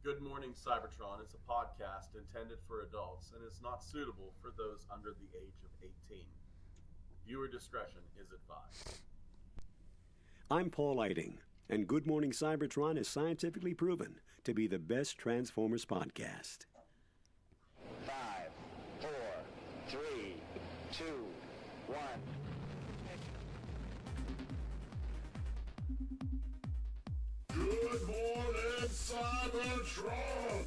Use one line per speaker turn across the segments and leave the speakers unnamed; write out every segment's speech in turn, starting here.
Good Morning Cybertron is a podcast intended for adults and is not suitable for those under the age of 18. Viewer discretion is advised.
I'm Paul Lighting, and Good Morning Cybertron is scientifically proven to be the best Transformers podcast.
5, 4, 3, 2, 1.
Good morning, Cybertron!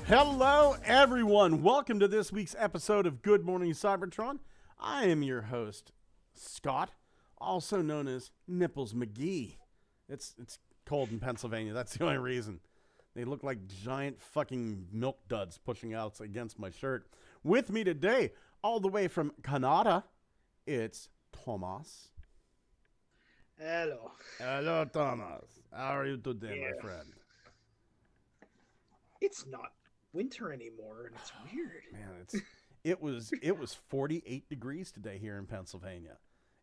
Hello, everyone. Welcome to this week's episode of Good Morning Cybertron. I am your host, Scott, also known as Nipples McGee. It's cold in Pennsylvania. That's the only reason. They look like giant fucking milk duds pushing out against my shirt. With me today, all the way from Canada, it's Thomas.
Hello.
Hello, Thomas. How are you today, my friend?
It's not winter anymore, and it's weird.
Man, it was 48 degrees today here in Pennsylvania.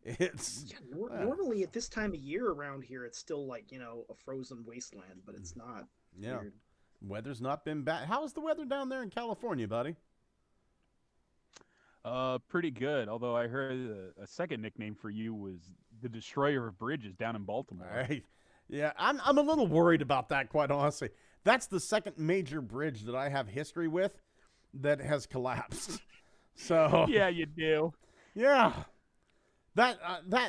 It's
Normally at this time of year around here, it's still like, a frozen wasteland, but it's not.
Yeah.
Weird.
Weather's not been bad. How's the weather down there in California, buddy?
Pretty good. Although I heard a second nickname for you was the Destroyer of Bridges down in Baltimore.
Right. Yeah, I'm a little worried about that, quite honestly. That's the second major bridge that I have history with that has collapsed. So
Yeah, you do.
yeah, that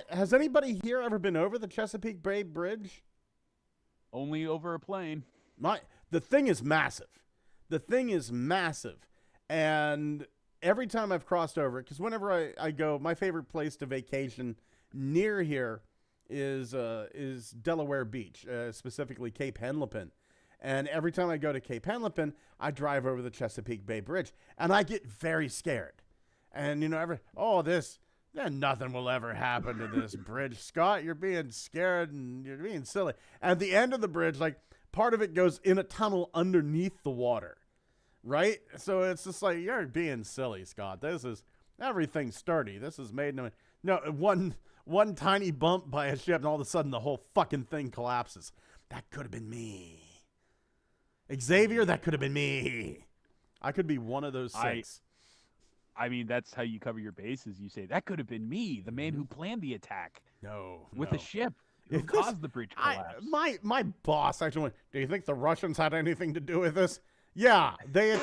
has anybody here ever been over the Chesapeake Bay Bridge?
Only over a plane.
The thing is massive. The thing is massive, and every time I've crossed over it, because whenever I go, my favorite place to vacation near here is Delaware Beach, specifically Cape Henlopen. And every time I go to Cape Henlopen, I drive over the Chesapeake Bay Bridge, and I get very scared. And nothing will ever happen to this bridge, Scott. You're being scared and you're being silly. At the end of the bridge, like part of it goes in a tunnel underneath the water, right? So it's just like you're being silly, Scott. Everything's sturdy. This is made one tiny bump by a ship, and all of a sudden the whole fucking thing collapses. That could have been me. Xavier, that could have been me. I could be one of those six.
I mean, that's how you cover your bases. You say, that could have been me, the man who planned the attack.
With
the ship who caused the bridge collapse.
My boss actually went, do you think the Russians had anything to do with this? Yeah, they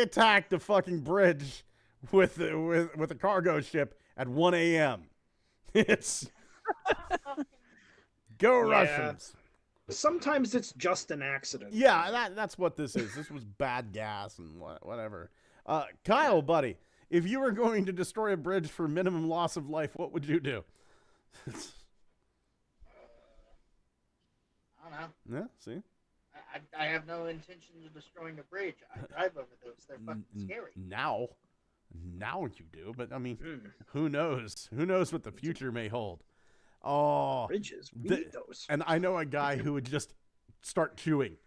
attacked the fucking bridge with a cargo ship at 1 a.m. It's go Russians.
Sometimes it's just an accident.
Yeah, that's what this is. This was bad gas and whatever. Kyle, buddy, if you were going to destroy a bridge for minimum loss of life, what would you do?
I don't know.
Yeah, see?
I have no intention of destroying a bridge. I drive over those. They're fucking scary.
Now you do, but I mean, who knows? Who knows what the future may hold? Oh,
Bridges, we need those.
And I know a guy who would just start chewing.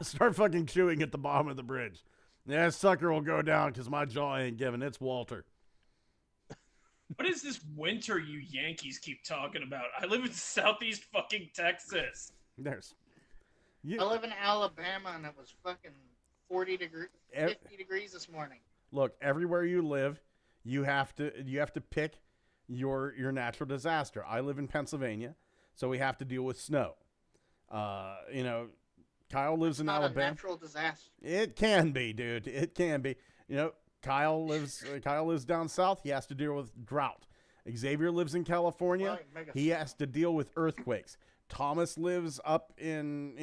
Start fucking chewing at the bottom of the bridge. Yeah, sucker will go down because my jaw ain't giving. It's Walter.
What is this winter you Yankees keep talking about? I live in southeast fucking Texas.
I live in Alabama, and it was fucking 50 degrees this morning.
Look, everywhere you live, you have to pick your natural disaster. I live in Pennsylvania, so we have to deal with snow. Kyle lives in Alabama.
It's not a natural disaster.
It can be, dude. It can be. Kyle lives down south. He has to deal with drought. Xavier lives in California. He has to deal with earthquakes. Thomas lives up in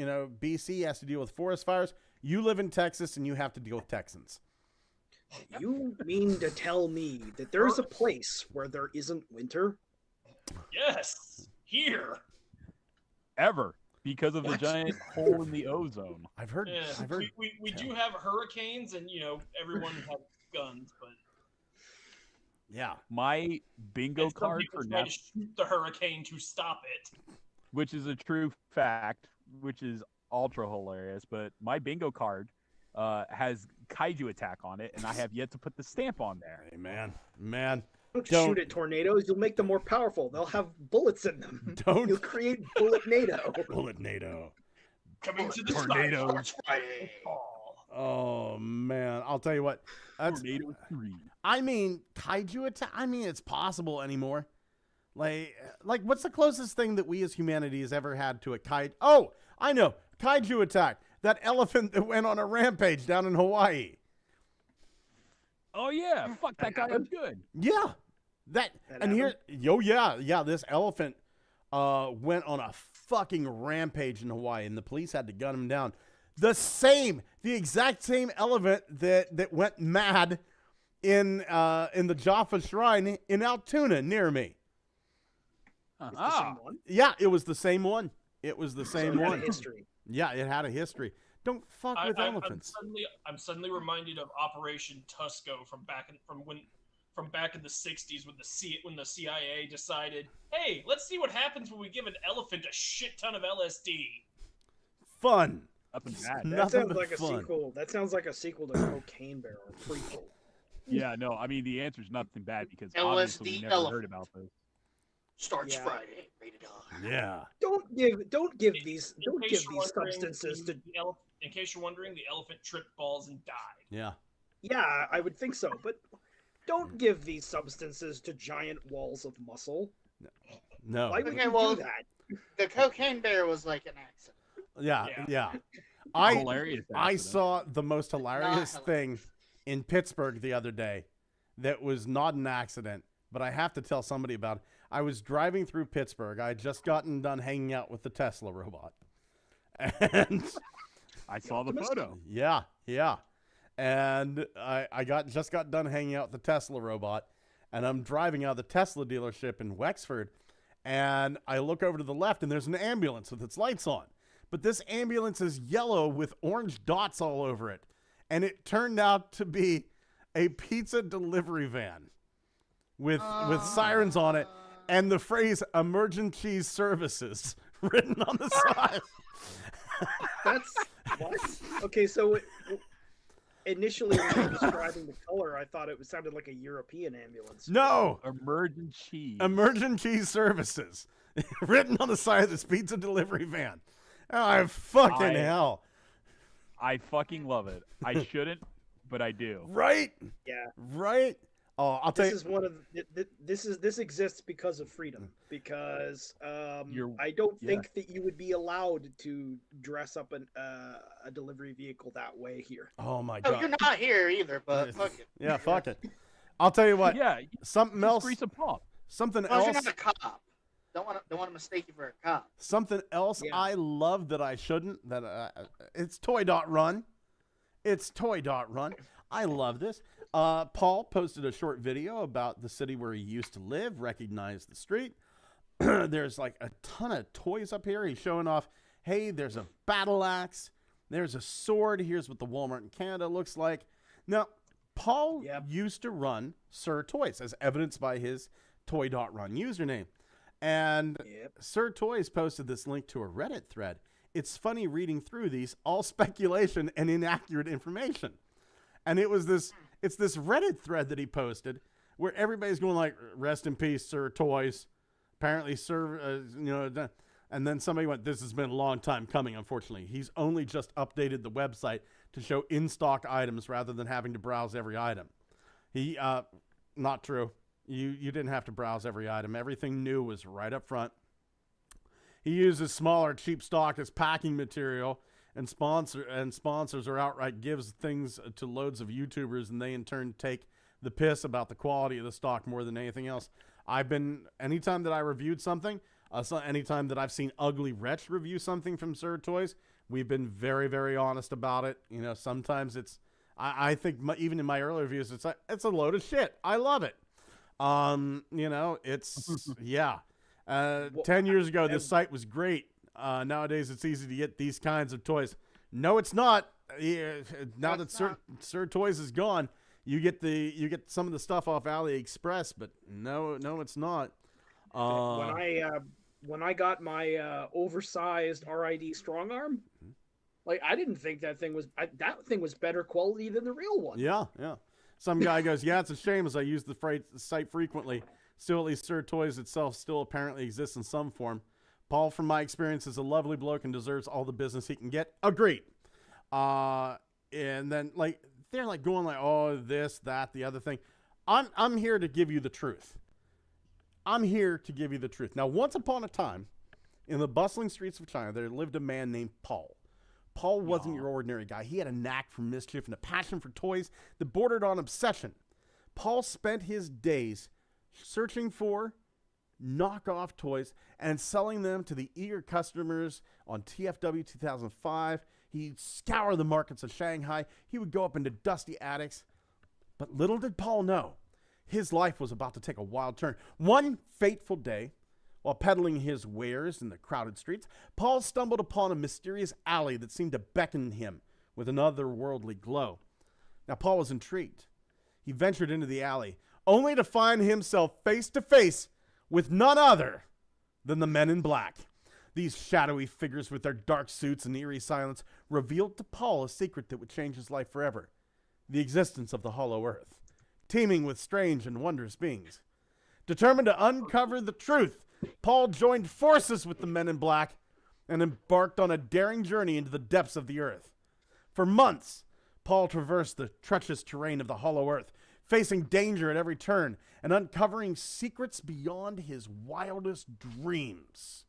BC. He has to deal with forest fires. You live in Texas, and you have to deal with Texans.
You mean to tell me that there's a place where there isn't winter?
Yes, here.
Ever. because of the giant hole in the ozone.
I've heard.
Yeah,
I've heard.
we do have hurricanes, and everyone has guns, but
Yeah.
My bingo
and some
card
people
for
try
NAP,
to shoot the hurricane to stop it.
which is a true fact, which is ultra hilarious. But my bingo card has kaiju attack on it, and I have yet to put the stamp on there.
Hey, man.
Don't
Don't-
shoot at tornadoes. You'll make them more powerful. They'll have bullets in them.
Don't-
You'll create bullet NATO.
Bullet NATO.
Coming to the
Tornado.
Sky Friday.
Oh man, I'll tell you what. That's.
Tornado 3.
I mean, kaiju attack. I mean, it's possible anymore. Like, what's the closest thing that we as humanity has ever had to a kaiju? Oh, I know, kaiju attack. That elephant that went on a rampage down in Hawaii.
Oh yeah, fuck that guy. I'm good.
Yeah, that and here, yeah. This elephant went on a fucking rampage in Hawaii, and the police had to gun him down. The exact same elephant that went mad in the Jaffa Shrine in Altoona near me. Yeah, it was the same one. It was the same
So it had
one.
a history.
Yeah, it had a history. Don't fuck with elephants.
I'm suddenly reminded of Operation Tusco from back in the '60s when the CIA decided, hey, let's see what happens when we give an elephant a shit ton of LSD.
Fun.
Up and bad.
That
Nothing
sounds
but
like a
fun.
sequel. That sounds like a sequel to Cocaine Bear or prequel.
Yeah, no, I mean the answer is nothing bad because obviously we
LSD
never
elephant.
heard about this.
Starts
Yeah.
Friday, rated R.
Yeah.
Don't give these substances to.
In case you're wondering, the elephant tripped balls and died.
Yeah.
Yeah, I would think so, but don't give these substances to giant walls of muscle.
No.
Why would
Okay,
you
well,
do that?
The Cocaine Bear was like an accident.
Yeah.
Hilarious
I
accident.
saw the most hilarious
Not
thing in Pittsburgh the other day that was not an accident, but I have to tell somebody about it. I was driving through Pittsburgh. I had just gotten done hanging out with the Tesla robot. And
I saw the photo.
yeah. And I just got done hanging out with the Tesla robot, and I'm driving out of the Tesla dealership in Wexford, and I look over to the left, and there's an ambulance with its lights on. But this ambulance is yellow with orange dots all over it. And it turned out to be a pizza delivery van with sirens on it and the phrase emergency services written on the side.
That's what? Okay, so initially when you were describing the color, I thought it sounded like a European ambulance.
No.
Emergency
services written on the side of this pizza delivery van. Oh, fucking hell.
I fucking love it. I shouldn't, but I do.
Right?
Yeah.
Right? Oh, I'll tell
This
you.
is one of this exists because of freedom. Because I don't think that you would be allowed to dress up a delivery vehicle that way here.
Oh my
Oh,
god.
you're not here either, but fuck it.
Yeah, fuck it. I'll tell you what.
Yeah.
Something else.
Grease a pump.
Something
Well, you're
else.
not a cop. Don't want to mistake you for a cop.
Something else I love that I shouldn't. It's Toy.Run. It's Toy.Run. I love this. Paul posted a short video about the city where he used to live, recognized the street. There's like a ton of toys up here. He's showing off, hey, there's a battle axe. There's a sword. Here's what the Walmart in Canada looks like. Now, Paul used to run Sir Toys, as evidenced by his Toy.Run username. And Sir Toys posted this link to a Reddit thread. It's funny reading through these, all speculation and inaccurate information. And it's this Reddit thread that he posted where everybody's going like, rest in peace, Sir Toys. Apparently, Sir, and then somebody went, this has been a long time coming, unfortunately. He's only just updated the website to show in-stock items rather than having to browse every item. Not true. You didn't have to browse every item. Everything new was right up front. He uses smaller, cheap stock as packing material, and sponsors or outright gives things to loads of YouTubers, and they in turn take the piss about the quality of the stock more than anything else. Anytime that I reviewed something, anytime that I've seen Ugly Wretch review something from Sir Toys, we've been very, very honest about it. Sometimes I think even in my earlier reviews, it's a load of shit. I love it. It's 10 years ago, this site was great. nowadays it's easy to get these kinds of toys. No, it's not. Now that Sir Toys is gone, you get some of the stuff off AliExpress, but no, it's not.
When I got my oversized RID strong arm, like I didn't think that thing was better quality than the real one.
Yeah. Some guy goes, yeah, it's a shame as I use the site frequently. Still, at least Sir Toys itself still apparently exists in some form. Paul, from my experience, is a lovely bloke and deserves all the business he can get. Agreed. And then like they're like going like, oh, this, that, the other thing. I'm here to give you the truth. I'm here to give you the truth. Now, once upon a time, in the bustling streets of China, there lived a man named Paul. Paul wasn't your ordinary guy. He had a knack for mischief and a passion for toys that bordered on obsession. Paul spent his days searching for knockoff toys and selling them to the eager customers on TFW 2005. He'd scour the markets of Shanghai. He would go up into dusty attics. But little did Paul know, his life was about to take a wild turn. One fateful day, while peddling his wares in the crowded streets, Paul stumbled upon a mysterious alley that seemed to beckon him with an otherworldly glow. Now, Paul was intrigued. He ventured into the alley, only to find himself face to face with none other than the men in black. These shadowy figures with their dark suits and eerie silence revealed to Paul a secret that would change his life forever: the existence of the Hollow Earth, teeming with strange and wondrous beings. Determined to uncover the truth, Paul joined forces with the men in black and embarked on a daring journey into the depths of the earth. For months, Paul traversed the treacherous terrain of the Hollow Earth, facing danger at every turn and uncovering secrets beyond his wildest dreams.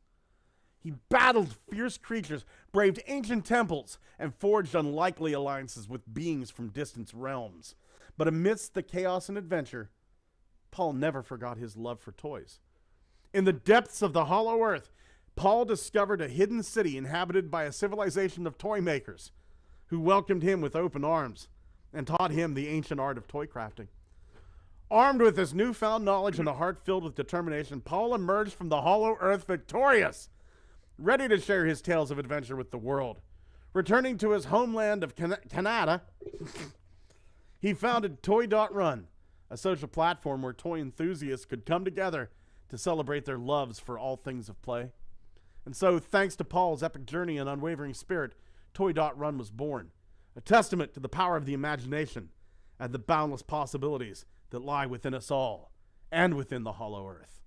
He battled fierce creatures, braved ancient temples, and forged unlikely alliances with beings from distant realms. But amidst the chaos and adventure, Paul never forgot his love for toys. In the depths of the Hollow Earth, Paul discovered a hidden city inhabited by a civilization of toy makers who welcomed him with open arms and taught him the ancient art of toy crafting. Armed with this newfound knowledge and a heart filled with determination, Paul emerged from the Hollow Earth victorious, ready to share his tales of adventure with the world. Returning to his homeland of Canada, he founded Toy.Run, a social platform where toy enthusiasts could come together to celebrate their loves for all things of play. And so, thanks to Paul's epic journey and unwavering spirit, Toy.Run was born, a testament to the power of the imagination and the boundless possibilities that lie within us all and within the Hollow Earth.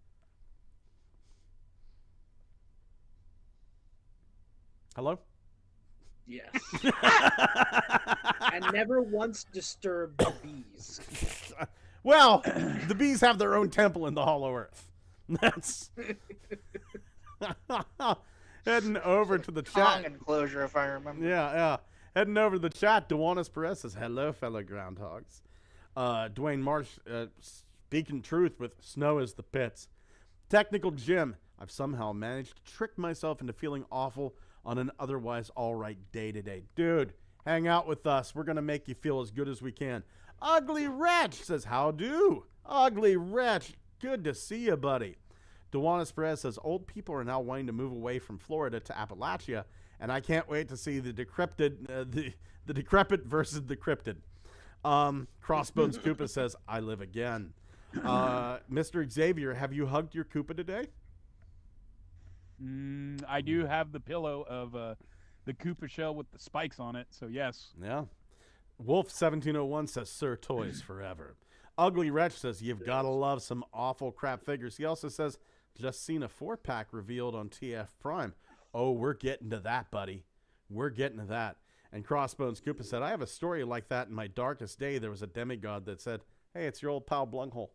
Hello?
Yes. And never once disturbed the bees.
Well, the bees have their own temple in the Hollow Earth. That's heading over to the chat.
Kong enclosure, if I remember.
Yeah. Heading over to the chat, Dewanis Perez says, hello, fellow groundhogs. Dwayne Marsh, speaking truth with snow is the pits. Technical Jim, I've somehow managed to trick myself into feeling awful on an otherwise all right day today. Dude, hang out with us. We're going to make you feel as good as we can. Ugly Wretch says, how do? Ugly Wretch, good to see you, buddy. Dewanis Perez says, old people are now wanting to move away from Florida to Appalachia, and I can't wait to see the decrepit versus the cryptid. Crossbones Koopa says, I live again. Mr. Xavier, have you hugged your Koopa today?
I do have the pillow of the Koopa shell with the spikes on it, so yes.
Yeah. Wolf1701 says, Sir Toys forever. Ugly Wretch says, you've got to love some awful crap figures. He also says, just seen a 4-pack revealed on TF Prime. Oh, we're getting to that, buddy. We're getting to that. And Crossbones Koopa said, I have a story like that in my darkest day. There was a demigod that said, hey, it's your old pal Blunghole.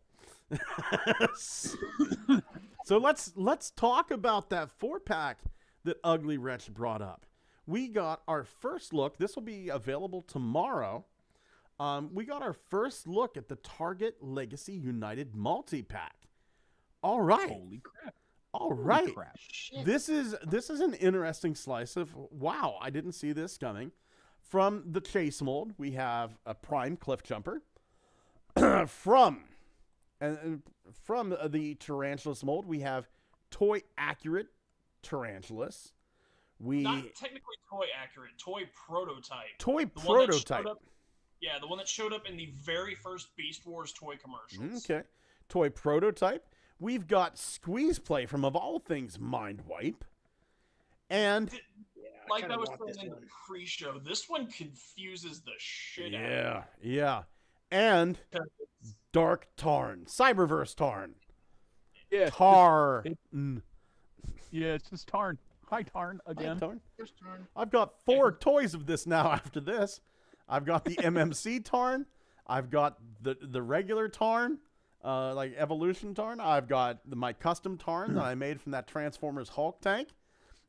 So let's talk about that 4-pack that Ugly Wretch brought up. We got our first look. This will be available tomorrow. We got our first look at the Target Legacy United multi-pack. All right.
Holy crap.
All right.
Holy crap.
This is an interesting slice of, wow, I didn't see this coming. From the Chase mold, we have a Prime Cliff Jumper. From the Tarantulas mold, we have Toy Accurate Tarantulas.
Not technically toy accurate, toy prototype.
Toy
The
prototype.
The one that showed up in the very first Beast Wars toy commercials.
Okay. Toy prototype. We've got Squeeze Play from, of all things, Mind Wipe. And
like I was saying in the pre-show, this one confuses the shit out of me.
Yeah. And Dark Tarn. Cyberverse Tarn.
Yeah. Yeah, it's just Tarn. Hi, Tarn, again.
Tarn. I've got 4 toys of this now after this. I've got the MMC Tarn. I've got the regular Tarn, like Evolution Tarn. I've got my custom Tarn that I made from that Transformers Hulk tank.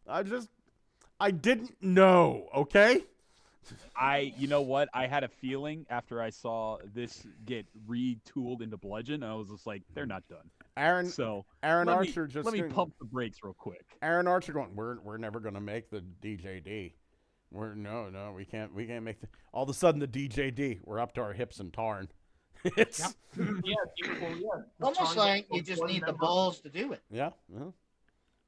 I didn't know, okay?
You know what? I had a feeling after I saw this get retooled into Bludgeon, I was just like, they're not done.
Aaron Archer
let me pump the brakes real quick.
Aaron Archer going, we're never gonna make the DJD. No, we can't make all of a sudden the DJD. We're up to our hips in Tarn. It's
almost like you just need the balls to do it.
Yeah.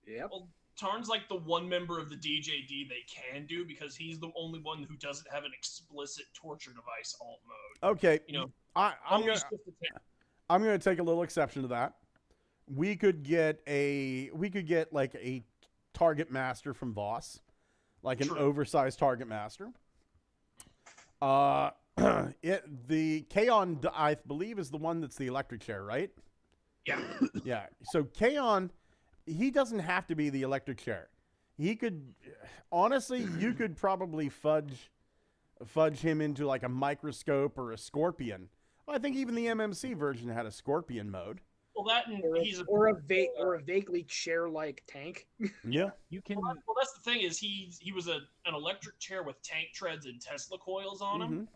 Yeah.
Well, Tarn's like the one member of the DJD they can do because he's the only one who doesn't have an explicit torture device alt mode.
Okay.
I'm
gonna take a little exception to that. We could get like a target master from Voss, like an oversized target master. The Kaon, I believe, is the one that's the electric chair, right?
Yeah.
Yeah. So Kaon, he doesn't have to be the electric chair. He could, honestly, you could probably fudge him into like a microscope or a scorpion. Well, I think even the MMC version had a scorpion mode.
Well, that and
or a vaguely chair-like tank.
Yeah,
you can.
Well, that's the thing is he was an electric chair with tank treads and Tesla coils on him.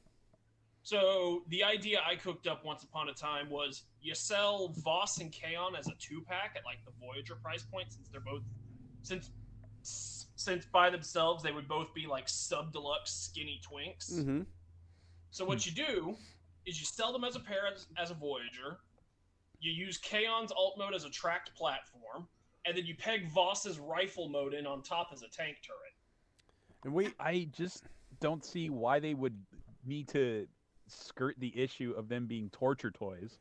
So the idea I cooked up once upon a time was you sell Voss and Kaon as a 2-pack at like the Voyager price point, since they're both since by themselves they would both be like sub-deluxe skinny twinks. So what you do is you sell them as a pair as a Voyager. You use Kaon's alt mode as a tracked platform, and then you peg Voss's rifle mode in on top as a tank turret.
And
I just don't see why they would need to skirt the issue of them being torture toys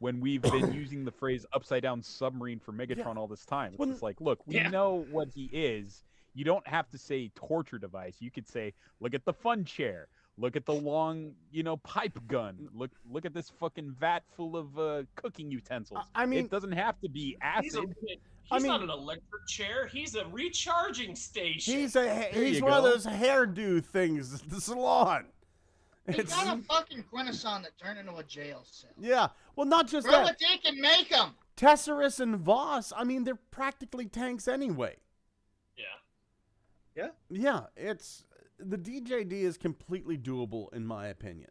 when we've been using the phrase upside down submarine for Megatron all this time. It's just like, look, we know what he is. You don't have to say torture device. You could say, look at the fun chair. Look at the long, pipe gun. Look at this fucking vat full of cooking utensils.
I mean,
it doesn't have to be acid.
He's not an electric chair. He's a recharging station.
He's one of those hairdo things at the salon.
He's got a fucking Quintesson that turned into a jail cell.
Yeah. Well, not just
Throw
that.
a dick and make them.
Tesserus and Voss, I mean, they're practically tanks anyway.
Yeah.
Yeah, the DJD is completely doable in my opinion.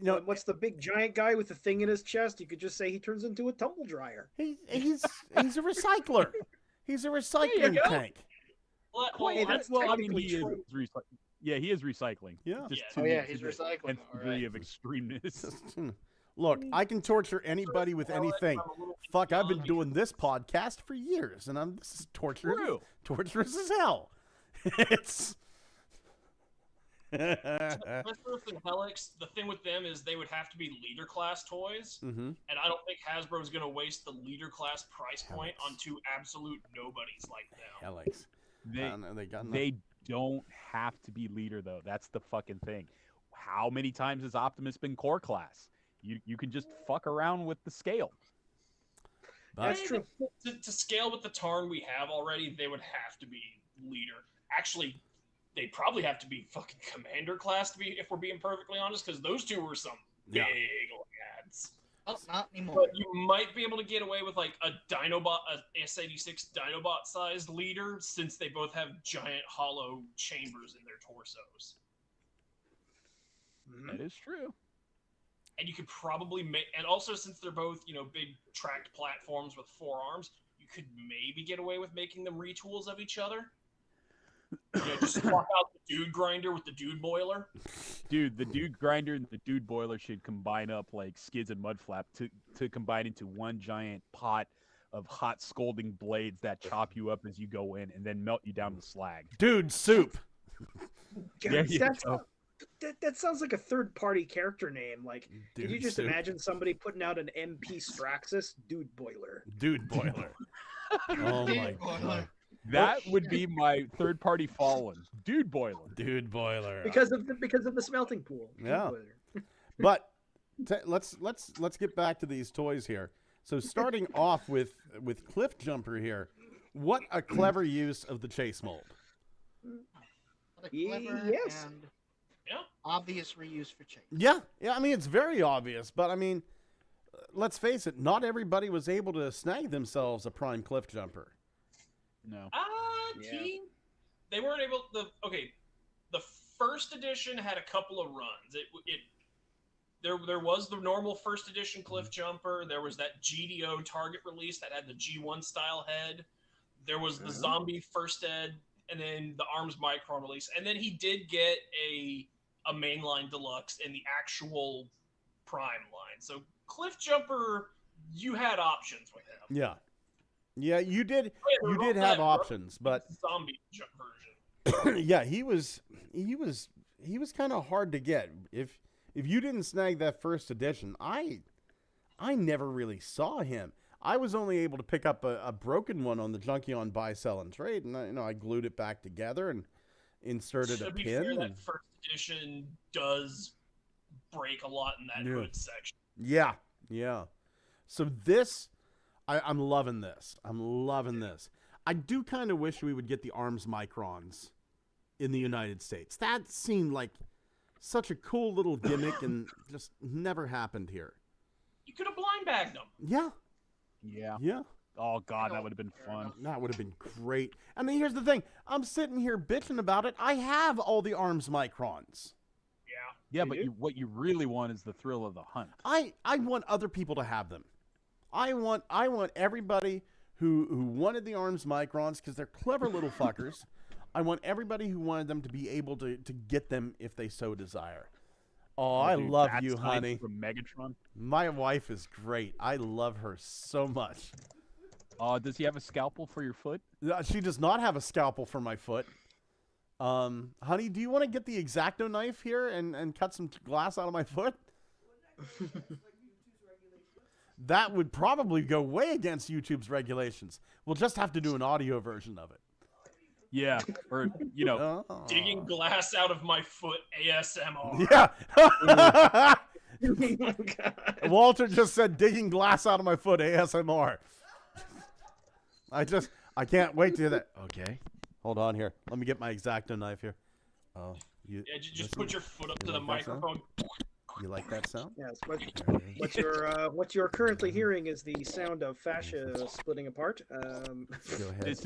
What's the big giant guy with the thing in his chest? You could just say he turns into a tumble dryer.
He's a recycler. He's a recycling tank.
Hey, that's technically true.
Yeah, he is recycling.
Yeah.
He's recycling.
Nth degree of extremeness.
Look, I can torture anybody with anything. Fuck, I've been doing this podcast for years, and this is torturous. Torturous as hell. It's.
Tesserus and Helix, the thing with them is they would have to be leader class toys, and I don't think Hasbro's going to waste the leader class price point on two absolute nobodies like them.
Helix.
They don't have to be leader though. That's the fucking thing. How many times has Optimus been core class? You can just fuck around with the scale.
That's true.
To scale with the Tarn we have already, they would have to be leader. Actually, they probably have to be fucking commander class to be, if we're being perfectly honest, because those two were some big lads.
Oh, not anymore.
But you might be able to get away with like a Dinobot, a S86 Dinobot sized leader, since they both have giant hollow chambers in their torsos.
That is true.
And you could probably make, and also since they're both, big tracked platforms with 4 arms, you could maybe get away with making them retools of each other. Just swap out the dude grinder with the dude boiler.
Dude, the dude grinder and the dude boiler should combine up like skids and mudflap to combine into one giant pot of hot scalding blades that chop you up as you go in and then melt you down to slag.
Dude soup.
There you go.
That sounds like a third-party character name. Like,
Dude
can you just
soup.
imagine somebody putting out an MP Straxus? Dude Boiler.
Dude boiler. Oh my god.
That would be my third-party fallen. Dude boiler.
Dude boiler.
Because of the smelting pool. Dude
Yeah.
Boiler.
But let's get back to these toys here. So starting off with Cliff Jumper here, what a clever use of the chase mold.
What a clever
Yes.
and
Yeah.
obvious reuse for chase.
Yeah, I mean it's very obvious, but I mean, let's face it, not everybody was able to snag themselves a prime Cliff Jumper.
No.
They weren't able. The first edition had a couple of runs. There was the normal first edition Cliff Jumper. There was that GDO target release that had the G1 style head. There was the zombie first ed, and then the Arms Micron release. And then he did get a mainline deluxe in the actual Prime line. So Cliff Jumper, you had options with him.
Yeah, you did.
Oh, yeah,
You did have options, but
zombie version.
yeah, he was kind of hard to get. If you didn't snag that first edition, I never really saw him. I was only able to pick up a broken one on the Junkion buy, sell, and trade, and I glued it back together and inserted
To
a
be
pin.
fair, that first edition does break a lot in that hood section.
Yeah. So this, I'm loving this. I'm loving this. I do kind of wish we would get the Arms Microns in the United States. That seemed like such a cool little gimmick and just never happened here.
You could have blind bagged them.
Yeah.
Yeah. Oh, God, that would have been fun.
That would have been great. I mean, here's the thing. I'm sitting here bitching about it. I have all the Arms Microns.
Yeah, but what you really want is the thrill of the hunt.
I want other people to have them. I want everybody who wanted the Arms Microns, because they're clever little fuckers. I want everybody who wanted them to be able to get them if they so desire. Oh, I
Dude,
love
that's
you,
nice
honey.
From Megatron.
My wife is great. I love her so much.
Does he have a scalpel for your foot?
She does not have a scalpel for my foot. Honey, do you want to get the X-Acto knife here and cut some glass out of my foot? That would probably go way against YouTube's regulations. We'll just have to do an audio version of it.
Yeah, or,
Digging glass out of my foot ASMR.
Yeah.
Oh my God.
Walter just said digging glass out of my foot ASMR. I can't wait to hear that. Okay. Hold on here. Let me get my X-Acto knife here. Oh,
Yeah, just put your foot up to the microphone.
You like that sound?
Yes. What you're currently hearing is the sound of fascia splitting apart.
Go ahead.
This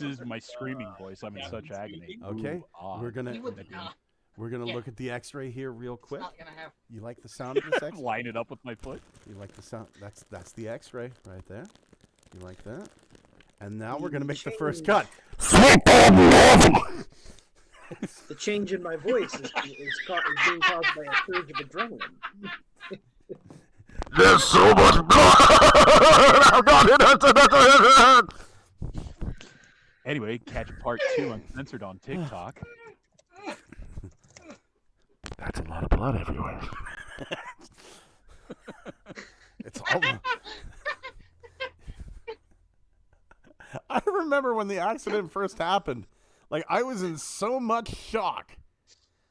is my screaming voice. I'm in such agony.
Okay.
Ooh,
We're gonna
Yeah.
look at the X-ray here real
It's
quick.
not gonna have.
You like the sound of this X-ray?
Line it up with my foot.
You like the sound? That's the X-ray right there. You like that? And now we're gonna make the first cut.
The change in my voice is being caused by a surge of adrenaline.
There's so much blood!
Anyway, catch part 2 uncensored on TikTok.
That's a lot of blood everywhere.
It's all. I remember when the accident first happened. Like, I was in so much shock.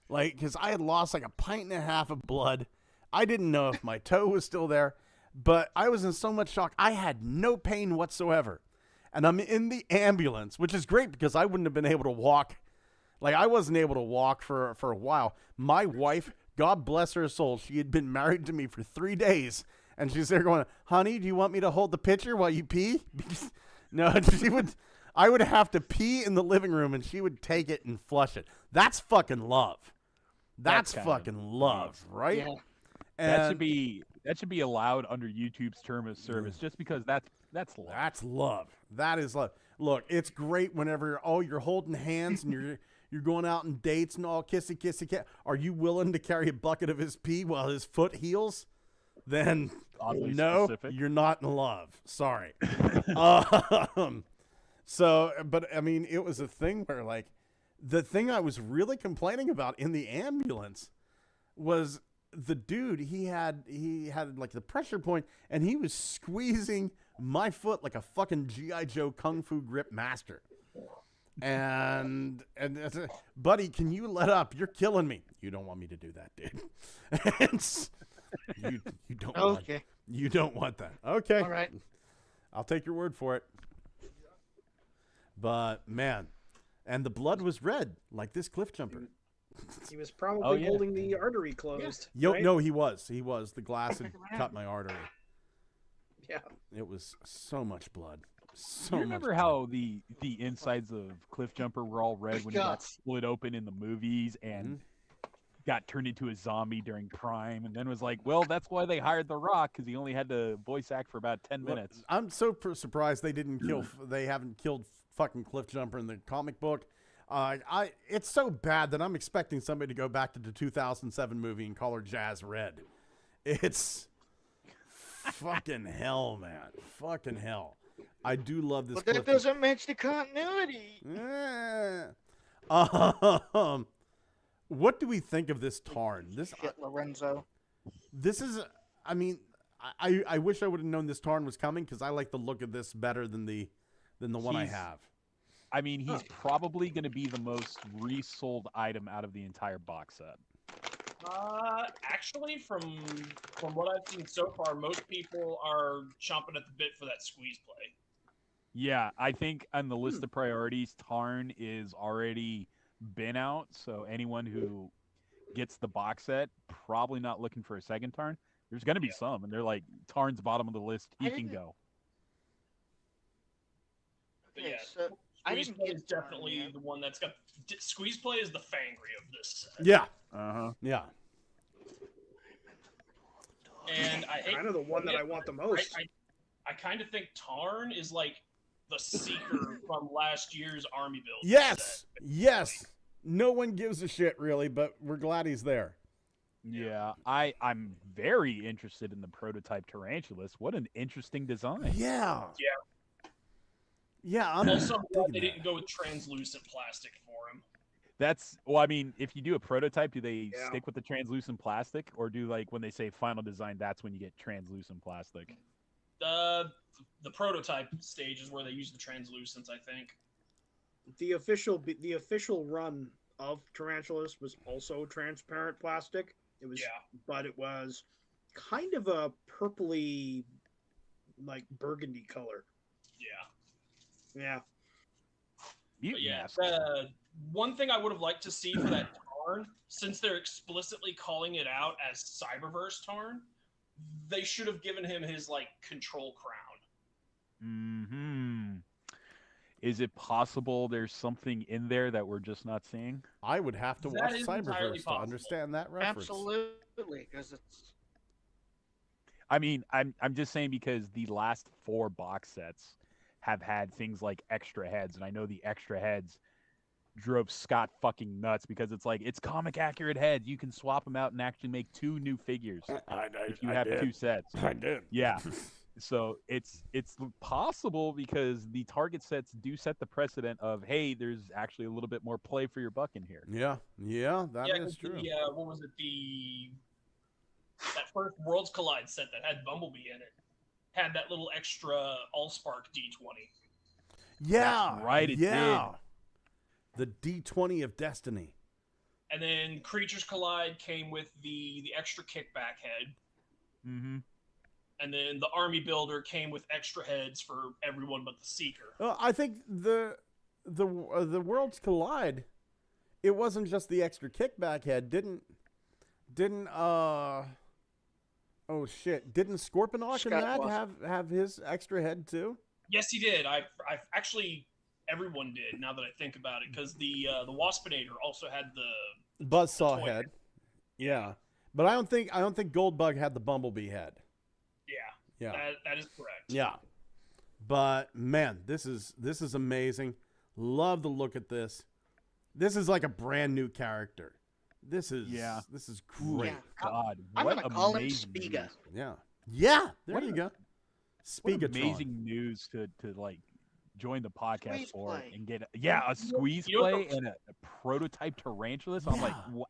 Like, because I had lost like 1.5 pints of blood. I didn't know if my toe was still there. But I was in so much shock. I had no pain whatsoever. And I'm in the ambulance, which is great because I wouldn't have been able to walk. Like, I wasn't able to walk for a while. My wife, God bless her soul, she had been married to me for 3 days. And she's there going, honey, do you want me to hold the pitcher while you pee? No, I would have to pee in the living room and she would take it and flush it. That's fucking love. That's fucking love, right?
Yeah.
And
that should be allowed under YouTube's term of service, just because that's love.
That's love. That is love. Look, it's great whenever you're holding hands and you're going out on dates and all kissy. Are you willing to carry a bucket of his pee while his foot heals? Then
Oddly
no,
specific.
you're not in love. Sorry. So, but I mean, it was a thing where, like, the thing I was really complaining about in the ambulance was the dude. He had like the pressure point, and he was squeezing my foot like a fucking G.I. Joe Kung Fu grip master. And buddy, can you let up? You're killing me. You don't want me to do that, dude. You don't
Okay.
You don't want that. Okay.
All right.
I'll take your word for it. But man, and the blood was red like this cliff jumper.
He was probably holding the artery closed. Right?
No, he was. The glass had cut my artery.
Yeah.
It was so much blood. So
Do you remember
much
how the insides of Cliff Jumper were all red when he got split open in the movies and got turned into a zombie during Prime, and then was like, well, that's why they hired The Rock, because he only had to voice act for about 10 minutes.
I'm so surprised they didn't kill. They haven't killed fucking Cliff Jumper in the comic book. It's so bad that I'm expecting somebody to go back to the 2007 movie and call her Jazz Red. It's fucking hell, man. Fucking hell. I do love this.
But that doesn't match the continuity.
What do we think of this Tarn?
Shit, Lorenzo.
This is. I mean, I wish I would have known this Tarn was coming, because I like the look of this better than the one I have.
I mean, he's probably going to be the most resold item out of the entire box set.
Actually, from what I've seen so far, most people are chomping at the bit for that squeeze play.
Yeah, I think on the list of priorities, Tarn is already been out, so anyone who gets the box set, probably not looking for a second Tarn. There's going to be some, and they're like, Tarn's bottom of the list, he can go.
But yeah, squeeze play is definitely the one that's got... Squeeze play is the Fangry of this set.
Yeah.
Yeah.
And
kind of the one that I want the most.
I kind of think Tarn is like the Seeker from last year's Army build.
Yes. Yes. No one gives a shit, really, but we're glad he's there.
Yeah, I'm very interested in the prototype Tarantulas. What an interesting design.
Yeah.
Yeah.
Yeah,
I'm also glad they didn't go with translucent plastic for him.
Well, I mean, if you do a prototype, do they stick with the translucent plastic, or do, like, when they say final design, that's when you get translucent plastic?
The prototype stage is where they use the translucents, I think.
The official run of Tarantulas was also transparent plastic. It was, but it was kind of a purpley, like burgundy color. Yeah.
But yeah, one thing I would have liked to see for that Tarn, since they're explicitly calling it out as Cyberverse Tarn, they should have given him his, like, control crown.
Is it possible there's something in there that we're just not seeing?
I would have to watch Cyberverse to understand that reference.
Absolutely, because it's...
I mean, I'm just saying because the last 4 box sets have had things like extra heads, and I know the extra heads drove Scott fucking nuts because it's like, it's comic accurate heads. You can swap them out and actually make 2 new figures if you have 2 sets.
I did.
Yeah. So it's possible because the target sets do set the precedent of, hey, there's actually a little bit more play for your buck in here.
Yeah, that is true.
What was it? That first Worlds Collide set that had Bumblebee in it had that little extra Allspark D20.
Yeah,
that's right. It did.
The D20 of Destiny.
And then Creatures Collide came with the extra kickback head. And then the Army Builder came with extra heads for everyone but the Seeker.
I think the Worlds Collide, it wasn't just the extra kickback head. Didn't Scorponok in that have his extra head too?
Yes, he did. I've actually, everyone did. Now that I think about it, because the Waspinator also had the
Buzzsaw head. Yeah, but I don't think Goldbug had the Bumblebee head.
Yeah, that is correct.
Yeah, but man, this is amazing. Love the look at this. This is like a brand new character. This is great.
Yeah. I'm gonna call him Spiga.
Yeah, Yeah, there
What
you
a-
go.
What
Speakertron.
amazing news to like join the podcast
Squeeze
for
play.
and get a squeeze
you know
play
what the-
and a prototype tarantulas. I'm like,
Yeah.
what?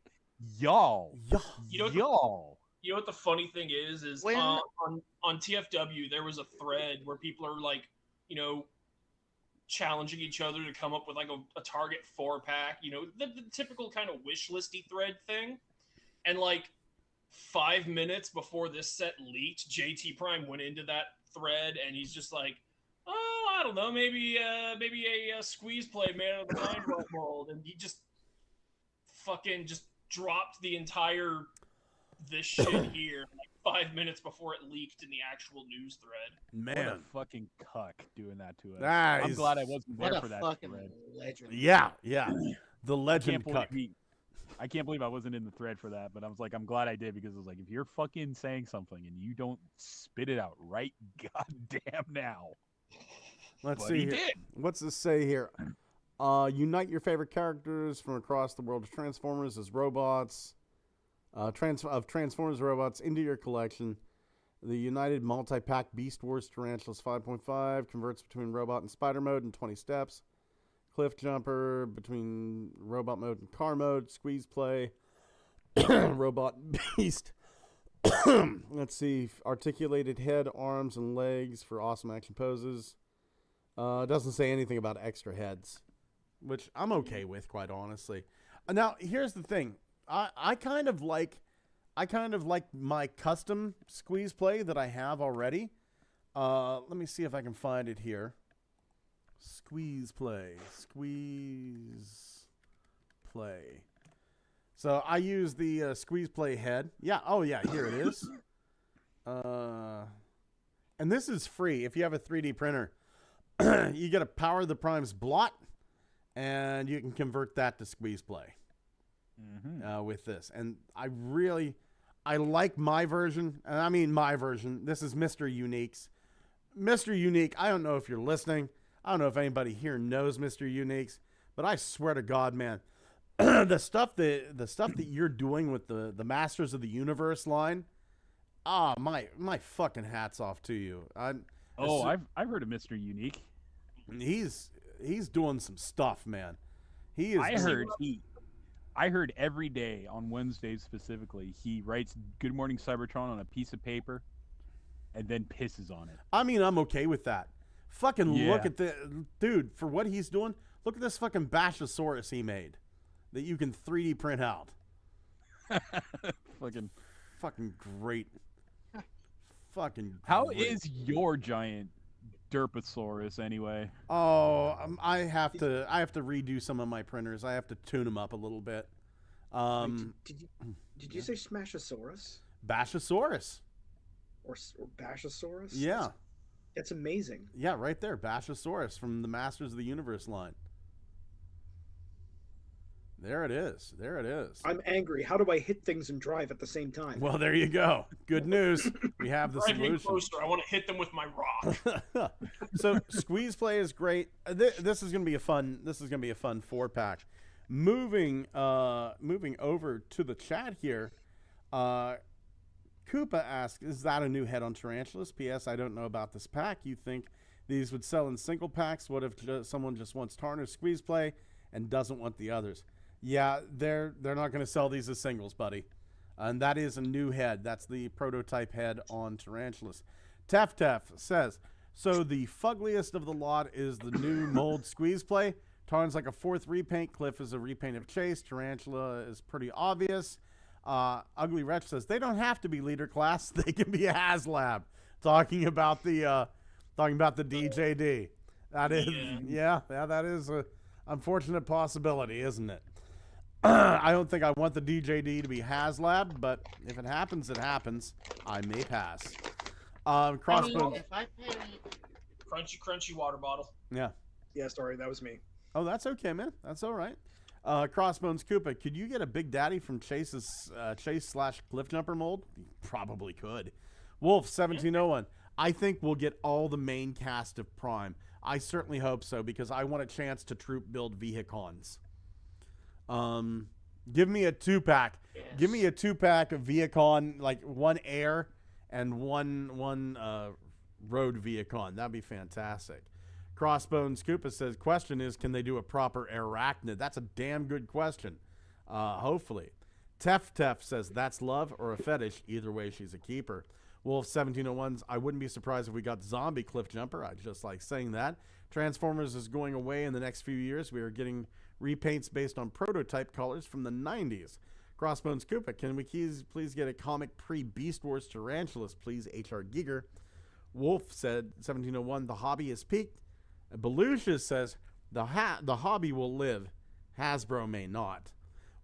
Y'all,
Yeah.
You know what the-
y'all.
You know what the funny thing is
When-
on TFW there was a thread where people are like, challenging each other to come up with like a Target 4-pack, the typical kind of wish listy thread thing. And like 5 minutes before this set leaked, JT Prime went into that thread and he's just like, oh, I don't know, maybe a squeeze play made out of the mind rot mold, and he just fucking just dropped the entire this shit here like 5 minutes before it leaked in the actual news thread.
What a
Man.
fucking cuck doing that to us.
Ah,
I'm
he's-
glad I wasn't
What
there
a
for that
fucking
thread.
legend.
Yeah. The
I
legend
can't
cuck.
believe I can't believe I wasn't in the thread for that, but I was like, I'm glad I did, because it was like, if you're fucking saying something and you don't spit it out right goddamn now.
Let's
But
see
he
here.
did.
What's this say here? Unite your favorite characters from across the world of Transformers as robots. Transformers robots into your collection. The United Multi-Pack Beast Wars Tarantulas 5.5 converts between robot and spider mode in 20 steps. Cliff Jumper between robot mode and car mode. Squeeze Play. Robot Beast. Let's see. Articulated head, arms, and legs for awesome action poses. Doesn't say anything about extra heads, which I'm okay with, quite honestly. Now, here's the thing. I kind of like my custom squeeze play that I have already. Let me see if I can find it here. Squeeze play. So I use the squeeze play head. Yeah. Oh yeah. Here it is. And this is free if you have a 3D printer. You get a Power the Primes blot, and you can convert that to squeeze play with this. And I like my version, and I mean my version. This is Mr. Unique's. Mr. Unique, I don't know if you're listening. I don't know if anybody here knows Mr. Unique's, but I swear to God, man, the stuff that you're doing with the Masters of the Universe line, my fucking hats off to you. I've
heard of Mr. Unique.
He's doing some stuff, man. He is.
I heard every day on Wednesdays specifically, he writes "Good Morning Cybertron" on a piece of paper, and then pisses on it.
I mean, I'm okay with that. Fucking
Yeah.
look at the dude for what he's doing. Look at this fucking Bashosaurus he made that you can 3D print out. Fucking great. Fucking.
How
great.
is your giant Derposaurus anyway?
Oh, I have to redo some of my printers. I have to tune them up a little bit.
Did you say Smashosaurus
Bashosaurus?
or Bashosaurus?
Yeah.
That's amazing.
Yeah, right there, Bashosaurus from the Masters of the Universe line. There it is. There it is.
I'm angry. How do I hit things and drive at the same time?
Well, there you go. Good news. We have the
Drive me
solution.
closer. I want to hit them with my rock.
So squeeze play is great. This is going to be a fun. This is going to be a fun 4-pack. Moving over to the chat here. Koopa asks, "Is that a new head on Tarantulas? P.S. I don't know about this pack. You think these would sell in single packs? What if someone just wants Tarnished squeeze play and doesn't want the others?" Yeah, they're not going to sell these as singles, buddy. And that is a new head. That's the prototype head on Tarantulas. Tef says, "So the fuggliest of the lot is the new mold squeeze play. Tarn's like a 4th repaint. Cliff is a repaint of Chase. Tarantula is pretty obvious." Ugly Wretch says, "They don't have to be leader class. They can be a HasLab." Talking about the DJD. That is, yeah, that is a unfortunate possibility, isn't it? I don't think I want the DJD to be HasLab, but if it happens, it happens. I may pass. Crossbones.
If I pay
Crunchy water bottle.
Yeah.
Yeah, sorry, that was me.
Oh, that's okay, man. That's all right. Crossbones Koopa, could you get a Big Daddy from Chase's Chase/Cliff Jumper mold? You probably could. Wolf 1701. I think we'll get all the main cast of Prime. I certainly hope so, because I want a chance to troop build Vehicons. Give me a 2-pack.
Yes.
Give me a 2-pack of Vehicon, like one air and one road vehicle. That'd be fantastic. Crossbones Koopa says, question is, can they do a proper arachnid? That's a damn good question. Hopefully. Tef says, that's love or a fetish. Either way, she's a keeper. Wolf 1701's, I wouldn't be surprised if we got zombie cliff jumper. I just like saying that. Transformers is going away in the next few years. We are getting repaints based on prototype colors from the 90s. Crossbones Koopa, can we please get a comic pre-Beast Wars Tarantulas, please, H.R. Giger? Wolf said, 1701, the hobby is peaked. Belushi says, the hobby will live. Hasbro may not.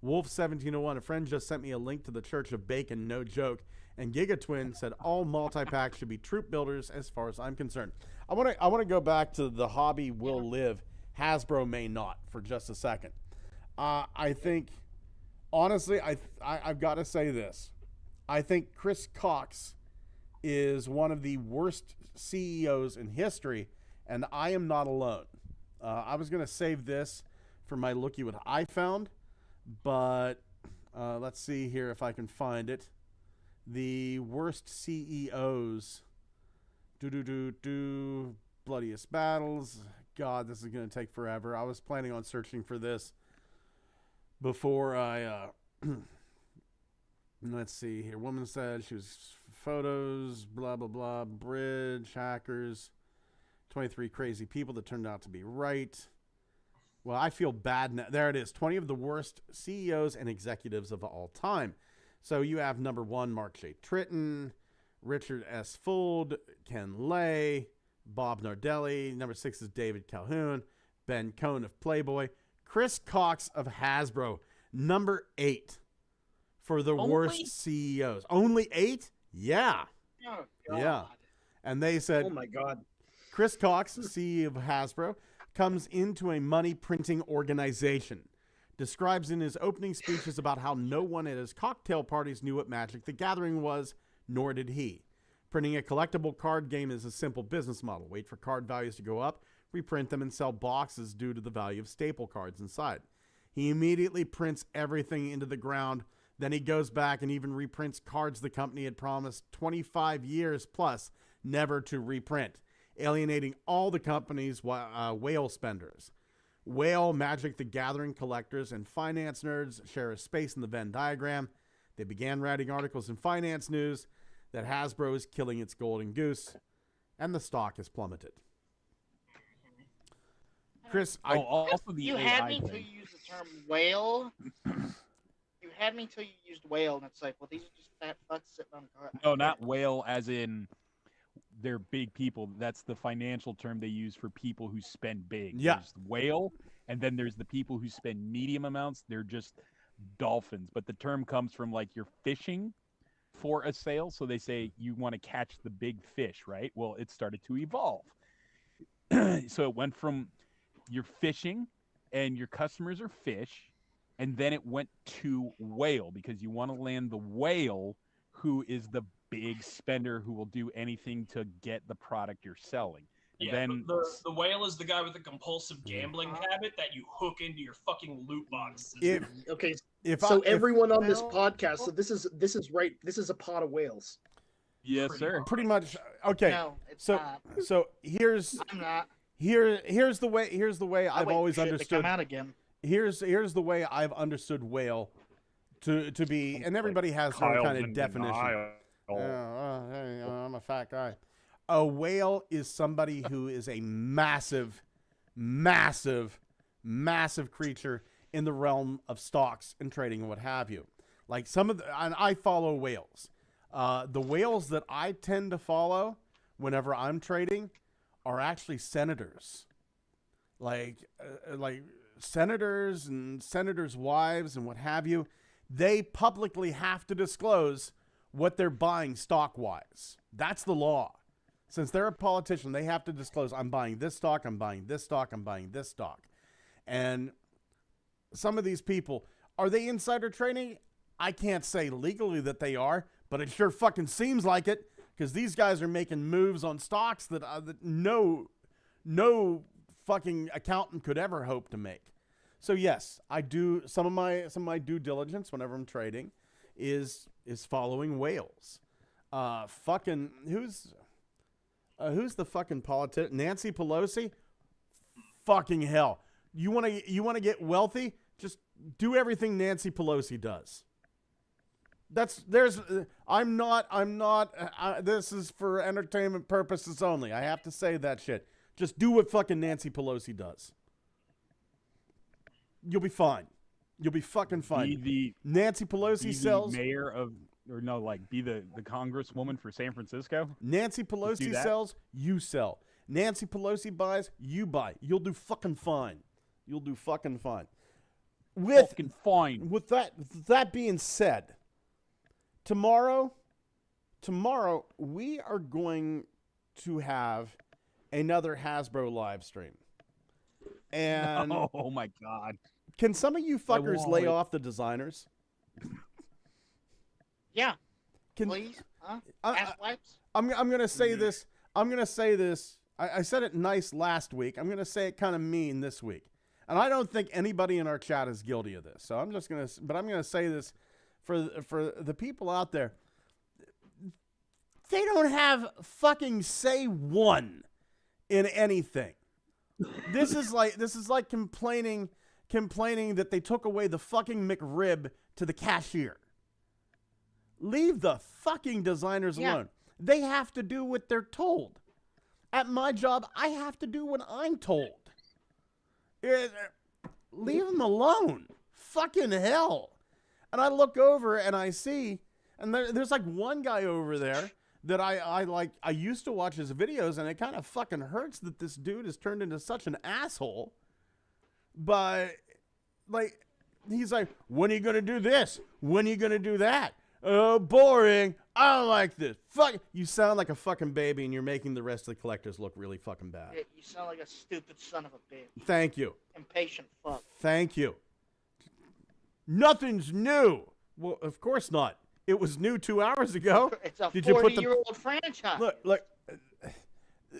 Wolf 1701, a friend just sent me a link to the Church of Bacon, no joke. And Gigatwin said all multi-packs should be troop builders as far as I'm concerned. I want to go back to the hobby will live. Hasbro may not for just a second. I think, honestly, I've got to say this. I think Chris Cox is one of the worst CEOs in history, and I am not alone. I was going to save this for my looky what I found, but let's see here if I can find it. The worst CEOs. Bloodiest battles. God, this is going to take forever. I was planning on searching for this before I... let's see here. Woman said she was photos, blah, blah, blah. Bridge, hackers. 23 crazy people that turned out to be right. Well, I feel bad now. There it is. 20 of the worst CEOs and executives of all time. So you have number 1, Mark J. Tritton, Richard S. Fuld, Ken Lay, Bob Nardelli. Number 6 is David Calhoun, Ben Cohn of Playboy, Chris Cox of Hasbro. Number 8 for the worst CEOs. Only 8? Yeah.
Oh, God.
Yeah. And they said,
oh my God.
Chris Cox, CEO of Hasbro, comes into a money printing organization. Describes in his opening speeches about how no one at his cocktail parties knew what Magic the Gathering was, nor did he. Printing a collectible card game is a simple business model. Wait for card values to go up, reprint them, and sell boxes due to the value of staple cards inside. He immediately prints everything into the ground. Then he goes back and even reprints cards the company had promised 25 years plus never to reprint, alienating all the company's whale spenders. Whale, Magic the Gathering collectors, and finance nerds share a space in the Venn diagram. They began writing articles in finance news that Hasbro is killing its golden goose, and the stock has plummeted. Chris,
also the
you
AI
had me
thing.
till you used the term whale. You had me till you used whale, and it's like, well, these are just fat fucks sitting on cars.
No, not whale as in they're big people. That's the financial term they use for people who spend big.
Yeah.
There's whale, and then there's the people who spend medium amounts. They're just dolphins. But the term comes from like you're fishing for a sale. So they say you want to catch the big fish, right? Well, it started to evolve. So it went from you're fishing and your customers are fish, and then it went to whale because you want to land the whale who is the big spender who will do anything to get the product you're selling.
Yeah,
Then
the whale is the guy with the compulsive gambling habit that you hook into your fucking loot boxes.
Everyone on this podcast, so this is right. This is a pot of whales.
yes, sir.
pretty much. Okay.
No, it's
so
not.
so here's
I'm not.
here's the way
I
I've
wait
always
for shit to
understood.
come out again.
Here's the way I've understood whale to be, and everybody has their kind of definition. Hey, I'm a fat guy. A whale is somebody who is a massive, massive, massive creature in the realm of stocks and trading and what have you. Like and I follow whales. The whales that I tend to follow whenever I'm trading are actually senators. Like senators and senators' wives and what have you. They publicly have to disclose what they're buying stock-wise. That's the law. Since they're a politician, they have to disclose, I'm buying this stock, I'm buying this stock, I'm buying this stock. And some of these people, are they insider trading? I can't say legally that they are, but it sure fucking seems like it, because these guys are making moves on stocks that no fucking accountant could ever hope to make. So yes, I do some of my due diligence whenever I'm trading is following whales. Fucking who's the fucking politician? Nancy Pelosi? Fucking hell. You want to get wealthy? Just do everything Nancy Pelosi does. I'm not, this is for entertainment purposes only. I have to say that shit. Just do what fucking Nancy Pelosi does. You'll be fine. You'll be fucking fine. Nancy Pelosi sells.
Mayor of, or no, like be the congresswoman for San Francisco.
Nancy Pelosi sells, you sell. Nancy Pelosi buys, you buy. You'll do fucking fine. You'll do fucking fine. With that being said, tomorrow we are going to have another Hasbro live stream. And
oh my god.
Can some of you fuckers lay off the designers?
Yeah. Please? Huh? Ass wipes?
I'm going to say this. I'm going to say this. I said it nice last week. I'm going to say it kind of mean this week. And I don't think anybody in our chat is guilty of this. So I'm just going to, but I'm going to say this for the people out there. They don't have fucking say one in anything. This is like complaining that they took away the fucking McRib to the cashier. Leave the fucking designers alone. They have to do what they're told. At my job, I have to do what I'm told. Leave them alone. Fucking hell. And I look over and I see, and there's like one guy over there that I like. I used to watch his videos, and it kind of fucking hurts that this dude has turned into such an asshole. But like, he's like, when are you gonna do this? When are you gonna do that? Oh, boring. I don't like this. Fuck. You sound like a fucking baby, and you're making the rest of the collectors look really fucking bad.
Yeah, you sound like a stupid son of a bitch.
Thank you.
Impatient fuck.
Thank you. Nothing's new. Well, of course not. It was new 2 hours ago.
It's a 40-year-old franchise.
Look.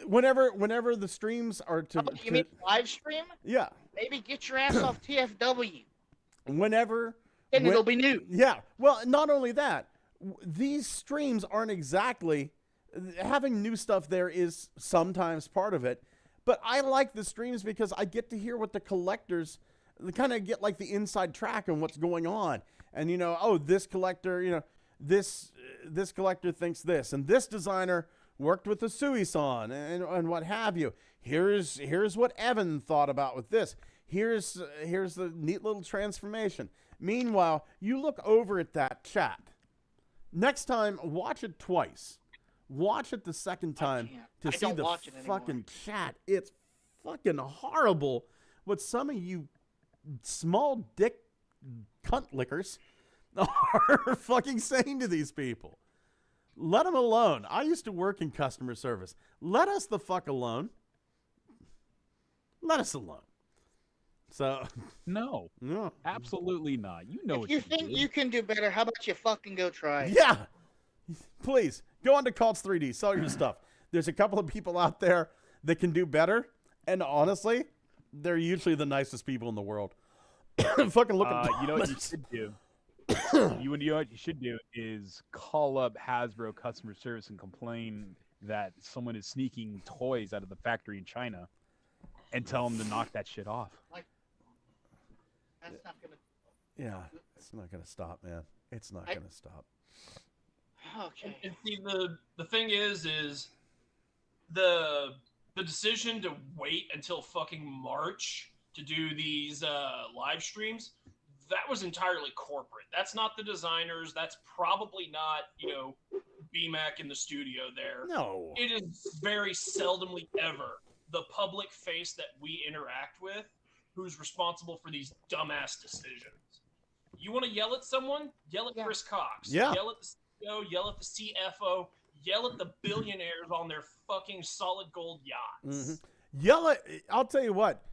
Whenever the streams are to...
Oh, you mean live stream?
Yeah.
Maybe get your ass off TFW.
Whenever...
And it'll be new.
Yeah. Well, not only that, these streams aren't exactly... Having new stuff there is sometimes part of it. But I like the streams because I get to hear what the collectors... kind of get like the inside track on what's going on. And, you know, oh, this collector, you know, this collector thinks this. And this designer worked with the Sui-san and what have you. Here's what Evan thought about with this. Here's the neat little transformation. Meanwhile, you look over at that chat. Next time, watch it twice. Watch it the second time to see the fucking chat. It's fucking horrible what some of you small dick cunt lickers are fucking saying to these people. Let them alone. I used to work in customer service. Let us the fuck alone. Let us alone. So
no, absolutely not. You know,
if you think you can do better, how about you fucking go try it?
Yeah, please go on to Cults 3D. Sell your stuff. There's a couple of people out there that can do better, and honestly, they're usually the nicest people in the world. Fucking look at
you know what you should do. You know what you should do is call up Hasbro customer service and complain that someone is sneaking toys out of the factory in China, and tell them to knock that shit off.
That's not gonna.
Yeah, it's not gonna stop, man. It's not gonna stop.
Okay.
And see, the thing is the decision to wait until fucking March to do these live streams, that was entirely corporate. That's not the designers. That's probably not, you know, BMAC in the studio there.
No.
It is very seldomly ever the public face that we interact with who's responsible for these dumbass decisions. You want to yell at someone? Yell at Chris Cox.
Yeah.
Yell at the CEO, yell at the CFO, yell at the billionaires on their fucking solid gold yachts.
Mm-hmm. Yell at, I'll tell you what,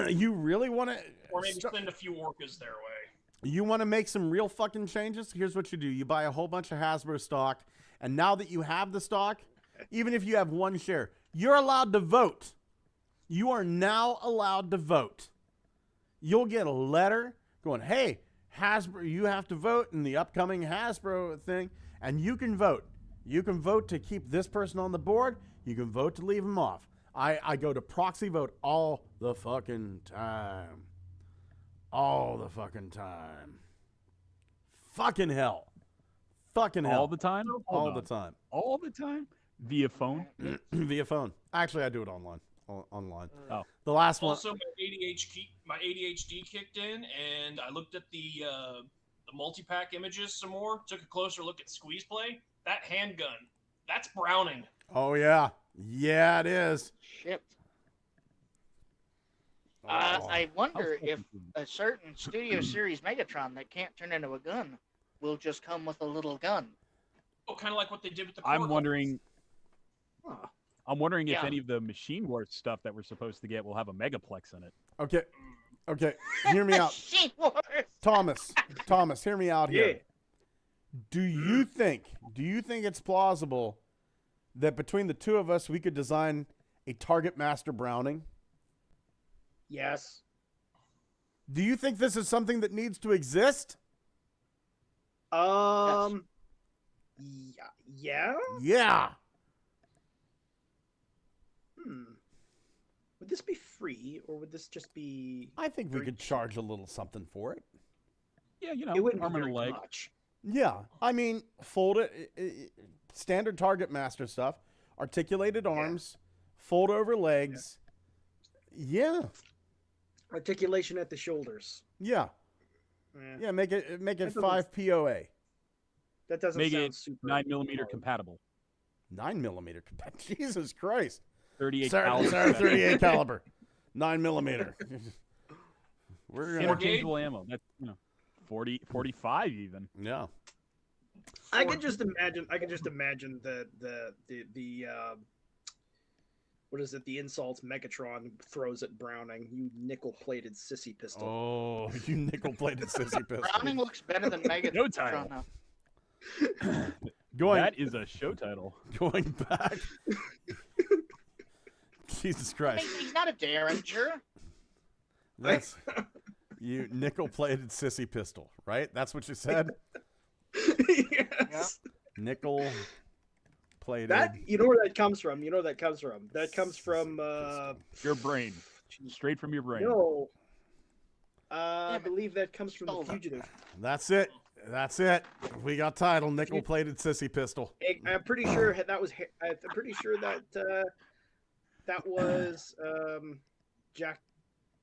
you really want to...
Or maybe send a few orcas their way.
You want to make some real fucking changes? Here's what you do. You buy a whole bunch of Hasbro stock, and now that you have the stock, even if you have one share, you're allowed to vote. You are now allowed to vote. You'll get a letter going, hey, Hasbro, you have to vote in the upcoming Hasbro thing, and you can vote. You can vote to keep this person on the board. You can vote to leave him off. I go to proxy vote all the fucking time. All the fucking time. Fucking hell. Fucking hell.
All the time?
All the time.
All the time? Via phone?
Via phone. Actually, I do it online. Online.
Oh.
The last one.
Also, my ADHD kicked in, and I looked at the multi-pack images some more. Took a closer look at Squeeze Play. That handgun, that's Browning.
Oh, yeah. Yeah, it is.
Shit. I wonder if a certain Studio Series Megatron that can't turn into a gun will just come with a little gun.
Oh, kind of like what they did with the.
I'm wondering. I'm wondering if
Yeah.
any of the Machine Wars stuff that we're supposed to get will have a megaplex in it.
Okay. Okay. Hear me out.
Machine Wars.
Thomas, hear me out here.
Yeah.
Do you think it's plausible that between the two of us we could design a Target Master Browning?
Yes.
Do you think this is something that needs to exist?
Yeah.
Yeah.
Would this be free, or would this just be?
I think we could charge a little something for it.
Yeah, you know,
It wouldn't
arm
be
and a
very
leg.
much.
Yeah. I mean, fold it, standard Target Master stuff, articulated arms, fold over legs. Yeah.
Articulation at the shoulders.
Yeah. Yeah, make it
That doesn't-
5 POA.
That doesn't
Make
sound
it
super
9mm
hard.
compatible.
9mm. Jesus Christ.
38
Sorry,
caliber.
38 caliber. 9mm. We're gonna,
Interchangeable ammo. That's 40, 45 even.
yeah.
I can just imagine. The what is it? The insults Megatron throws at Browning. You nickel-plated sissy pistol.
Oh, you nickel-plated sissy pistol.
Browning looks better than
No title.
Megatron now.
That is a show title.
Going back. Jesus
I
Christ.
mean, he's not a Derringer.
That's you nickel-plated sissy pistol, right? That's what you said?
Yes.
Nickel-plated.
That you know where that comes from. That comes from
Your brain. Straight from your brain.
no. I believe that comes from the Fugitive.
That's it. That's it. We got title nickel-plated sissy pistol.
I'm pretty sure that was. I'm pretty sure that that was Jack.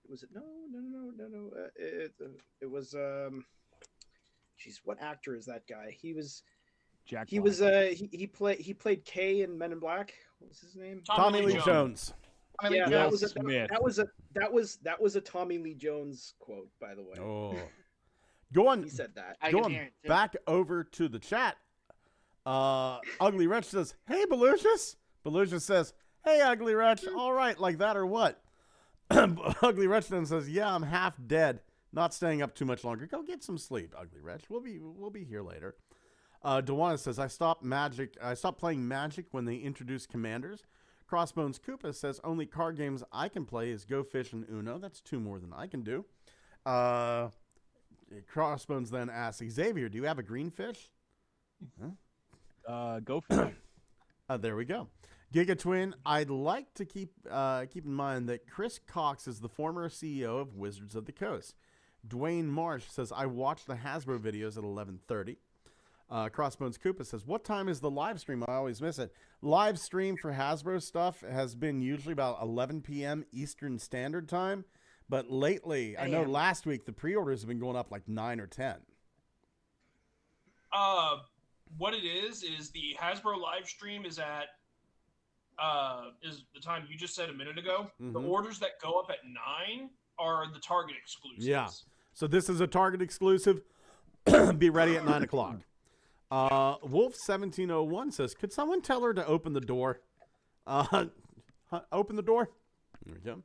Was it? No. It was. Jeez, what actor is that guy? He was.
Jack
He
Black.
was. He played K in Men in Black. What was his name?
Tommy Lee Jones.
Yeah,
Will
that was a,
Smith.
that was a Tommy Lee Jones quote, by the way.
Oh. Going,
He said that.
I can
going
hear it, too.
back over to the chat. Ugly Wretch says, "Hey, Belucius." Belucius says, "Hey, Ugly Wretch. All right, like that or what?" Ugly Wretch then says, "Yeah, I'm half dead. Not staying up too much longer. Go get some sleep, Ugly Wretch. We'll be here later." Dewana says, I stopped playing Magic when they introduced Commanders. Crossbones Koopa says, only card games I can play is Go Fish and Uno. That's 2 more than I can do. Crossbones then asks, Xavier, do you have a green fish? Huh?
Go for it.
There we go. Giga Twin, I'd like to keep in mind that Chris Cox is the former CEO of Wizards of the Coast. Dwayne Marsh says, I watched the Hasbro videos at 11:30. Crossbones Koopa says, what time is the live stream? I always miss it. Live stream for Hasbro stuff has been usually about 11 p.m. Eastern Standard Time. But lately, I know last week the pre-orders have been going up like 9 or 10.
What it is the Hasbro live stream is at is the time you just said a minute ago. The orders that go up at 9 are the Target exclusives.
Yeah. So this is a Target exclusive. Be ready at 9 o'clock. Wolf1701 says, could someone tell her to open the door? Open the door? There we go.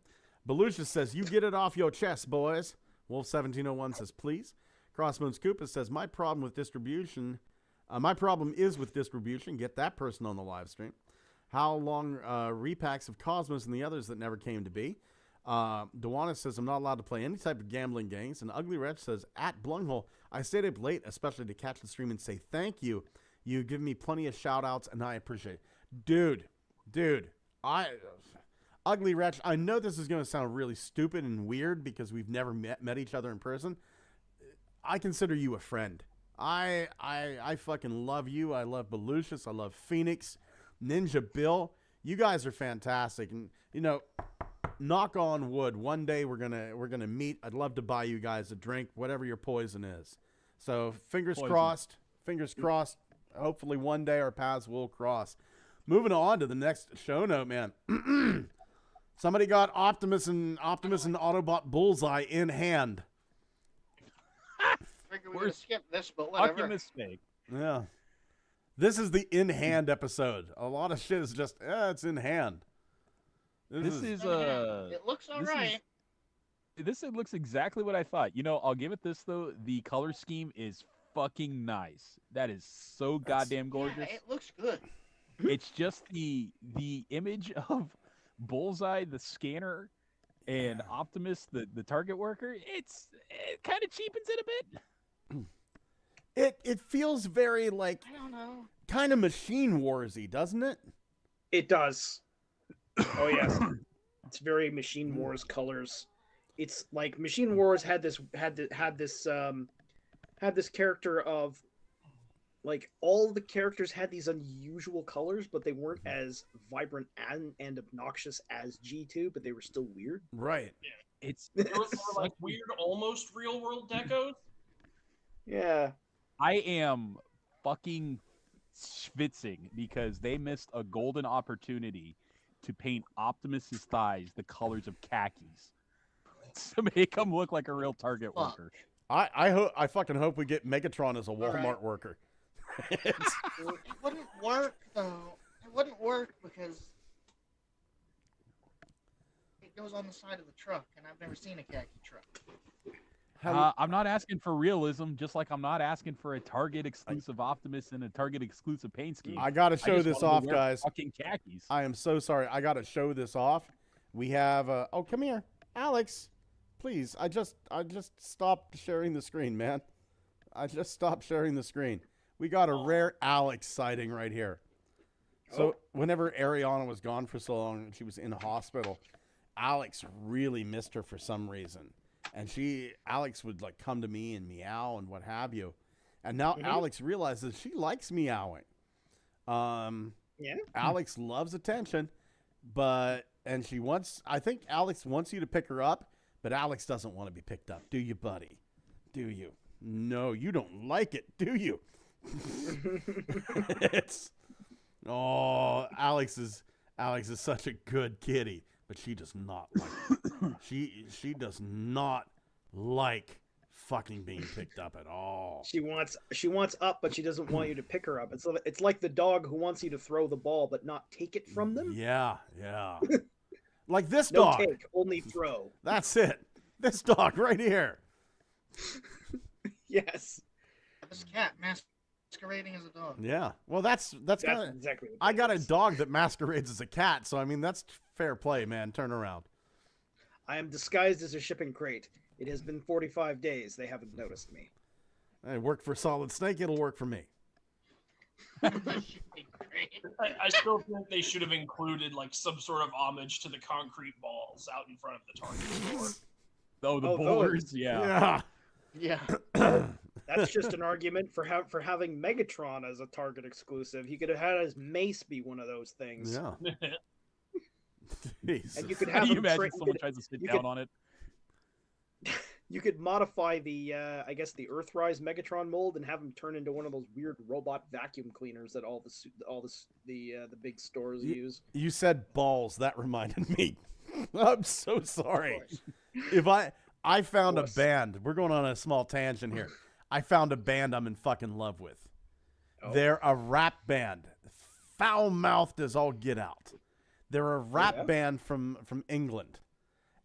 Belucia says, you get it off your chest, boys. Wolf1701 says, please. Crossbones Koopa says, my problem is with distribution. Get that person on the live stream. How long repacks of Cosmos and the others that never came to be? Dewana says, I'm not allowed to play any type of gambling games. And Ugly Wretch says, at Blunghole, I stayed up late, especially to catch the stream and say thank you. You give me plenty of shout outs, and I appreciate it. Dude, Ugly Wretch, I know this is going to sound really stupid and weird because we've never met each other in person. I consider you a friend. I fucking love you. I love Belucius. I love Phoenix, Ninja Bill. You guys are fantastic. And, you know, knock on wood, one day we're gonna meet. I'd love to buy you guys a drink, whatever your poison is. So fingers crossed. Hopefully one day our paths will cross. Moving on to the next show note, man. Somebody got Optimus and Autobot Bullseye in hand.
Figure we're gonna skip this, but whatever.
Optimus fake.
Yeah. This is the in hand episode. A lot of shit is just it's in hand.
This is
It looks alright.
This looks exactly what I thought. You know, I'll give it this though. The color scheme is fucking nice. That is so goddamn gorgeous.
Yeah, it looks good.
It's just the image of Bullseye, the scanner, and Optimus, the target worker. It kind of cheapens it a bit.
It feels very like
I don't know.
Kind of Machine Warsy, doesn't it?
It does. Oh yes, it's very Machine Wars colors. It's like Machine Wars had this character of like all the characters had these unusual colors, but they weren't as vibrant and obnoxious as G2, but they were still weird.
Right.
Yeah. They were more like weird, almost real world decos.
Yeah.
I am fucking schwitzing because they missed a golden opportunity to paint Optimus's thighs the colors of khakis to make him look like a real target worker.
I fucking hope we get Megatron as a Walmart worker.
It wouldn't work though. It wouldn't work because it goes on the side of the truck, and I've never seen a khaki truck.
I'm not asking for realism, just like I'm not asking for a Target exclusive Optimus and a Target exclusive paint scheme.
I gotta show this off, guys.
Fucking khakis.
I am so sorry. I gotta show this off. We have oh, come here, Alex. Please, I just stopped sharing the screen, man. I just stopped sharing the screen. We got a rare Alex sighting right here. So whenever Ariana was gone for so long and she was in the hospital, Alex really missed her for some reason. And Alex would like come to me and meow and what have you. And now Alex realizes she likes meowing.
Yeah.
Alex loves attention, I think Alex wants you to pick her up, but Alex doesn't want to be picked up. Do you, buddy? Do you? No, you don't like it, do you? Alex is such a good kitty, but she does not like it. She does not like fucking being picked up at all.
She wants up, but she doesn't want you to pick her up. It's like the dog who wants you to throw the ball but not take it from them.
Yeah. Like this
no
dog.
Take, only throw.
That's it. This dog right here.
Yes.
This cat masquerading as a dog.
Yeah. Well, that's kind of
exactly.
I got a dog that masquerades as a cat, so I mean that's fair play, man. Turn around.
I am disguised as a shipping crate. It has been 45 days. They haven't noticed me.
It worked for Solid Snake. It'll work for me.
I still think they should have included like some sort of homage to the concrete balls out in front of the Target store.
Oh, the bowlers,
Yeah.
That's just an argument for having Megatron as a Target exclusive. He could have had his mace be one of those things.
Yeah.
And you could
How
have
do you
him
imagine someone tries to sit down on it?
You could modify the, I guess, the Earthrise Megatron mold and have him turn into one of those weird robot vacuum cleaners that all the big stores use.
You said balls. That reminded me. I'm so sorry. I found a band. We're going on a small tangent here. I found a band I'm in fucking love with. They're a rap band. Foul-mouthed as all get out. They're a rap band from England.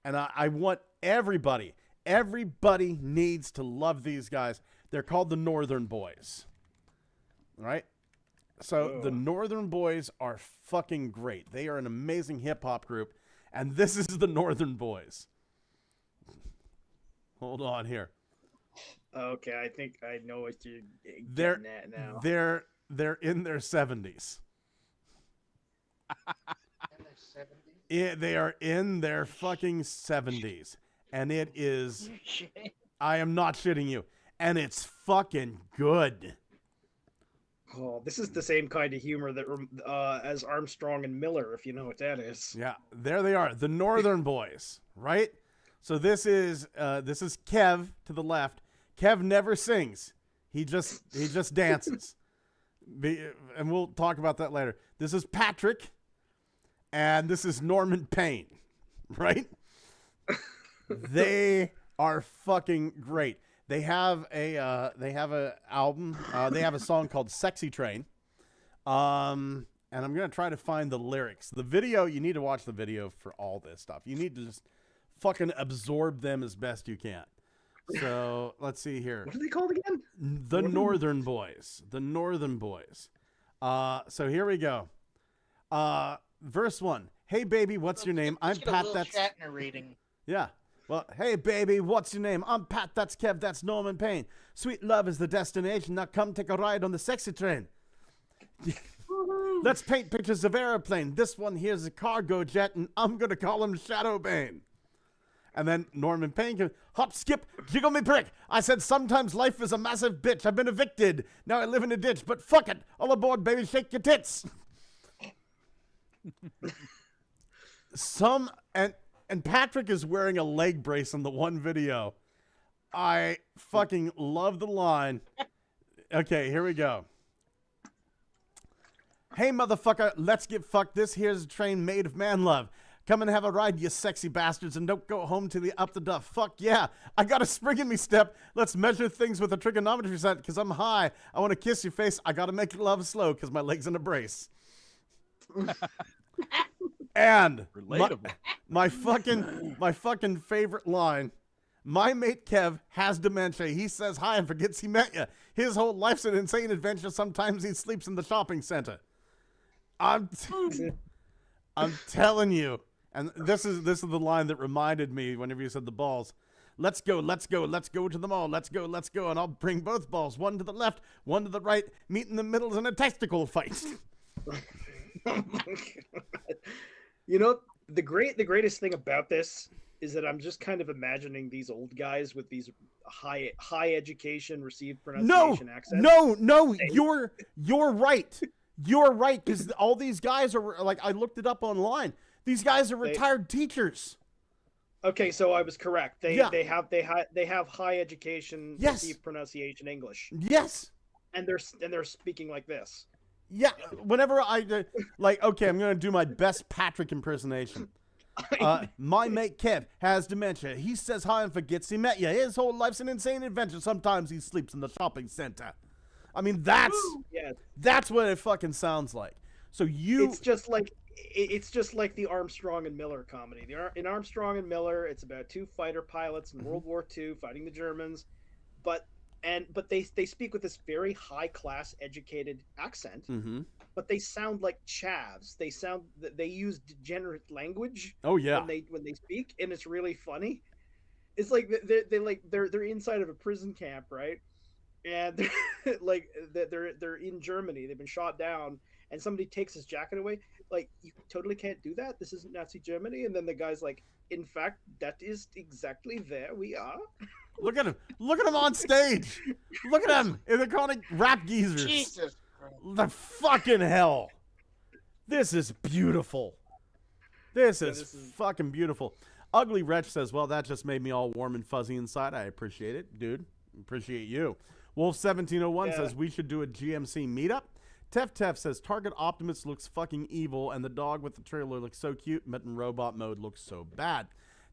And I want everybody needs to love these guys. They're called the Northern Boys. All right? So the Northern Boys are fucking great. They are an amazing hip-hop group. And this is the Northern Boys. Hold on here.
Okay, I think I know what you're getting at now.
they're in their 70s.
In their 70s?
They are in their fucking 70s. And it is...
Shit.
I am not shitting you. And it's fucking good.
Oh, this is the same kind of humor that as Armstrong and Miller, if you know what that is.
Yeah, there they are, the Northern Boys, right? So this is Kev to the left. Kev never sings; he just dances. And we'll talk about that later. This is Patrick, and this is Norman Payne, right? They are fucking great. They have a album. They have a song called "Sexy Train," and I'm gonna try to find the lyrics. The video, you need to watch the video for all this stuff. You need to just fucking absorb them as best you can. So let's see here.
What are they called again?
The Northern Boys. The Northern Boys. So here we go. Verse 1. Hey baby, what's your name? I'm Pat. That's
Shatner reading.
yeah. Well, hey baby, what's your name? I'm Pat, that's Kev, that's Norman Payne. Sweet love is the destination, now come take a ride on the sexy train. Let's paint pictures of airplane. This one here's a cargo jet, and I'm gonna call him Shadowbane. And then Norman Payne goes, hop, skip, jiggle me prick. I said sometimes life is a massive bitch. I've been evicted. Now I live in a ditch, but fuck it. All aboard, baby, shake your tits. And Patrick is wearing a leg brace in the one video. I fucking love the line. Okay, here we go. Hey, motherfucker, let's get fucked. This here's a train made of man love. Come and have a ride, you sexy bastards, and don't go home till you up the duff. Fuck yeah. I got a spring in me step. Let's measure things with a trigonometry set because I'm high. I want to kiss your face. I got to make love slow because my leg's in a brace. And
Relatable.
my fucking favorite line. My mate Kev has dementia. He says hi and forgets he met you. His whole life's an insane adventure. Sometimes he sleeps in the shopping center. I'm telling you. And this is the line that reminded me whenever you said the balls. Let's go to the mall. Let's go. And I'll bring both balls, one to the left, one to the right, meet in the middle in a testicle fight.
Oh my God. You know, the greatest thing about this is that I'm just kind of imagining these old guys with these high education, received pronunciation accents.
No, you're right. You're right, because all these guys are like, I looked it up online. These guys are retired teachers.
Okay, so I was correct. They have high education,
yes,
received pronunciation English.
Yes.
And they're speaking like this.
Yeah, whenever I, like, okay, I'm going to do my best Patrick impersonation. My mate Kev has dementia. He says hi and forgets he met you. His whole life's an insane adventure. Sometimes he sleeps in the shopping center. I mean, that's what it fucking sounds like. So it's just like the Armstrong and Miller comedy. In Armstrong and Miller, it's about two fighter pilots in World War II fighting the Germans, but they speak with this very high class educated accent, but they sound like chavs. They use degenerate language. Oh yeah.
When they speak, and it's really funny. It's like they're inside of a prison camp, right? And they're in Germany. They've been shot down, and somebody takes his jacket away. Like, you totally can't do that. This isn't Nazi Germany. And then the guy's like, in fact, that is exactly there we are.
Look at him. Look at him on stage. Look at him. They're calling rap geezers.
Jesus Christ. The
fucking hell. This is beautiful. This is fucking beautiful. Ugly Wretch says, well, that just made me all warm and fuzzy inside. I appreciate it, dude. Appreciate you. Wolf1701 says, we should do a GMC meetup. Tef says, Target Optimus looks fucking evil, and the dog with the trailer looks so cute, but in robot mode looks so bad.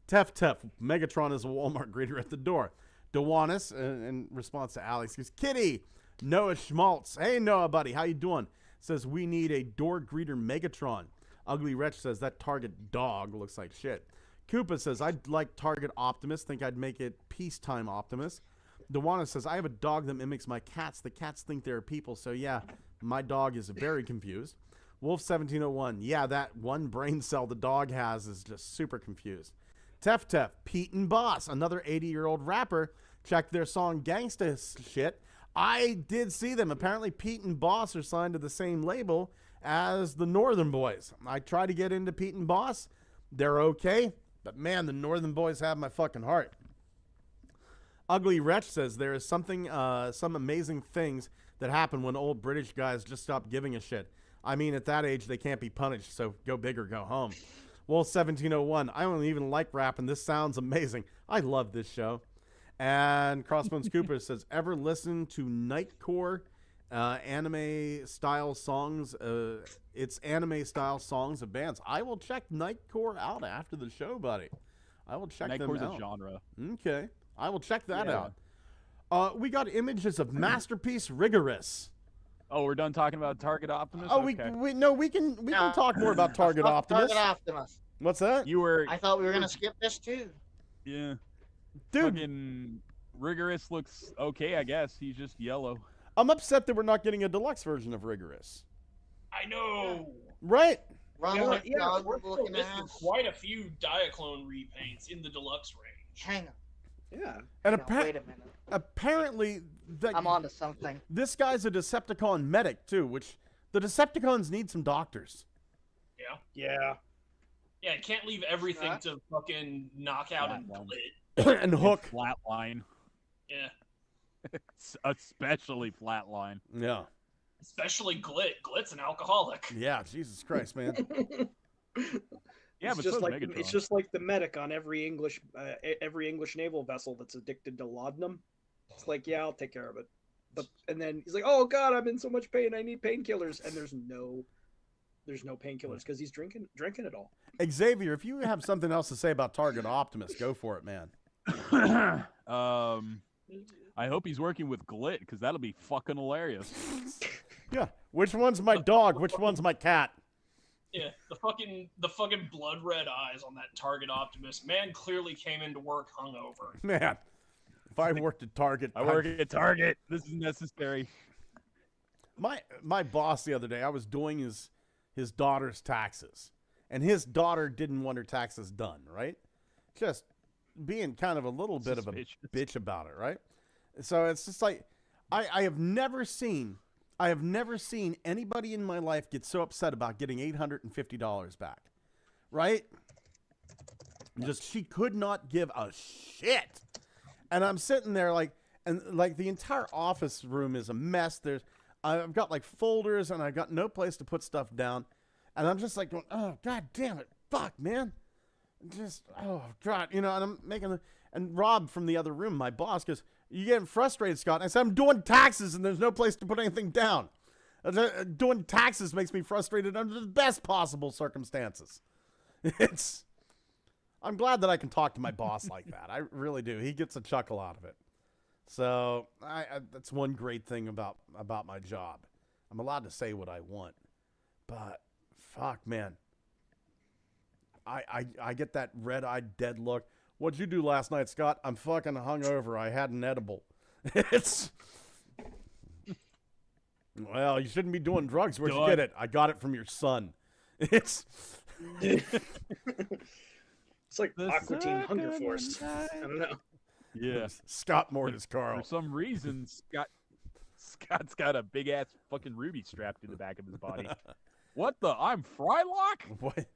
Tef, Megatron is a Walmart greeter at the door. Dewanis, in response to Alex, goes, Kitty. Noah Schmaltz, hey Noah, buddy, how you doing? Says, we need a door greeter Megatron. Ugly Wretch says, that Target dog looks like shit. Koopa says, I'd like Target Optimus, think I'd make it Peacetime Optimus. Dewanis says, I have a dog that mimics my cats. The cats think they're people, so yeah, my dog is very confused. Wolf1701, yeah, that one brain cell the dog has is just super confused. Tef, Pete and Boss, another 80-year-old rapper. Check their song Gangsta Shit. I did see them. Apparently, Pete and Boss are signed to the same label as the Northern Boys. I try to get into Pete and Boss. They're okay. But, man, the Northern Boys have my fucking heart. Ugly Wretch says there is something, some amazing things that happen when old British guys just stop giving a shit. I mean, at that age, they can't be punished, so go big or go home. Wolf 1701, I don't even like rap, and this sounds amazing. I love this show. And Crossbones Cooper says, ever listen to Nightcore anime-style songs? It's anime-style songs of bands. I will check Nightcore out after the show, buddy. I will check them out.
Nightcore's a genre.
Okay. I will check that out. We got images of Masterpiece Rigorous.
Oh, we're done talking about Target Optimus?
Oh,
okay.
we can talk more about Target Optimus.
Target Optimus.
What's that?
You were...
I thought we were going to skip this, too.
Yeah.
Dude.
Fucking Rigorous looks okay, I guess. He's just yellow.
I'm upset that we're not getting a deluxe version of Rigorous.
I know.
Right.
We're still missing quite a few Diaclone repaints in the deluxe range.
Hang on.
Yeah.
And
wait a minute.
apparently,
I'm on to something.
This guy's a Decepticon medic, too, which the Decepticons need some doctors.
Yeah.
Yeah.
Yeah, you can't leave everything to fucking knockout and Glit.
And Hook.
Flatline.
Yeah.
Especially Flatline.
Yeah.
Especially Glit. Glit's an alcoholic.
Yeah, Jesus Christ, man.
Yeah, but
just
so
like
Megatron.
it's just like the medic on every English naval vessel that's addicted to laudanum. It's like, yeah, I'll take care of it. But and then he's like, oh God, I'm in so much pain. I need painkillers. And there's no painkillers because he's drinking it all.
Xavier, if you have something else to say about Target Optimus, go for it, man.
I hope he's working with Glit because that'll be fucking hilarious.
Yeah. Which one's my dog? Which one's my cat?
Yeah, the fucking blood red eyes on that Target Optimus. Man clearly came into work hungover.
Man, if I worked at Target,
I work at Target. This is necessary.
My boss the other day, I was doing his daughter's taxes, and his daughter didn't want her taxes done, right? Just being kind of a little bit of a bitch about it, right? So it's just like I have never seen anybody in my life get so upset about getting $850 back, right? Just she could not give a shit. And I'm sitting there like the entire office room is a mess. I've got like folders and I've got no place to put stuff down. And I'm just like going, oh, God damn it. Fuck, man. Just, oh, God. You know, and I'm making and Rob from the other room, my boss, goes, you getting frustrated, Scott? And I said, I'm doing taxes and there's no place to put anything down. Doing taxes makes me frustrated under the best possible circumstances. I'm glad that I can talk to my boss like that. I really do. He gets a chuckle out of it. So that's one great thing about my job. I'm allowed to say what I want. But fuck, man. I get that red-eyed dead look. What'd you do last night, Scott? I'm fucking hungover. I had an edible. Well, you shouldn't be doing drugs. Where'd you get it? I got it from your son. It's
like Aqua Teen Hunger Force. I don't know.
Yeah.
Scott Mortis Carl.
For some reason, Scott's got a big ass fucking ruby strapped to the back of his body. What the? I'm Frylock?
What?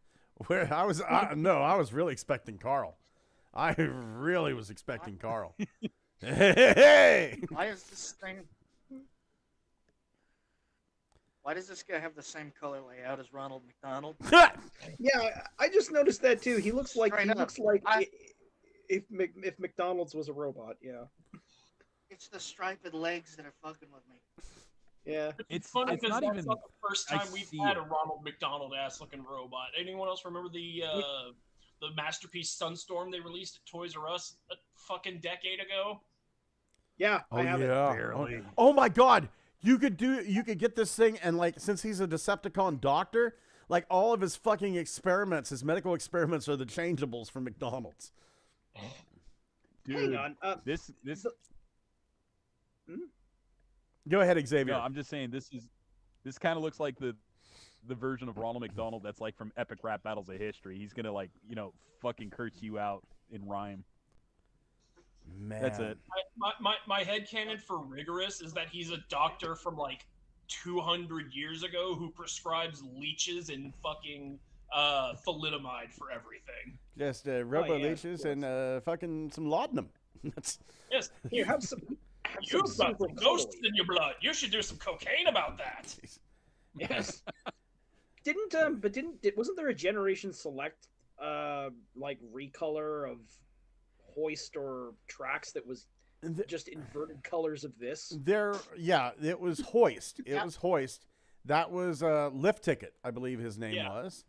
Where I was really expecting Carl. I really was expecting Carl. Hey!
Why is this thing? Why does this guy have the same color layout as Ronald McDonald?
Yeah, I just noticed that too. He looks like if McDonald's was a robot. Yeah.
It's the striped legs that are fucking with me.
Yeah.
It's funny because
not
that's
even
not the first time we've had a Ronald McDonald ass looking robot. Anyone else remember the Masterpiece Sunstorm they released at Toys R Us a fucking decade ago?
Yeah, I have it.
Barely. Oh my God. You could get this thing, and like, since he's a Decepticon doctor, like all of his fucking experiments, his medical experiments, are the changeables from McDonald's.
Dude,
hang on.
This.
Go ahead, Xavier.
No, I'm just saying this kind of looks like the version of Ronald McDonald that's like from Epic Rap Battles of History. He's gonna like fucking curse you out in rhyme.
Man,
that's it.
my headcanon for Rigorous is that he's a doctor from like 200 years ago who prescribes leeches and fucking thalidomide for everything.
Just robo leeches and fucking some laudanum. That's
Yes,
You have some.
you've got some ghosts in your blood. You should do some cocaine about that.
Yes. Wasn't there a Generation Select like recolor of Hoist or Tracks that was just inverted colors of this?
It was Hoist. It was Hoist. That was Lift Ticket, I believe his name was.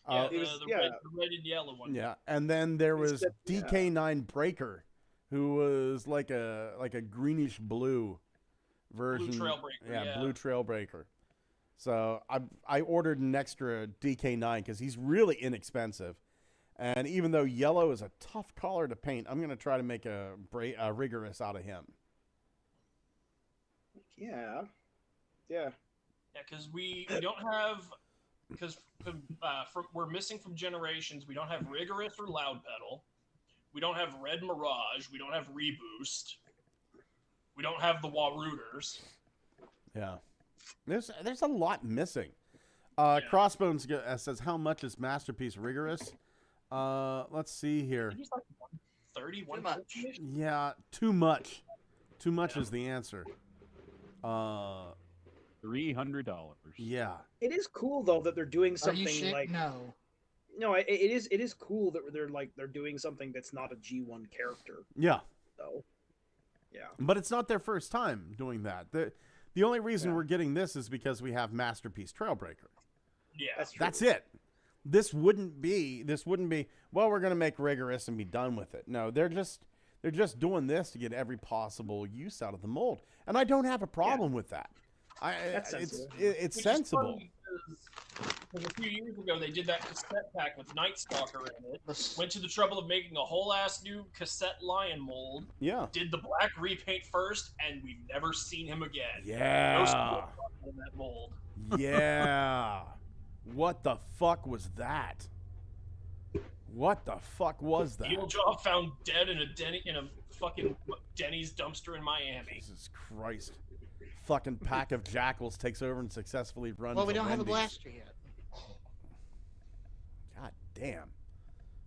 Yeah, the red and yellow one.
Yeah, and then there was DK9 Breaker, who was like a greenish blue version.
Blue Trailbreaker. Yeah,
Blue Trailbreaker. So I ordered an extra DK9 because he's really inexpensive, and even though yellow is a tough color to paint, I'm gonna try to make a Rigorous out of him.
Yeah.
Yeah, because we don't have, because we're missing from Generations. We don't have Rigorous or Loud Pedal. We don't have Red Mirage. We don't have Reboost. We don't have the Warooters.
Yeah. There's a lot missing. Crossbones says, how much is Masterpiece Rigorous? Let's see here.
He's like 130, 150.
Yeah, too much. Too much is the answer.
$300.
Yeah.
It is cool though that they're doing something like
no.
No, it is cool that they're doing something that's not a G1 character.
Yeah.
Though. Yeah.
But it's not their first time doing that. The only reason we're getting this is because we have Masterpiece Trailbreaker.
Yeah.
That's it. This wouldn't be, well, we're going to make Rigorous and be done with it. No, they're just doing this to get every possible use out of the mold. And I don't have a problem with that. It's sensible.
Because a few years ago, they did that cassette pack with Night Stalker in it. Went to the trouble of making a whole ass new cassette lion mold.
Yeah.
Did the black repaint first, and we've never seen him again.
Yeah.
No Squirrel in that mold.
Yeah. What the fuck was that? What the fuck was that?
Steeljaw found dead in a fucking Denny's dumpster in Miami.
Jesus Christ. Fucking pack of jackals takes over and successfully runs.
Well, we don't have a blaster yet.
God damn.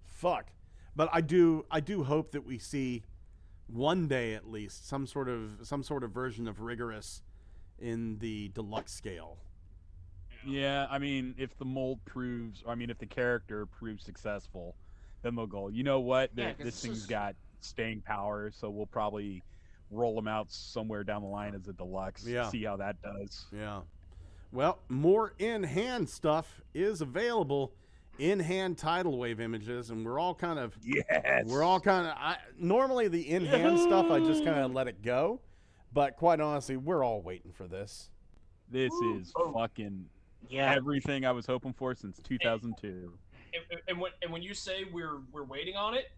Fuck. But I do hope that we see one day at least some sort of version of Rigorous in the deluxe scale.
Yeah, I mean, if the mold proves, if the character proves successful, then they'll go, you know what, this thing's got staying power, so we'll probably roll them out somewhere down the line as a deluxe.
Yeah.
See how that does.
Yeah. Well, more in-hand stuff is available. In-hand tidal wave images, and we're all kind of normally the in-hand stuff I just kind of let it go, but quite honestly, we're all waiting for this.
This is fucking everything I was hoping for since 2002.
And when you say we're waiting on it,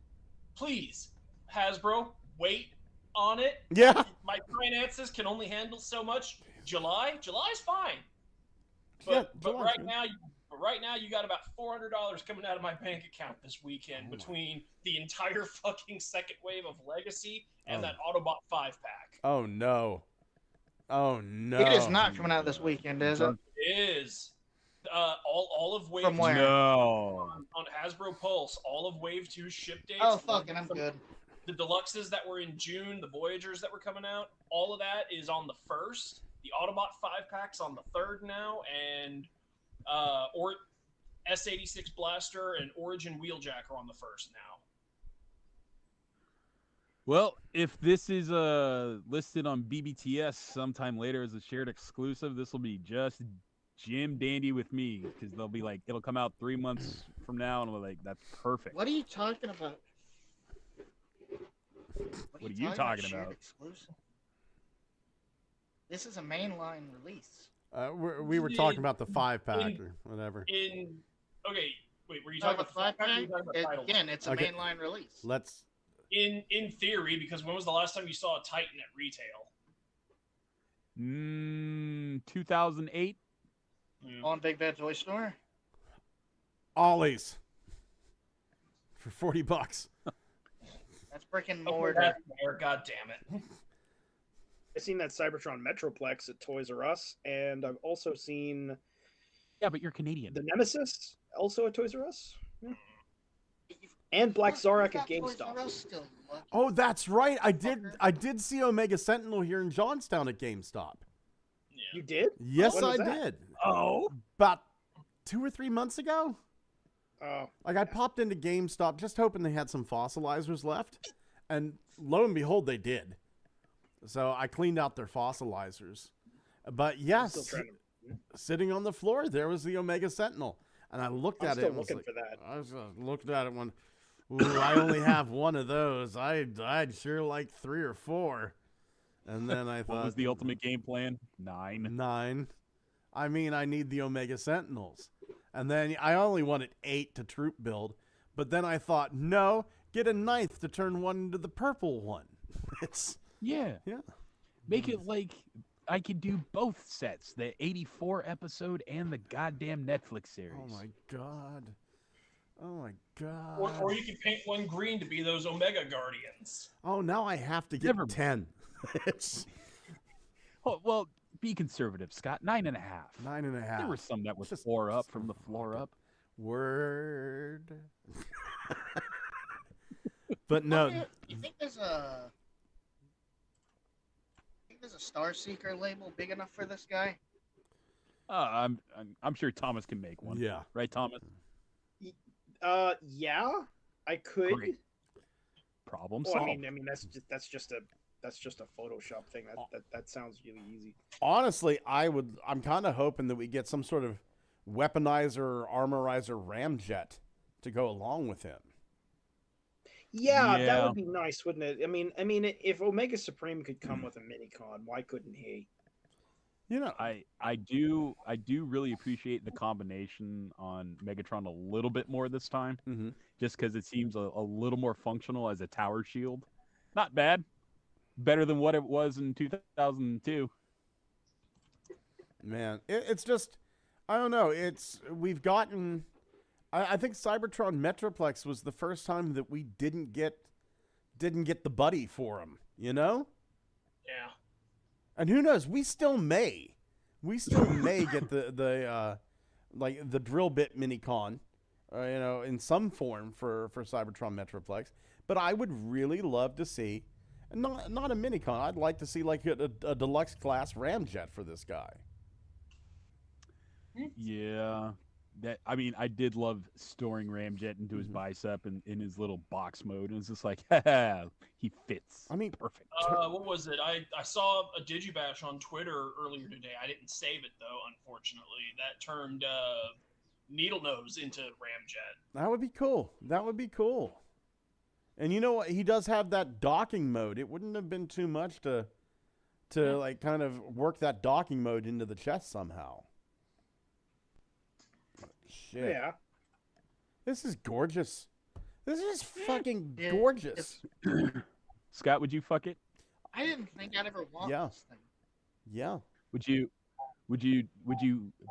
please, Hasbro, wait on it.
Yeah.
My finances can only handle so much. July's fine. But right now you got about $400 coming out of my bank account this weekend between the entire fucking second wave of Legacy and that Autobot 5-pack.
Oh no. Oh no.
It is not coming out this weekend, is it?
It is. All of Wave
From where?
2
No.
on Hasbro Pulse, all of Wave 2 ship dates.
Oh, fucking, I'm good.
The deluxes that were in June, the Voyagers that were coming out, all of that is on the 1st. The Autobot 5-pack's on the 3rd now, and or S86 Blaster and Origin Wheeljack are on the 1st now.
Well, if this is listed on BBTS sometime later as a shared exclusive, this will be just Jim Dandy with me, because they'll be like, it'll come out 3 months from now, and we're like, that's perfect.
What are you talking about?
What are you talking about?
Exclusive? This is a mainline release.
We were talking about the 5-pack or whatever.
Okay, wait, were you talking about the 5-pack?
Again, it's a mainline release.
Let's.
In theory, because when was the last time you saw a Titan at retail?
2008.
On Big Bad Toy Store.
Ollie's for $40.
That's brick and
Okay,
mortar.
that's fair. God damn it.
I've seen that Cybertron Metroplex at Toys R Us, and I've also seen
Yeah, but you're Canadian.
the Nemesis also at Toys R Us. Yeah. And Black Zarek at
Toys R
GameStop.
Us still lucky.
Oh, that's right. I did see Omega Sentinel here in Johnstown at GameStop.
You did?
Yes,
When was
I
that?
did.
Oh.
About 2 or 3 months ago.
Oh,
Like I popped into GameStop just hoping they had some fossilizers left, and lo and behold, they did. So I cleaned out their fossilizers. But yes,
still trying to-
sitting on the floor, there was the Omega Sentinel, and I looked
I'm
at it.
still
And was
looking
like,
for that.
I was looked at it when, ooh, I only have one of those. I'd sure like 3 or 4. And then I
What
thought,
was the ultimate game plan? 9.
9. I mean, I need the Omega Sentinels. And then I only wanted 8 to troop build. But then I thought, no, get a 9th to turn one into the purple one. It's,
Yeah.
yeah.
Make it like I could do both sets, the 84 episode and the goddamn Netflix series.
Oh my god. Oh my god.
Or you can paint one green to be those Omega Guardians.
Oh, now I have to get
Never-
10. It's
Oh, well, be conservative, Scott. 9.5.
9.5.
There were some that was
Just-
4 up from the floor up.
Word. But no.
You think there's a Star Seeker label big enough for this guy?
I'm sure Thomas can make one.
Yeah.
Right, Thomas?
Yeah, I could.
Great. Problem
Well,
solved.
I mean, that's just a Photoshop thing. That sounds really easy.
Honestly, I'm kind of hoping that we get some sort of weaponizer or armorizer ramjet to go along with him.
Yeah, that
Yeah.
would be nice, wouldn't it? I mean, if Omega Supreme could come with a minicon, why couldn't he?
You know,
I do really appreciate the combination on Megatron a little bit more this time,
Mhm.
just because it seems a little more functional as a tower shield. Not bad, better than what it was in 2002.
man, it's just, I don't know. We've gotten. I think Cybertron Metroplex was the first time that we didn't get the buddy for him. You know.
Yeah.
And who knows? We still may get the like the drill bit minicon, in some form for Cybertron Metroplex. But I would really love to see, not a minicon. I'd like to see like a deluxe class ramjet for this guy.
Yeah, I did love storing Ramjet into his bicep and in his little box mode, and it's just like, he fits.
I mean,
Perfect.
What was it? I saw a Digibash on Twitter earlier today. I didn't save it though, unfortunately. That turned Needle Nose into Ramjet.
That would be cool. That would be cool. And you know what? He does have that docking mode. It wouldn't have been too much to like kind of work that docking mode into the chest somehow. Shit.
Yeah.
This is gorgeous. This is fucking
Yeah,
gorgeous.
Scott, would you fuck it?
I didn't think I'd ever want
Yeah.
this thing.
Yeah.
Would you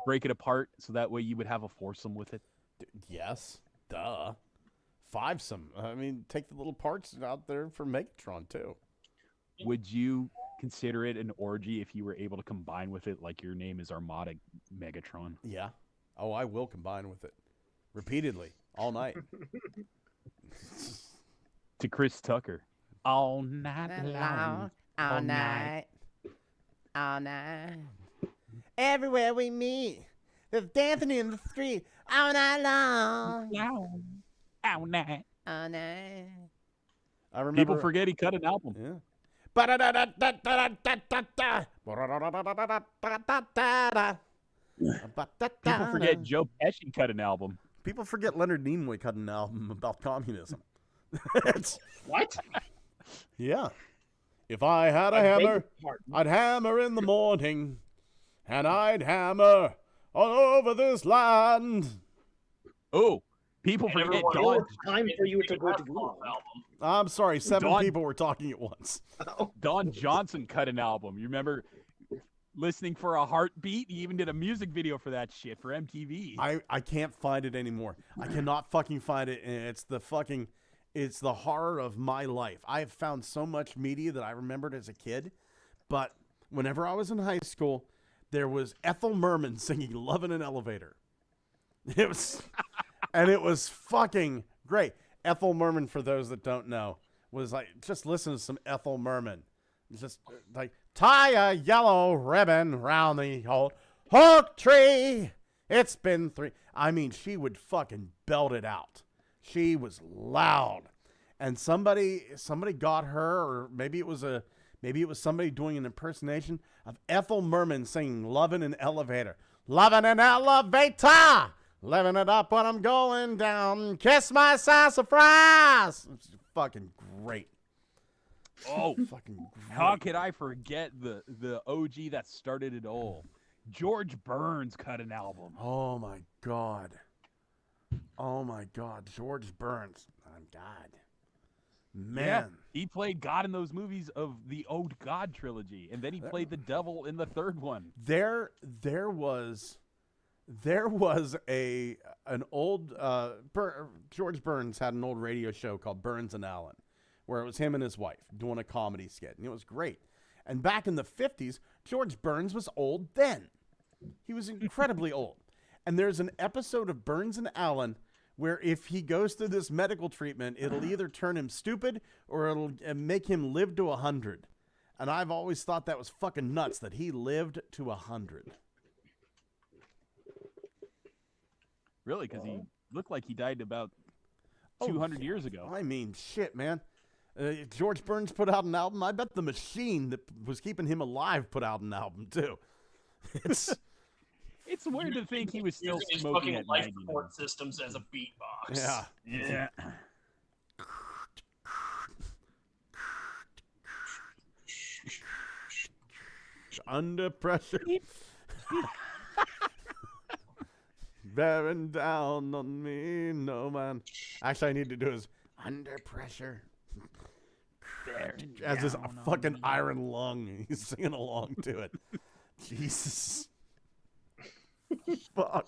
break it apart so that way you would have a foursome with it?
Yes. Duh. Fivesome. I mean, take the little parts out there for Megatron too.
Would you consider it an orgy if you were able to combine with it like your name is Armada Megatron?
Yeah. Oh, I will combine with it repeatedly all night.
To Chris Tucker. All night long.
all night, all night. Everywhere we meet, there's dancing in the street all night long,
All night.
all night.
I remember.
People forget he cut an album.
Yeah.
People forget Joe Pesci cut an album.
People forget Leonard Nimoy cut an album about communism. It's,
What?
yeah. If I had a
I beg
hammer,
your pardon.
I'd hammer in the morning, and I'd hammer all over this land.
Oh, people
And
forget
everyone
Don.
It's time for you to go to
Rap
Google.
album.
I'm sorry, 7
Dawn-
people were talking at once.
Don Johnson cut an album. You remember listening for a heartbeat? He even did a music video for that shit for MTV.
I can't find it anymore. I cannot fucking find it, and it's the fucking It's the horror of my life. I have found so much media that I remembered as a kid, but whenever I was in high school, there was Ethel Merman singing Love in an Elevator. It was fucking great. Ethel Merman, for those that don't know, was like, just listen to some Ethel Merman. It's just like, tie a yellow ribbon round the old oak tree. It's been 3. I mean, she would fucking belt it out. She was loud. And somebody got her, or maybe it was somebody doing an impersonation of Ethel Merman singing Love in an Elevator. Love in an elevator. Living it up when I'm going down. Kiss my sassafras. It's fucking great.
Oh,
Fucking great.
how could I forget the OG that started it all? George Burns cut an album.
Oh my God. George Burns. My God. Man.
Yeah, he played God in those movies of the Ode God trilogy, and then he played the devil in the third one.
There was an old George Burns had an old radio show called Burns and Allen, where it was him and his wife doing a comedy skit, and it was great. And back in the 50s, George Burns was old then. He was incredibly old. And there's an episode of Burns and Allen where if he goes through this medical treatment, it'll either turn him stupid or it'll make him live to 100. And I've always thought that was fucking nuts that he lived to 100.
Really, because he looked like he died about 200 years ago.
I mean, shit, man. George Burns put out an album. I bet the machine that was keeping him alive put out an album, too.
It's weird to think he was still
using his
smoking
fucking
at
life
91.
support systems as a beatbox.
Yeah.
Yeah.
Under pressure. Bearing down on me, no man. Actually, I need to do is under pressure. As his fucking iron lung. He's singing along to it. Jesus. Fuck.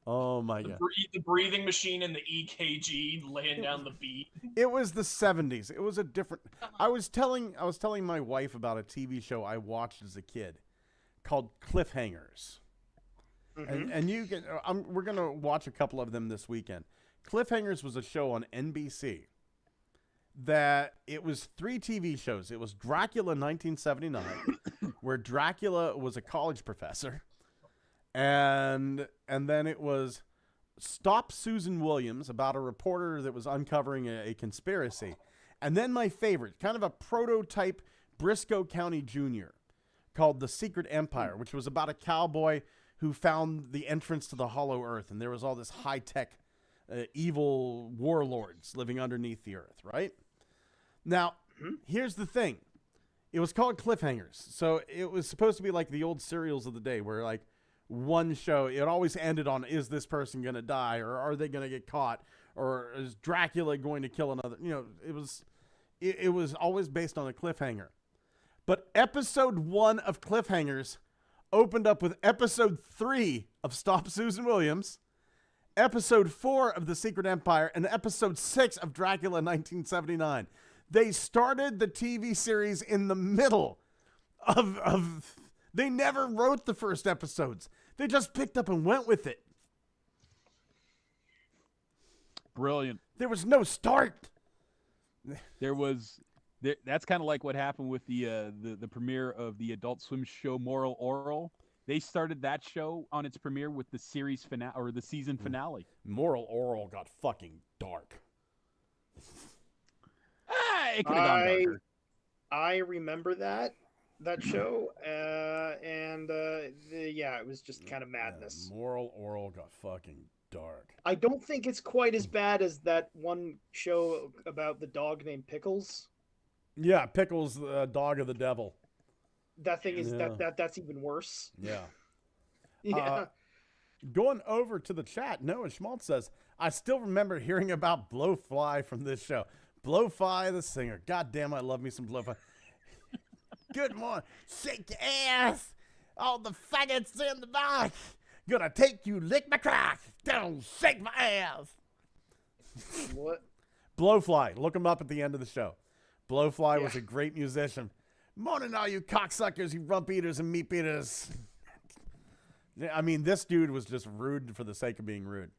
Oh my God.
The breathing machine and the EKG laying down the beat.
It was the 70s. It was a different. I was telling my wife about a TV show I watched as a kid called Cliffhangers.
Mm-hmm.
And you can we're going to watch a couple of them this weekend. Cliffhangers was a show on NBC that it was 3 TV shows. It was Dracula 1979 where Dracula was a college professor. And then it was Stop Susan Williams, about a reporter that was uncovering a conspiracy. And then my favorite, kind of a prototype Briscoe County Jr. called The Secret Empire, which was about a cowboy who found the entrance to the Hollow Earth. And there was all this high-tech evil warlords living underneath the earth, right? Now, here's the thing. It was called Cliffhangers. So it was supposed to be like the old serials of the day where like one show, it always ended on, is this person going to die? Or are they going to get caught? Or is Dracula going to kill another? You know, it was always based on a cliffhanger. But episode 1 of Cliffhangers opened up with episode 3 of Stop Susan Williams, episode 4 of The Secret Empire, and episode 6 of Dracula 1979. They started the TV series in the middle of they never wrote the first episodes. They just picked up and went with it.
Brilliant.
There was no start.
That's kind of like what happened with the premiere of the Adult Swim show Moral Oral. They started that show on its premiere with the series finale or the season finale.
Moral Oral got fucking dark.
It could have gone darker.
I remember that show, and yeah, it was just kind of madness.
Moral Oral got fucking dark.
I don't think it's quite as bad as that one show about the dog named Pickles.
Yeah, Pickles, the dog of the devil.
That thing is that's even worse.
Yeah.
Yeah.
Going over to the chat, Noah Schmaltz says, I still remember hearing about Blowfly from this show. Blowfly the singer. God damn, I love me some Blowfly. Good morning. Shake your ass. All the faggots in the back. Gonna take you, lick my crack. Don't shake my ass.
What?
Blowfly. Look him up at the end of the show. Blowfly was a great musician. Morning, all you cocksuckers, you rump eaters and meat beaters. I mean, this dude was just rude for the sake of being rude.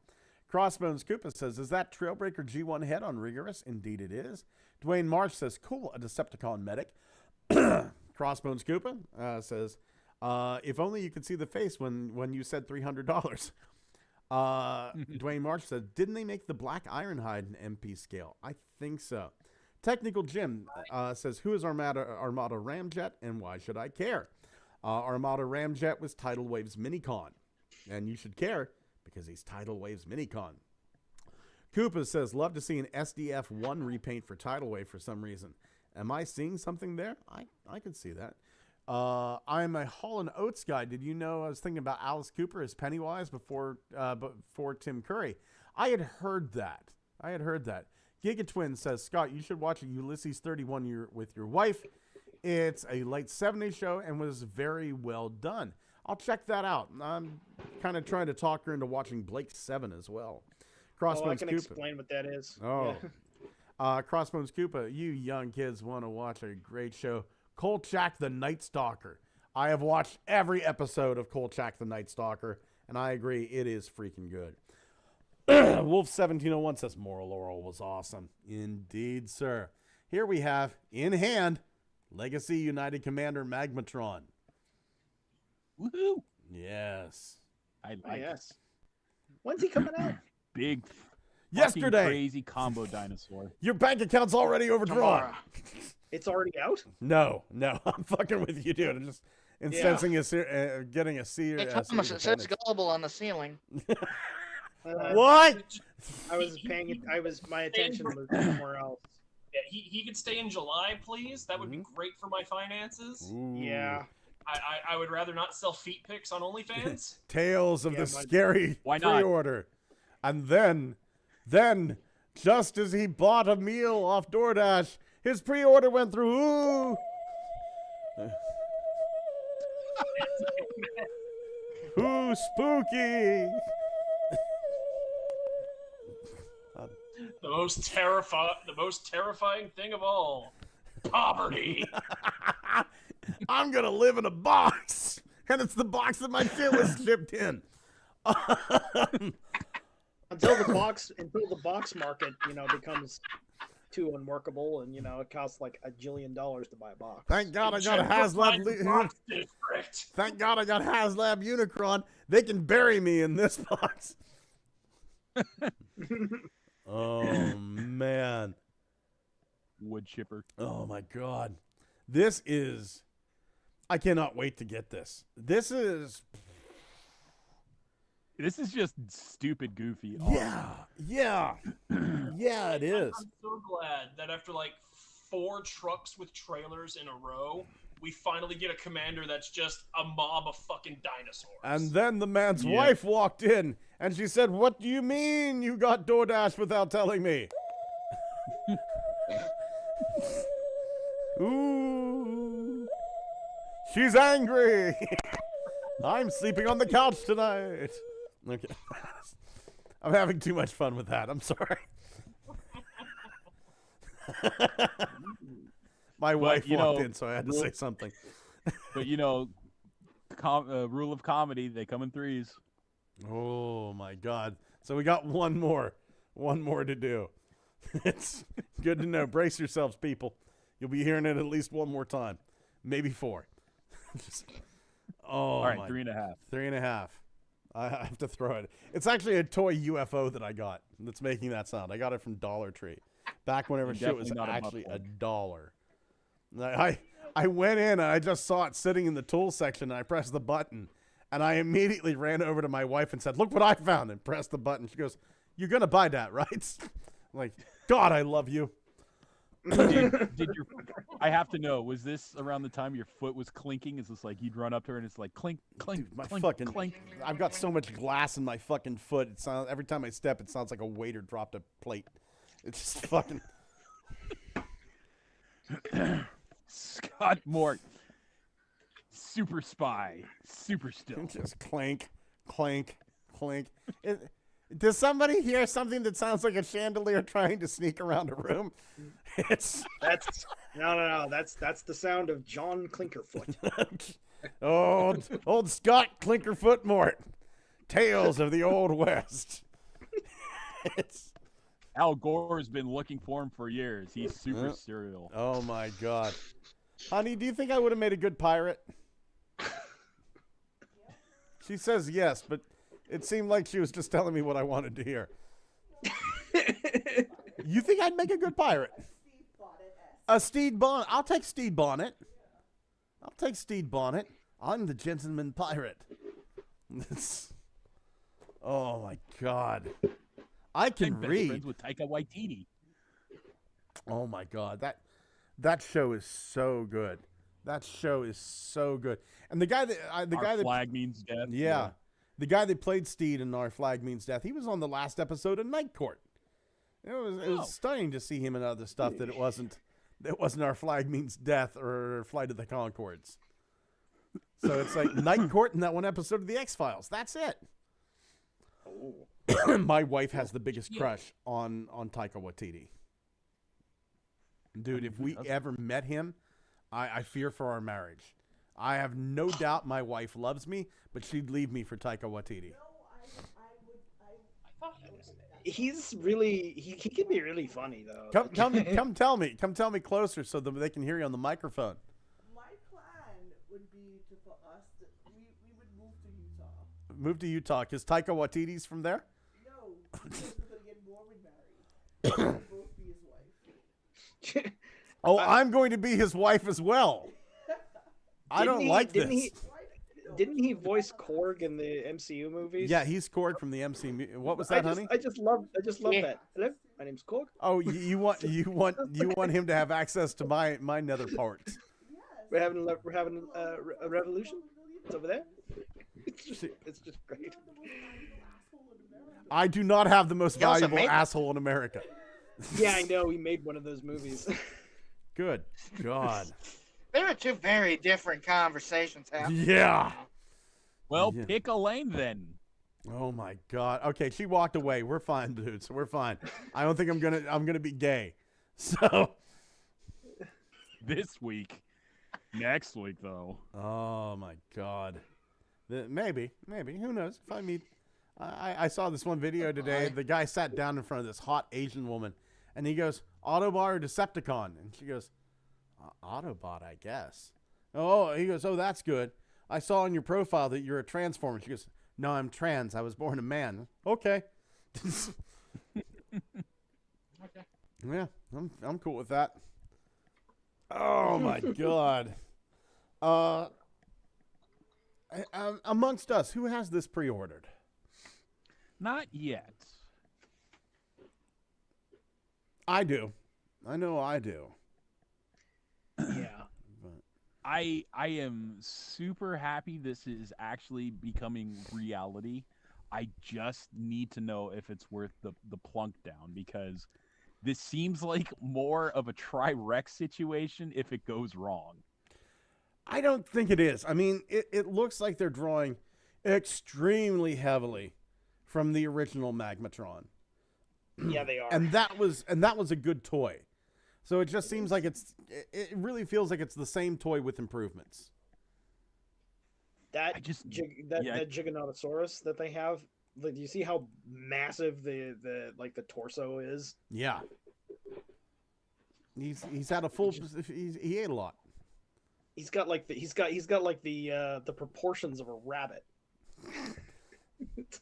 Crossbones Koopa says, is that Trailbreaker G1 head on Rigorous? Indeed it is. Dwayne Marsh says, cool, a Decepticon medic. Crossbones Koopa says, if only you could see the face when you said $300. Dwayne Marsh said, didn't they make the Black Ironhide an MP scale? I think so. Technical Jim says, who is Armada Ramjet and why should I care? Armada Ramjet was Tidal Wave's Minicon. And you should care because he's Tidal Wave's Minicon. Koopa says, love to see an SDF-1 repaint for Tidal Wave for some reason. Am I seeing something there? I could see that. I'm a Hall & Oates guy. Did you know I was thinking about Alice Cooper as Pennywise before Tim Curry? I had heard that. Gigatwin says, Scott, you should watch Ulysses 31 with your wife. It's a late 70s show and was very well done. I'll check that out. I'm kind of trying to talk her into watching Blake 7 as well.
I can explain what that is.
Oh. Yeah. Crossbones Koopa, you young kids want to watch a great show. Kolchak the Night Stalker. I have watched every episode of Kolchak the Night Stalker, and I agree, it is freaking good. Wolf1701 says, Moral Laurel was awesome. Indeed, sir. Here we have, in hand, Legacy United Commander Magmatron.
Woohoo!
Yes.
I like
yes. When's he coming out?
Big
yesterday.
Crazy combo dinosaur.
Your bank account's already overdrawn.
It's already out?
No. I'm fucking with you, dude. I'm just incensing getting a C.
Hey, Thomas, it says gullible on the ceiling.
What?
My attention was somewhere else.
Yeah, he could stay in July, please. That would be great for my finances.
Ooh.
Yeah.
I would rather not sell feet pics on OnlyFans.
Tales of the scary
Why not?
pre-order. And then, just as he bought a meal off DoorDash, his pre-order went through. Ooh. Ooh, spooky.
The most terrifying thing of all. Poverty.
I'm gonna live in a box, and it's the box that my shit was shipped in.
Until the box market, becomes too unworkable, and it costs like $1 jillion to buy a box.
Thank God I got a HasLab. Thank God I got HasLab Unicron. They can bury me in this box. Oh man.
Wood chipper.
Oh my God. This is. I cannot wait to get this. This is
just stupid goofy.
Yeah, it is.
I'm so glad that after like 4 trucks with trailers in a row, we finally get a commander that's just a mob of fucking dinosaurs.
And then the man's wife walked in, and she said, "What do you mean you got DoorDash without telling me?" Ooh. She's angry. I'm sleeping on the couch tonight. Okay. I'm having too much fun with that. I'm sorry. My wife walked in, so I had to say something.
But rule of comedy, they come in threes.
Oh my God. So we got one more to do. It's good to know. Brace yourselves, people. You'll be hearing it at least one more time. Maybe 4.
All right, 3.5.
3.5. I have to throw it. It's actually a toy UFO that I got that's making that sound. I got it from Dollar Tree. Back whenever shit was actually $1. I went in and I just saw it sitting in the tool section and I pressed the button and I immediately ran over to my wife and said, "Look what I found," and pressed the button. She goes, "You're going to buy that, right?" I'm like, God, I love you.
I have to know, was this around the time your foot was clinking? Is this like you'd run up to her and it's like clink, clink,
Dude, my
clink,
fucking
clink?
I've got so much glass in my fucking foot. It sounds every time I step, it sounds like a waiter dropped a plate. It's just fucking.
Scott Mort, super spy, super still.
Just clank, clank, clank. Does somebody hear something that sounds like a chandelier trying to sneak around a room? It's
no. That's the sound of John Clinkerfoot.
old Scott Clinkerfoot Mort. Tales of the Old West.
Al Gore's been looking for him for years. He's super serial.
Oh my God. Honey, do you think I would have made a good pirate? She says yes, but it seemed like she was just telling me what I wanted to hear. You think I'd make a good pirate? A Stede Bonnet. I'll take Stede Bonnet. I'm the gentleman pirate. Oh my God. I can read.
Friends with Taika Waititi.
Oh my God. That show is so good. And the guy that
Flag Means Death.
Yeah. The guy that played Steed in Our Flag Means Death, he was on the last episode of Night Court. It was stunning to see him in other stuff that it wasn't Our Flag Means Death or Flight of the Conchords. So it's like Night Court and that one episode of The X-Files. That's it. Oh. My wife has the biggest crush on Taika Waititi. Dude, if we ever met him, I fear for our marriage. I have no doubt my wife loves me, but she'd leave me for Taika Waititi.
He's really he can be really funny though.
Come tell me closer so that they can hear you on the microphone.
My plan would be for us that we would move to Utah.
Move to Utah because Taika Waititi's from there?
No, because we're gonna get Mormon married. We'll both be his wife.
Oh, I'm going to be his wife as well. I don't like this.
Didn't he voice Korg in the MCU movies?
Yeah, he's Korg from the MCU. What was that, honey?
I just love that. Hello, my name's Korg.
Oh, you want him to have access to my nether parts.
We're having a revolution. It's over there. It's just great.
I do not have the most valuable asshole in America.
Yeah, I know. He made one of those movies.
Good God.
There are two very different conversations happening.
Yeah.
Well, pick a lane then.
Oh my God. Okay, she walked away. We're fine, dudes. We're fine. I don't think I'm gonna be gay. So
this week. Next week though.
Oh my God. Maybe. Who knows? If I meet I saw this one video today. The guy sat down in front of this hot Asian woman and he goes, Autobot or Decepticon? And she goes, Autobot, I guess. Oh, he goes, oh, that's good. I saw on your profile that you're a transformer. She goes, no, I'm trans. I was born a man. Okay.
Okay.
Yeah, I'm cool with that. Oh my God. Amongst us, who has this pre-ordered?
Not yet.
I do. I know I do.
Yeah.
I am super happy this is actually becoming reality. I just need to know if it's worth the plunk down because this seems like more of a Tri-Rex situation if it goes wrong.
I don't think it is. I mean, it looks like they're drawing extremely heavily from the original Magmatron.
Yeah, they are.
And that was a good toy. So it just seems like it really feels like it's the same toy with improvements.
That Giganotosaurus that they have, like, you see how massive the torso is?
Yeah. He's had a full he ate a lot.
He's got the proportions of a rabbit.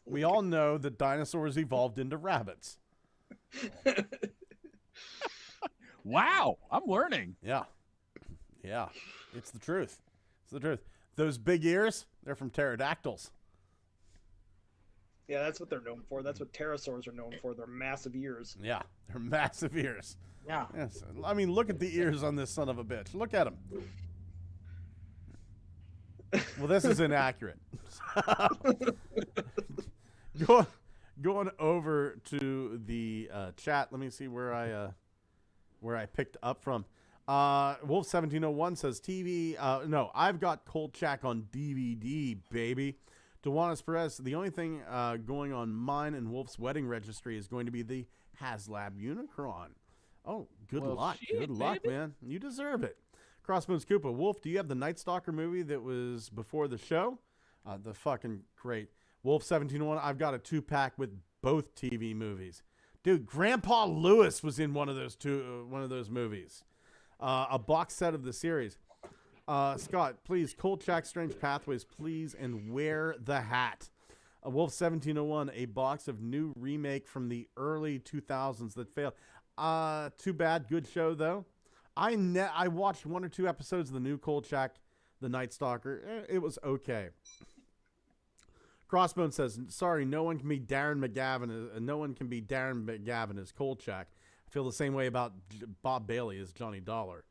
We all know that dinosaurs evolved into rabbits.
Wow, I'm learning.
Yeah. It's the truth. Those big ears, they're from pterodactyls.
Yeah, that's what they're known for. That's what pterosaurs are known for. They're massive ears.
Yeah, they're massive ears.
Yeah.
Yes. I mean, look at the ears on this son of a bitch. Look at him. Well, this is inaccurate. Going over to the chat. Let me see where I picked up from. Wolf1701 says TV. No, I've got Kolchak on DVD, baby. Dewanis Perez, the only thing going on mine and Wolf's wedding registry is going to be the HasLab Unicron. Oh, good luck. Good luck, man. You deserve it. Crossbones Koopa, Wolf, do you have the Night Stalker movie that was before the show? The fucking great. Wolf 1701, I've got a 2-pack with both TV movies. Dude, Grandpa Lewis was in one of those movies. A box set of the series. Scott, please, Kolchak Strange Pathways, please, and wear the hat. Wolf 1701, a box of new remake from the early 2000s that failed. Too bad. Good show, though. I watched 1 or 2 episodes of the new Kolchak, the Night Stalker. It was okay. Crossbone says, sorry, no one can be Darren McGavin. No one can be Darren McGavin as Kolchak. I feel the same way about Bob Bailey as Johnny Dollar.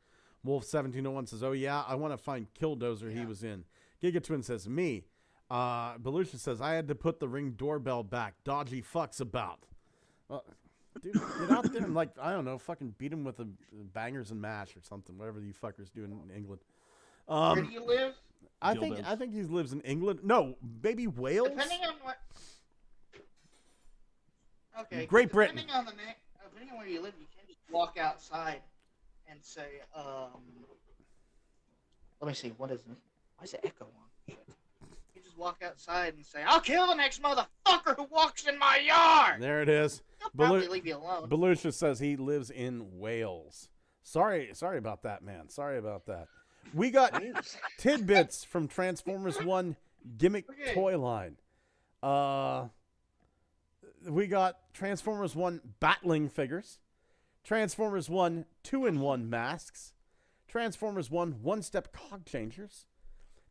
Wolf 1701 says, oh yeah, I want to find Killdozer he was in. Giga Twin says, me. Belushi says, I had to put the Ring doorbell back. Dodgy fucks about. Dude, get out there and, like, I don't know, fucking beat him with a bangers and mash or something, whatever you fuckers do in England.
Where do you live?
I think he lives in England. No, maybe Wales.
Depending on what. Okay.
Great Britain.
Depending on where you live, you can just walk outside and say, let me see, what is it? Why is it echo on? Shit. You just walk outside and say, I'll kill the next motherfucker who walks in my yard.
There it is.
They'll probably leave you alone.
Belushi says he lives in Wales. Sorry about that, man. Sorry about that. We got tidbits from Transformers 1 gimmick toy line. We got Transformers 1 battling figures, Transformers 1 2-in-1 masks, Transformers 1 one-step cog changers,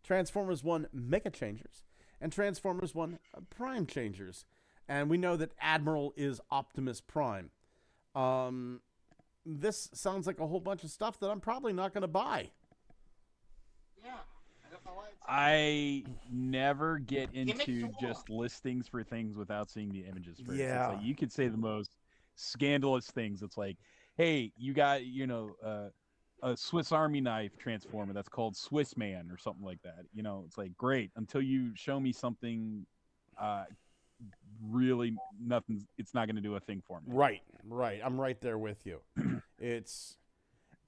Transformers 1 mega changers, and Transformers 1 prime changers. And we know that Admiral is Optimus Prime. This sounds like a whole bunch of stuff that I'm probably not going to buy.
Yeah.
I never get into just listings for things without seeing the images first.
Yeah.
It's like you could say the most scandalous things. It's like, hey, you got, a Swiss Army knife transformer that's called Swiss Man or something like that. It's like, great, until you show me something really nothing, it's not going to do a thing for me.
Right. I'm right there with you.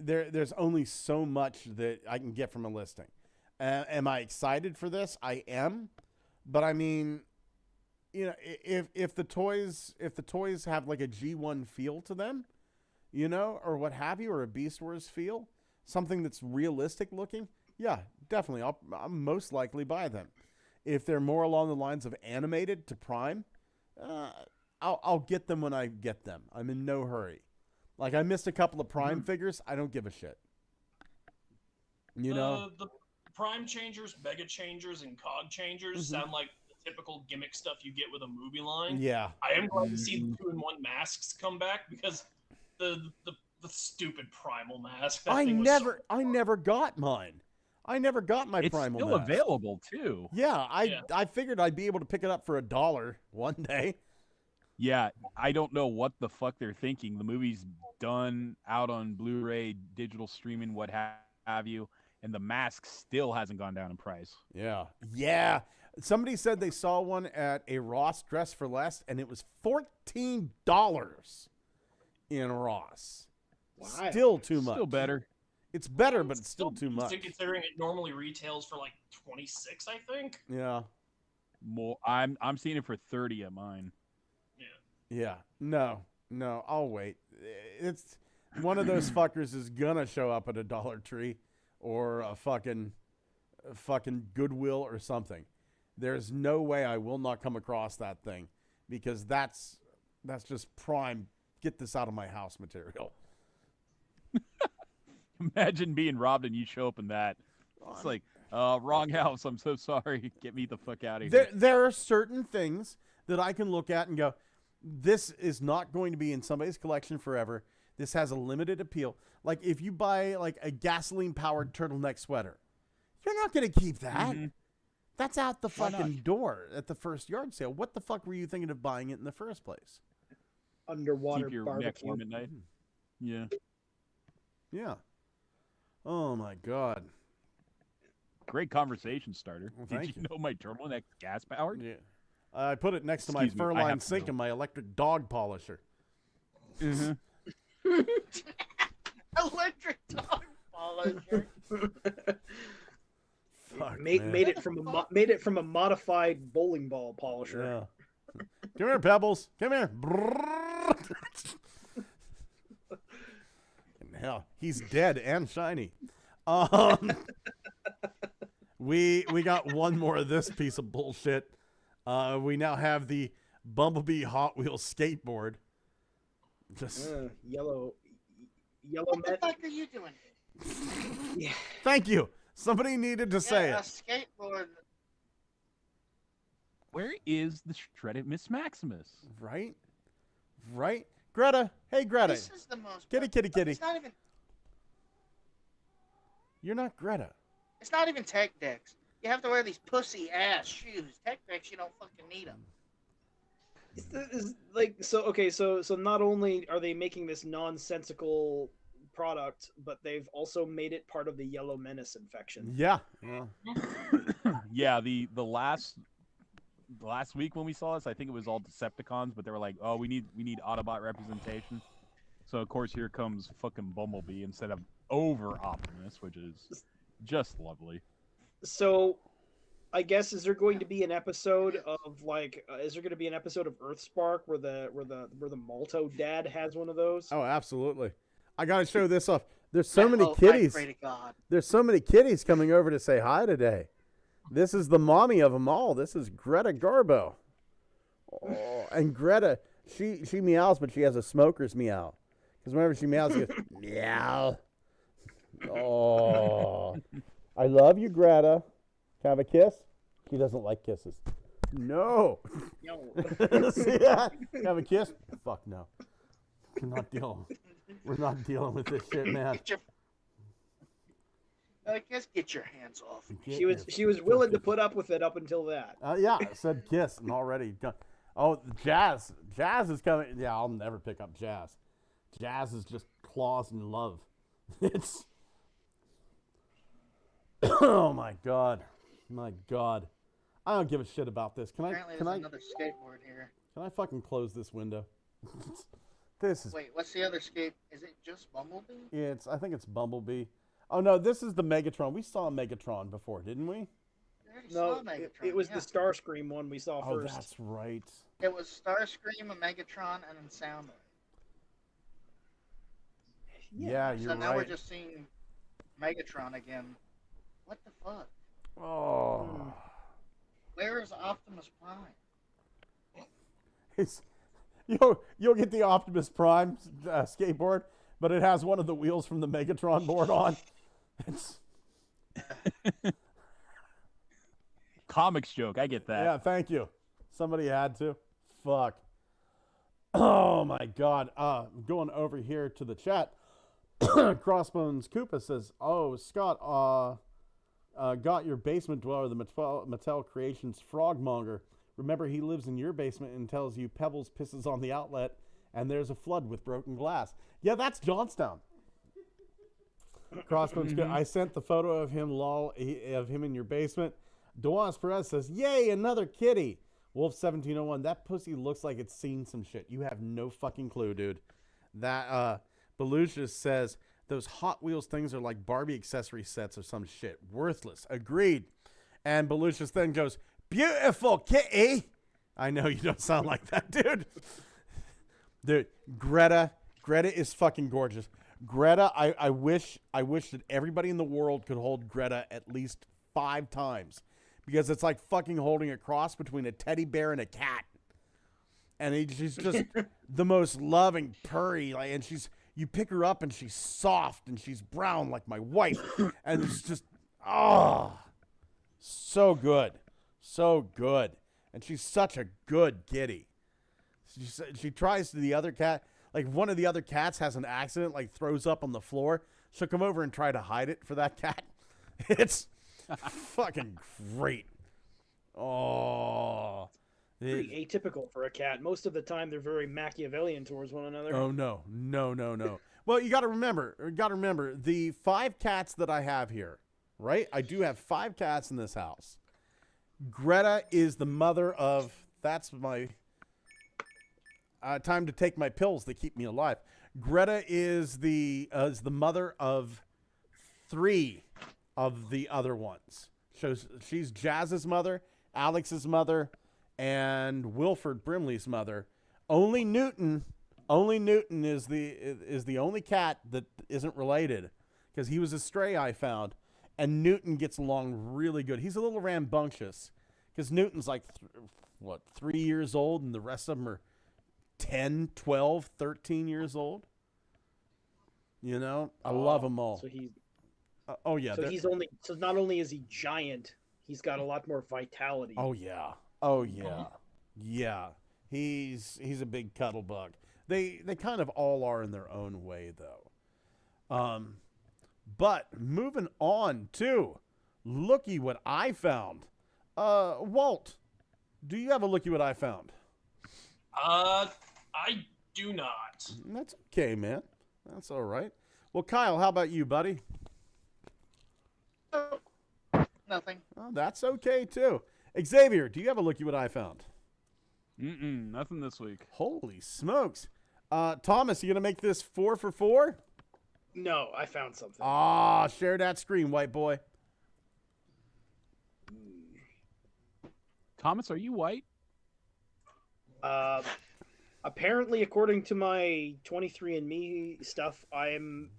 There's only so much that I can get from a listing. Am I excited for this? I am, but I mean, if the toys have like a G1 feel to them, or what have you, or a Beast Wars feel, something that's realistic looking, yeah, definitely, I'll most likely buy them. If they're more along the lines of animated to Prime, I'll get them when I get them. I'm in no hurry. Like, I missed a couple of Prime figures. I don't give a shit.
The Prime changers, Mega changers, and Cog changers sound like the typical gimmick stuff you get with a movie line.
Yeah.
I am glad to see the 2-in-1 masks come back because the stupid Primal mask.
I never got mine. I never got my Primal
It's still
mask.
available, too.
Yeah, I figured I'd be able to pick it up for $1 one day.
Yeah, I don't know what the fuck they're thinking. The movie's done, out on Blu-ray, digital streaming, what have you, and the mask still hasn't gone down in price.
Yeah. Somebody said they saw one at a Ross Dress for Less, and it was $14 in Ross.
Wow.
Still too much.
Still better.
It's better, but it's still too much.
Considering it normally retails for like 26, I think.
Yeah.
More. I'm seeing it for 30 at mine.
Yeah. No, I'll wait. It's one of those fuckers is gonna show up at a Dollar Tree or a fucking Goodwill or something. There's no way I will not come across that thing because that's just prime get this out of my house material.
Imagine being robbed and you show up in that. It's like, wrong house. I'm so sorry. Get me the fuck out of here.
There are certain things that I can look at and go, this is not going to be in somebody's collection forever. This has a limited appeal. Like if you buy like a gasoline-powered turtleneck sweater, you're not going to keep that.
Mm-hmm.
That's out the fucking door at the first yard sale. What the fuck were you thinking of buying it in the first place?
Underwater
Keep your
barbecue.
neck warm at night. Yeah.
Yeah. Oh my God.
Great conversation starter.
Well,
Did
thank
you know my turtleneck gas powered?
Yeah. I put it next to my
Excuse me, I
fur-lined
have to
sink
know.
and my electric dog polisher.
Mm-hmm.
Electric dog polisher.
Fuck,
Made it from a modified bowling ball polisher.
Yeah. Come here, Pebbles. Come here. Hell, he's dead and shiny. We got one more of this piece of bullshit. We now have the Bumblebee Hot Wheels skateboard. Just
yellow.
What the fuck are you doing?
Yeah.
Thank you. Somebody needed to say
A
it.
skateboard.
Where is the shredded Miss Maximus?
Right? Right? Greta. Hey, Greta.
This is the most.
Kitty.
It's not even.
You're not Greta.
It's not even tech decks. You have to wear these pussy ass shoes. Tech decks, you don't fucking need them.
So not only are they making this nonsensical product, but they've also made it part of the Yellow Menace infection.
Yeah.
Yeah, the last week when we saw this, I think it was all Decepticons, but they were like, "Oh, we need Autobot representation." So of course here comes fucking Bumblebee instead of over Optimus, which is just lovely.
So, I guess is there going to be an episode of is there going to be an episode of Earthspark where the Malto dad has one of those?
Oh, absolutely. I gotta show this off. There's so many
I
kitties.
pray to God.
There's so many kitties coming over to say hi today. This is the mommy of them all. This is Greta Garbo. Oh, and Greta, she meows, but she has a smoker's meow. Because whenever she meows, she goes, meow. Oh, I love you, Greta. Can I have a kiss? She doesn't like kisses. No. See that? Can I have a kiss? Fuck no. We're not dealing with this shit, man.
I guess get your hands off.
She was willing to put up with it up until that.
Yeah, I said kiss and already done. Oh, Jazz. Jazz is coming. Yeah, I'll never pick up Jazz. Jazz is just claws and love. It's. Oh my god. My god. I don't give a shit about this.
Apparently there's another skateboard here.
Can I fucking close this window? This is.
Wait, what's the other skate? Is it just Bumblebee?
Yeah, I think it's Bumblebee. Oh no, this is the Megatron. We saw Megatron before, didn't we?
No, it was the Starscream one we saw
Oh,
first.
that's right.
It was Starscream, a Megatron, and then Sounder.
Yeah, you're
So now
right.
we're just seeing Megatron again. What the fuck?
Oh.
Where is Optimus Prime?
You'll get the Optimus Prime skateboard, but it has one of the wheels from the Megatron board on. It's...
Comics joke, I get that.
Yeah, thank you. Somebody had to. Fuck. Oh my god. Going over here to the chat. Crossbones Koopa says, "Oh, Scott, got your basement dweller, the Mattel Creations Frogmonger. Remember, he lives in your basement and tells you Pebbles pisses on the outlet, and there's a flood with broken glass." Yeah, that's Johnstown. Crossbones Koopa, I sent the photo of him, of him in your basement. Duanis Perez says, "Yay, another kitty." Wolf 1701, that pussy looks like it's seen some shit. You have no fucking clue, dude. That Belucius says those Hot Wheels things are like Barbie accessory sets or some shit. Worthless. Agreed. And Belucius then goes, "Beautiful kitty." I know you don't sound like that, dude. Dude, Greta is fucking gorgeous. Greta, I wish that everybody in the world could hold Greta at least 5 times. Because it's like fucking holding a cross between a teddy bear and a cat. And she's just the most loving, purry, and you pick her up and she's soft and she's brown like my wife. And it's just, so good. So good. And she's such a good kitty. She tries to the other cat, like one of the other cats has an accident, like throws up on the floor. She'll come over and try to hide it for that cat. It's fucking great. Oh.
Pretty atypical for a cat. Most of the time, they're very Machiavellian towards one another.
Oh, no. Well, you got to remember, the 5 cats that I have here, right? I do have 5 cats in this house. Greta is the mother of, that's my time to take my pills that keep me alive. Greta is the mother of 3 of the other ones. So she's Jazz's mother, Alex's mother, and Wilford Brimley's mother. Only Newton is the only cat that isn't related, because he was a stray I found, and Newton gets along really good. He's a little rambunctious because Newton's like 3 years old, and the rest of them are 10, 12, 13 years old. You know, I love them all.
So he's
oh yeah.
So not only is he giant, he's got a lot more vitality.
Oh yeah. Oh yeah. Yeah. He's a big cuddle bug. They kind of all are in their own way though. But moving on to looky what I found. Walt, do you have a looky what I found?
I do not.
That's okay, man. That's all right. Well, Kyle, how about you, buddy?
Nothing.
Oh, that's okay too. Xavier, do you have a looky what I found?
Nothing this week.
Holy smokes. Thomas, you gonna make this 4 for 4?
No, I found something.
Ah, share that screen, white boy.
Thomas, are you white?
Apparently, according to my 23andMe stuff, I am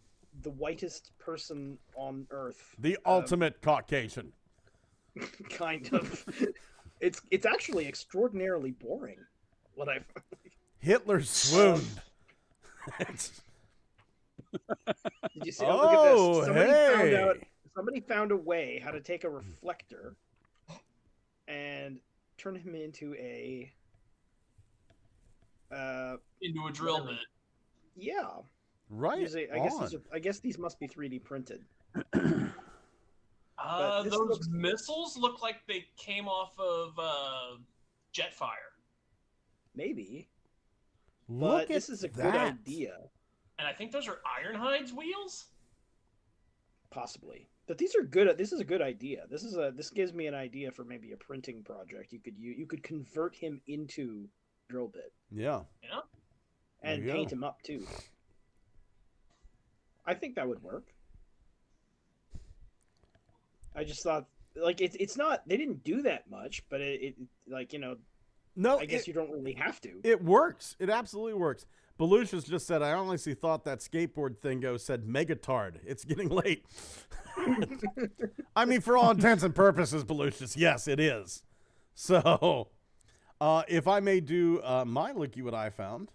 the whitest person on Earth.
The ultimate Caucasian.
Kind of. It's actually extraordinarily boring. What I've
Hitler swooned.
Did you see? Oh, look at this. Somebody found a way how to take a reflector and turn him into a
drill bit.
Yeah.
Right.
I guess these must be 3D printed.
Those missiles look like they came off of Jetfire.
Maybe.
Look,
this is a good idea.
And I think those are Ironhide's wheels?
Possibly. But these are good. This is a good idea. This gives me an idea for maybe a printing project. You could convert him into drill bit.
Yeah.
Yeah.
And paint him up too. I think that would work. I just thought, like, it's not. They didn't do that much, but it like, you know.
No,
I guess you don't really have to.
It works. It absolutely works. Belushas just said, I honestly thought that skateboard thingo said Megatard. It's getting late. I mean, for all intents and purposes, Belushas, yes, it is. So, if I may do my looky what I found,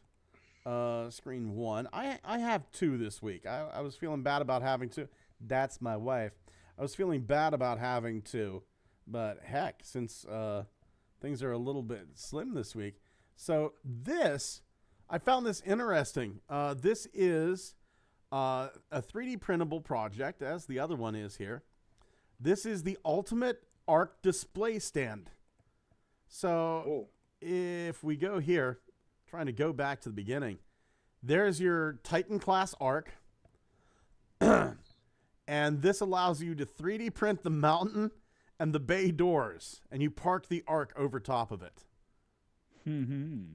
screen 1. I have 2 this week. I was feeling bad about having 2. That's my wife. I was feeling bad about having 2. But heck, since things are a little bit slim this week. So I found this interesting. This is a 3D printable project, as the other one is here. This is the ultimate ARC display stand. So if we go here, trying to go back to the beginning, there's your Titan class ARC. And this allows you to 3D print the mountain and the bay doors, and you park the ARC over top of it.
Mm-hmm.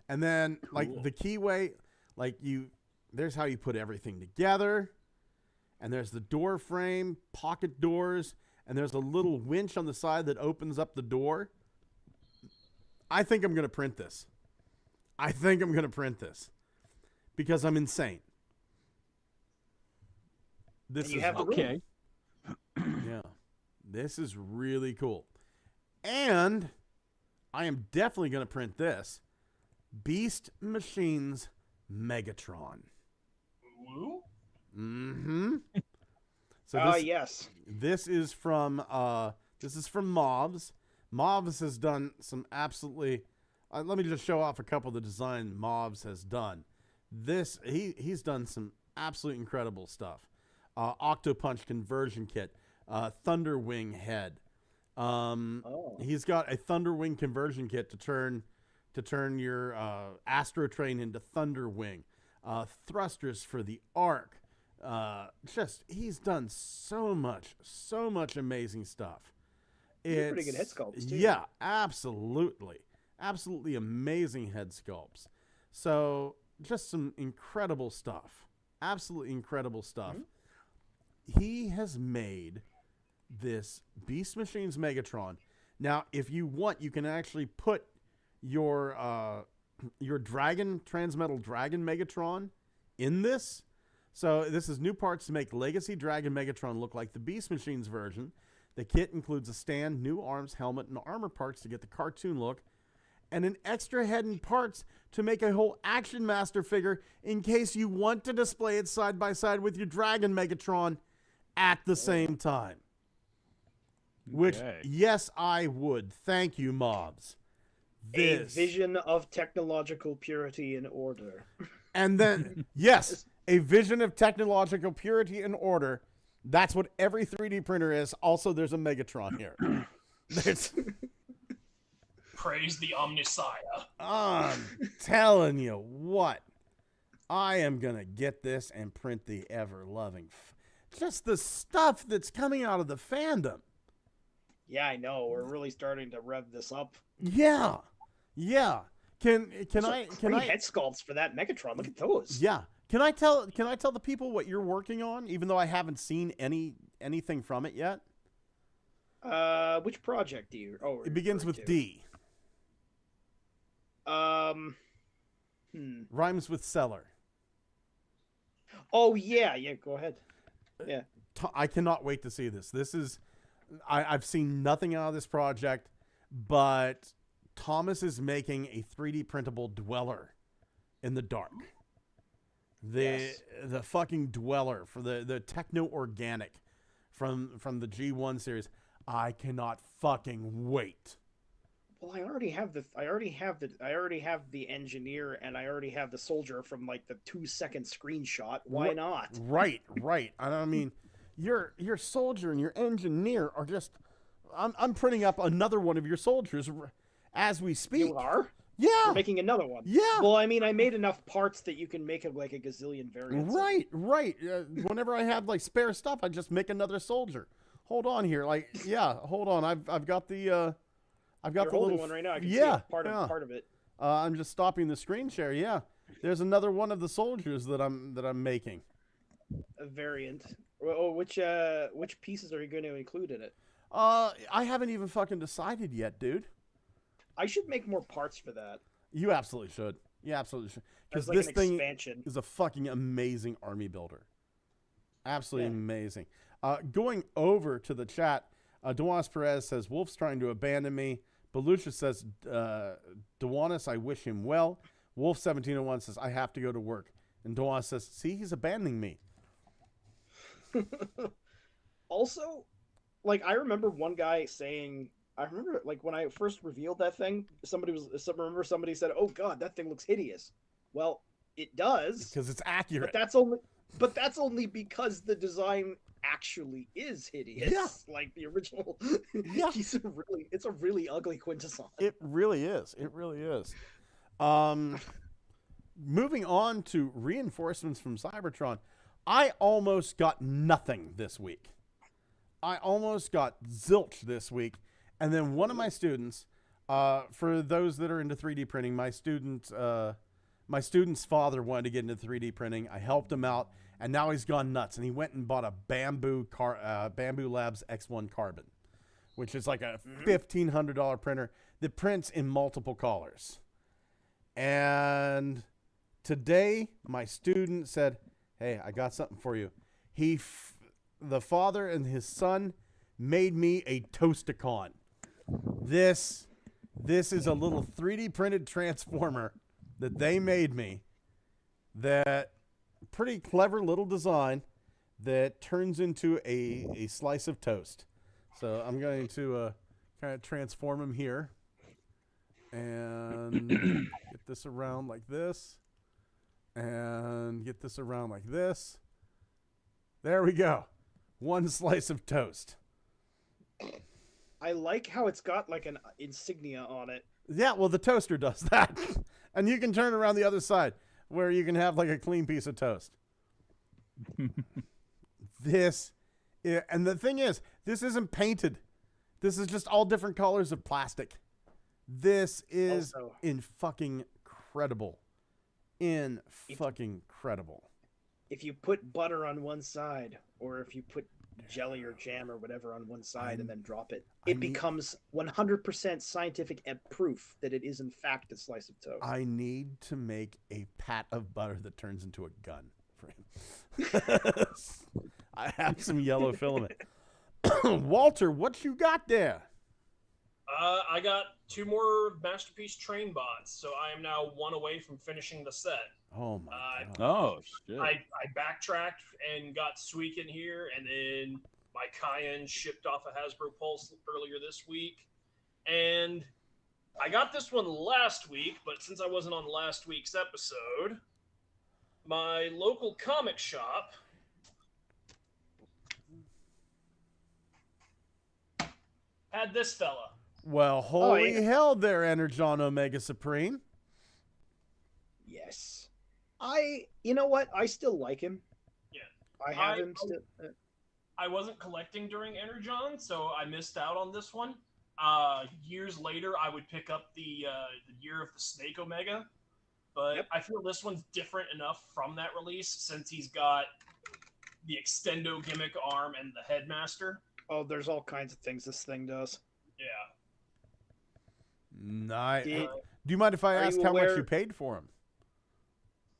And then, like, the keyway, there's how you put everything together. And there's the door frame, pocket doors, and there's a little winch on the side that opens up the door. I think I'm going to print this. Because I'm insane. This is
okay.
Yeah. This is really cool. And I am definitely going to print this. Beast Machines Megatron.
Ooh.
Mm-hmm. So
yes.
This is from Mobs. Mobs has done some absolutely let me just show off a couple of the design Mobs has done. He's done some absolutely incredible stuff. Octopunch conversion kit, Thunderwing head. He's got a Thunderwing conversion kit to turn your Astro Train into Thunderwing. Thrusters for the ARC. Just he's done so much amazing stuff.
They're pretty good head sculpts too.
Yeah, absolutely amazing head sculpts. So just some incredible stuff, absolutely incredible stuff. He has made this Beast Machines Megatron. Now, if you want, you can actually put your Dragon Transmetal Dragon Megatron in this. So this is new parts to make Legacy Dragon Megatron look like the Beast Machines version. The kit includes a stand, new arms, helmet, and armor parts to get the cartoon look, and an extra head and parts to make a whole Action Master figure in case you want to display it side by side with your Dragon Megatron at the same time. Which, yes, I would. Thank you, mobs.
A vision of technological purity and order.
And then, yes, a vision of technological purity and order. That's what every 3D printer is. Also, there's a Megatron here.
Praise the Omnissiah.
I'm telling you what. I am going to get this and print the ever-loving. Just the stuff that's coming out of the fandom.
Yeah, I know. We're really starting to rev this up.
Yeah. Yeah. Can I
head sculpts for that Megatron? Look at those.
Yeah. Can I tell the people what you're working on, even though I haven't seen anything from it yet?
Which project do you? Oh,
it begins with D. Rhymes with seller.
Oh yeah. Go ahead. Yeah.
I cannot wait to see this. This is, I've seen nothing out of this project, but Thomas is making a 3D printable dweller in the dark. The fucking dweller for the Techno Organic from the G1 series. I cannot fucking wait.
Well, I already have the engineer, and I already have the soldier from like the 2-second screenshot. Why not?
Right. I mean, your soldier and your engineer are just. I'm printing up another one of your soldiers as we speak.
You are?
Yeah.
You're making another one.
Yeah.
Well, I mean, I made enough parts that you can make it like a gazillion variants.
Right. Whenever I have like spare stuff, I just make another soldier. Hold on here, hold on. I've got the I've got the little
one right now. I can
see
part of it.
I'm just stopping the screen share. Yeah, there's another one of the soldiers that I'm making.
A variant. Oh, which pieces are you going to include in it?
I haven't even fucking decided yet, dude.
I should make more parts for that.
You absolutely should. Because
like
this
an
thing
expansion.
is a fucking amazing army builder. Absolutely amazing. Going over to the chat, Dewanis Perez says, Wolf's trying to abandon me. Belucia says, Dewanis, I wish him well. Wolf1701 says, I have to go to work. And Dewanis says, see, he's abandoning me.
Also, like, I remember one guy saying, like, when I first revealed that thing, somebody said, oh god, that thing looks hideous. Well, it does.
Because it's accurate.
But that's only because the design actually is hideous.
Yeah.
Like the original.
Yeah.
It's a really ugly Quintesson.
It really is. Moving on to reinforcements from Cybertron, I almost got nothing this week. I almost got zilch this week. And then one of my students, for those that are into 3D printing, my student's father wanted to get into 3D printing. I helped him out, and now he's gone nuts. And he went and bought a Bamboo Labs X1 Carbon, which is like a $1,500 printer that prints in multiple colors. And today, my student said, hey, I got something for you. The father and his son made me a Toasticon. This is a little 3D printed transformer that they made me. That pretty clever little design that turns into a slice of toast. So I'm going to kind of transform him here and get this around like this and get this around like this. There we go. One slice of toast.
I like how it's got like an insignia on it.
Yeah, well, the toaster does that. And you can turn around the other side where you can have like a clean piece of toast. And the thing is, this isn't painted. This is just all different colors of plastic. This is
Also,
fucking incredible. Fucking incredible.
if you put butter on one side, or if you put jelly or jam or whatever on one side and then drop it, it becomes 100% scientific and proof that it is in fact a slice of toast.
I need to make a pat of butter that turns into a gun for him. I have some yellow filament. Walter, what you got there?
I got 2 more Masterpiece train bots, so I am now 1 away from finishing the set.
Oh my god.
Oh shit.
I backtracked and got Suiken here, and then my Cayenne shipped off a Hasbro Pulse earlier this week. And I got this one last week, but since I wasn't on last week's episode, my local comic shop had this fella.
Well, holy hell there, Energon Omega Supreme.
Yes. You know what? I still like him.
Yeah.
I have him still.
I wasn't collecting during Energon, so I missed out on this one. Years later, I would pick up the Year of the Snake Omega, but I feel this one's different enough from that release since he's got the Extendo gimmick arm and the Headmaster.
Oh, there's all kinds of things this thing does.
Yeah.
Nice. Do you mind if I ask how much you paid for him?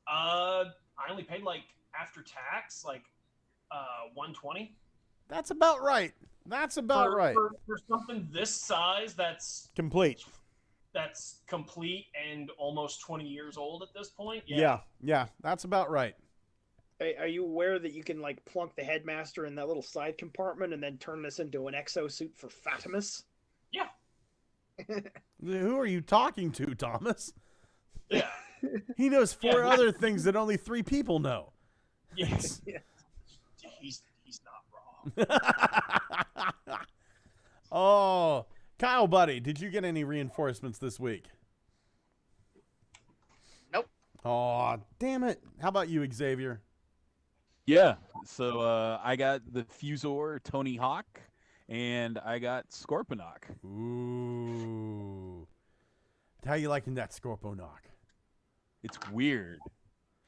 I only paid after tax $120.
That's about right. That's about right.
For something this size, that's
complete.
That's complete and almost 20 years old at this point.
Yeah, that's about right.
Are you aware that you can plunk the Headmaster in that little side compartment and then turn this into an exosuit for Fatimus?
Yeah.
Who are you talking to, Thomas?
Yeah.
He knows 4 other things that only 3 people know.
Yes. He's not wrong.
Oh, Kyle, buddy, did you get any reinforcements this week?
Nope.
Oh, damn it. How about you, Xavier?
Yeah, so I got the Fusor Tony Hawk, and I got Scorponok.
Ooh. How you liking that Scorponok?
It's weird,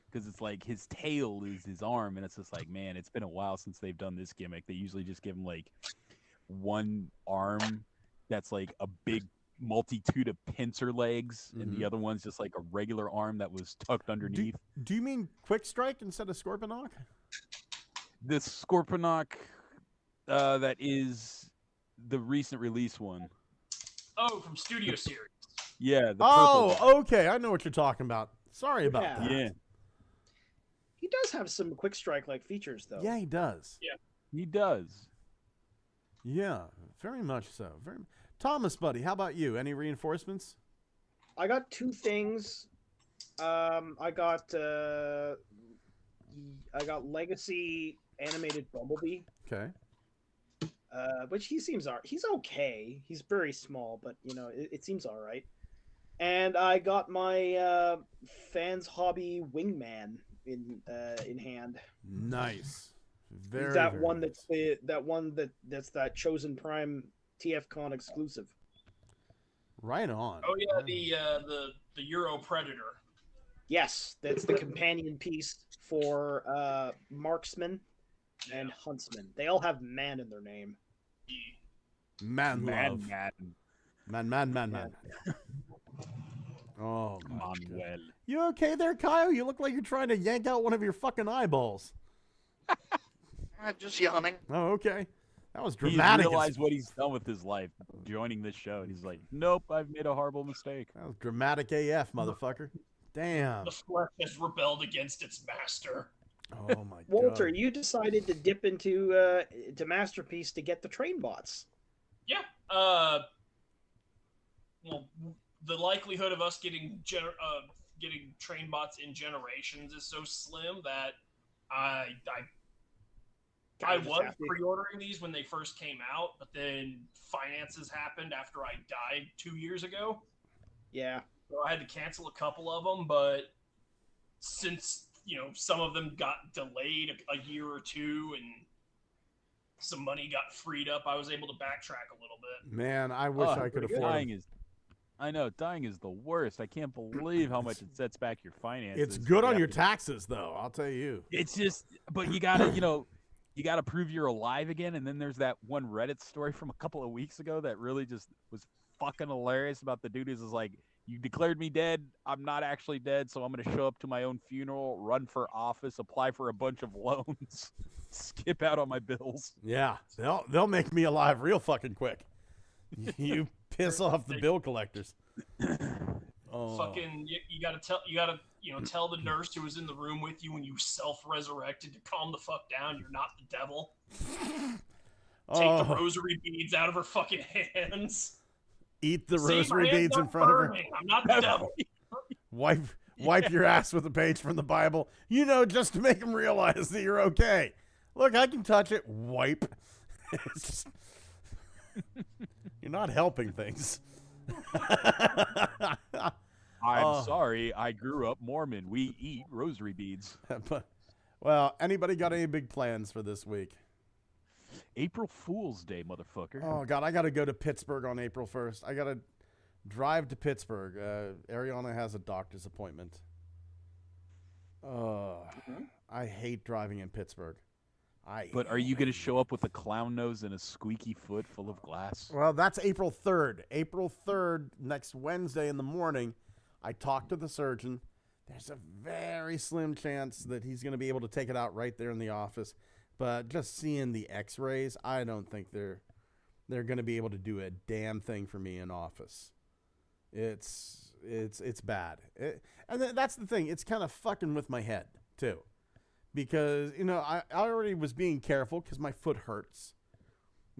because it's like his tail is his arm, and it's just like, man, it's been a while since they've done this gimmick. They usually just give him, one arm that's like a big multitude of pincer legs, and the other one's just like a regular arm that was tucked underneath.
Do you mean Quick Strike instead of Scorponok?
This Scorponok that is the recent release one.
Oh, from Studio Series.
Yeah. The purple one.
Okay. I know what you're talking about. Sorry about that.
Yeah.
He does have some Quick Strike-like features, though.
Yeah, he does.
Yeah.
He does.
Yeah, very much so. Thomas, buddy, how about you? Any reinforcements?
I got 2 things. I got Legacy Animated Bumblebee.
Okay.
Which he's okay. He's very small, but it seems all right. And I got my Fans Hobby Wingman in hand.
Nice. Very.
That
very
one
nice.
that's that Chosen Prime TFCon exclusive.
Right on.
Oh yeah, the Euro Predator.
Yes, that's the companion piece for Marksman and Huntsman. They all have man in their name.
Man. Oh,
Manuel.
You okay there, Kyle? You look like you're trying to yank out one of your fucking eyeballs.
Just yawning.
Oh, okay. That was
He
dramatic.
realized what he's done with his life, joining this show. He's like, nope, I've made a horrible mistake.
That was dramatic AF, motherfucker. Damn.
The flesh has rebelled against its master.
Oh my
Walter,
god.
you decided to dip into to Masterpiece to get the train bots.
Yeah. Well, the likelihood of us getting train bots in Generations is so slim that I was pre-ordering these when they first came out, but then finances happened after I died 2 years ago.
Yeah.
So I had to cancel a couple of them, but since some of them got delayed a year or two, and some money got freed up. I was able to backtrack a little bit.
Man, I wish I could afford them.
I know, dying is the worst. I can't believe how much it sets back your finances.
It's good on your taxes, though. I'll tell you.
It's just, but you gotta, you gotta prove you're alive again. And then there's that one Reddit story from a couple of weeks ago that really just was fucking hilarious about the dude who's like, you declared me dead. I'm not actually dead, so I'm gonna show up to my own funeral, run for office, apply for a bunch of loans, skip out on my bills.
Yeah, they'll make me alive real fucking quick. You piss off the bill collectors.
Fucking, you gotta tell the nurse who was in the room with you when you self-resurrected to calm the fuck down. You're not the devil. Take the rosary beads out of her fucking hands.
Eat the rosary beads in front of her.
I'm not the devil.
Wipe your ass with a page from the Bible. Just to make them realize that you're okay. Look, I can touch it. Wipe. It's just, you're not helping things.
I'm sorry. I grew up Mormon. We eat rosary beads.
Well, anybody got any big plans for this week?
April Fool's Day, motherfucker.
Oh, God, I got to go to Pittsburgh on April 1st. I got to drive to Pittsburgh. Ariana has a doctor's appointment. I hate driving in Pittsburgh.
But are you going to show up with a clown nose and a squeaky foot full of glass?
Well, that's April 3rd. April 3rd, next Wednesday in the morning, I talked to the surgeon. There's a very slim chance that he's going to be able to take it out right there in the office. But just seeing the x-rays, I don't think they're going to be able to do a damn thing for me in office. It's bad. And that's the thing. It's kind of fucking with my head, too. Because, I already was being careful because my foot hurts.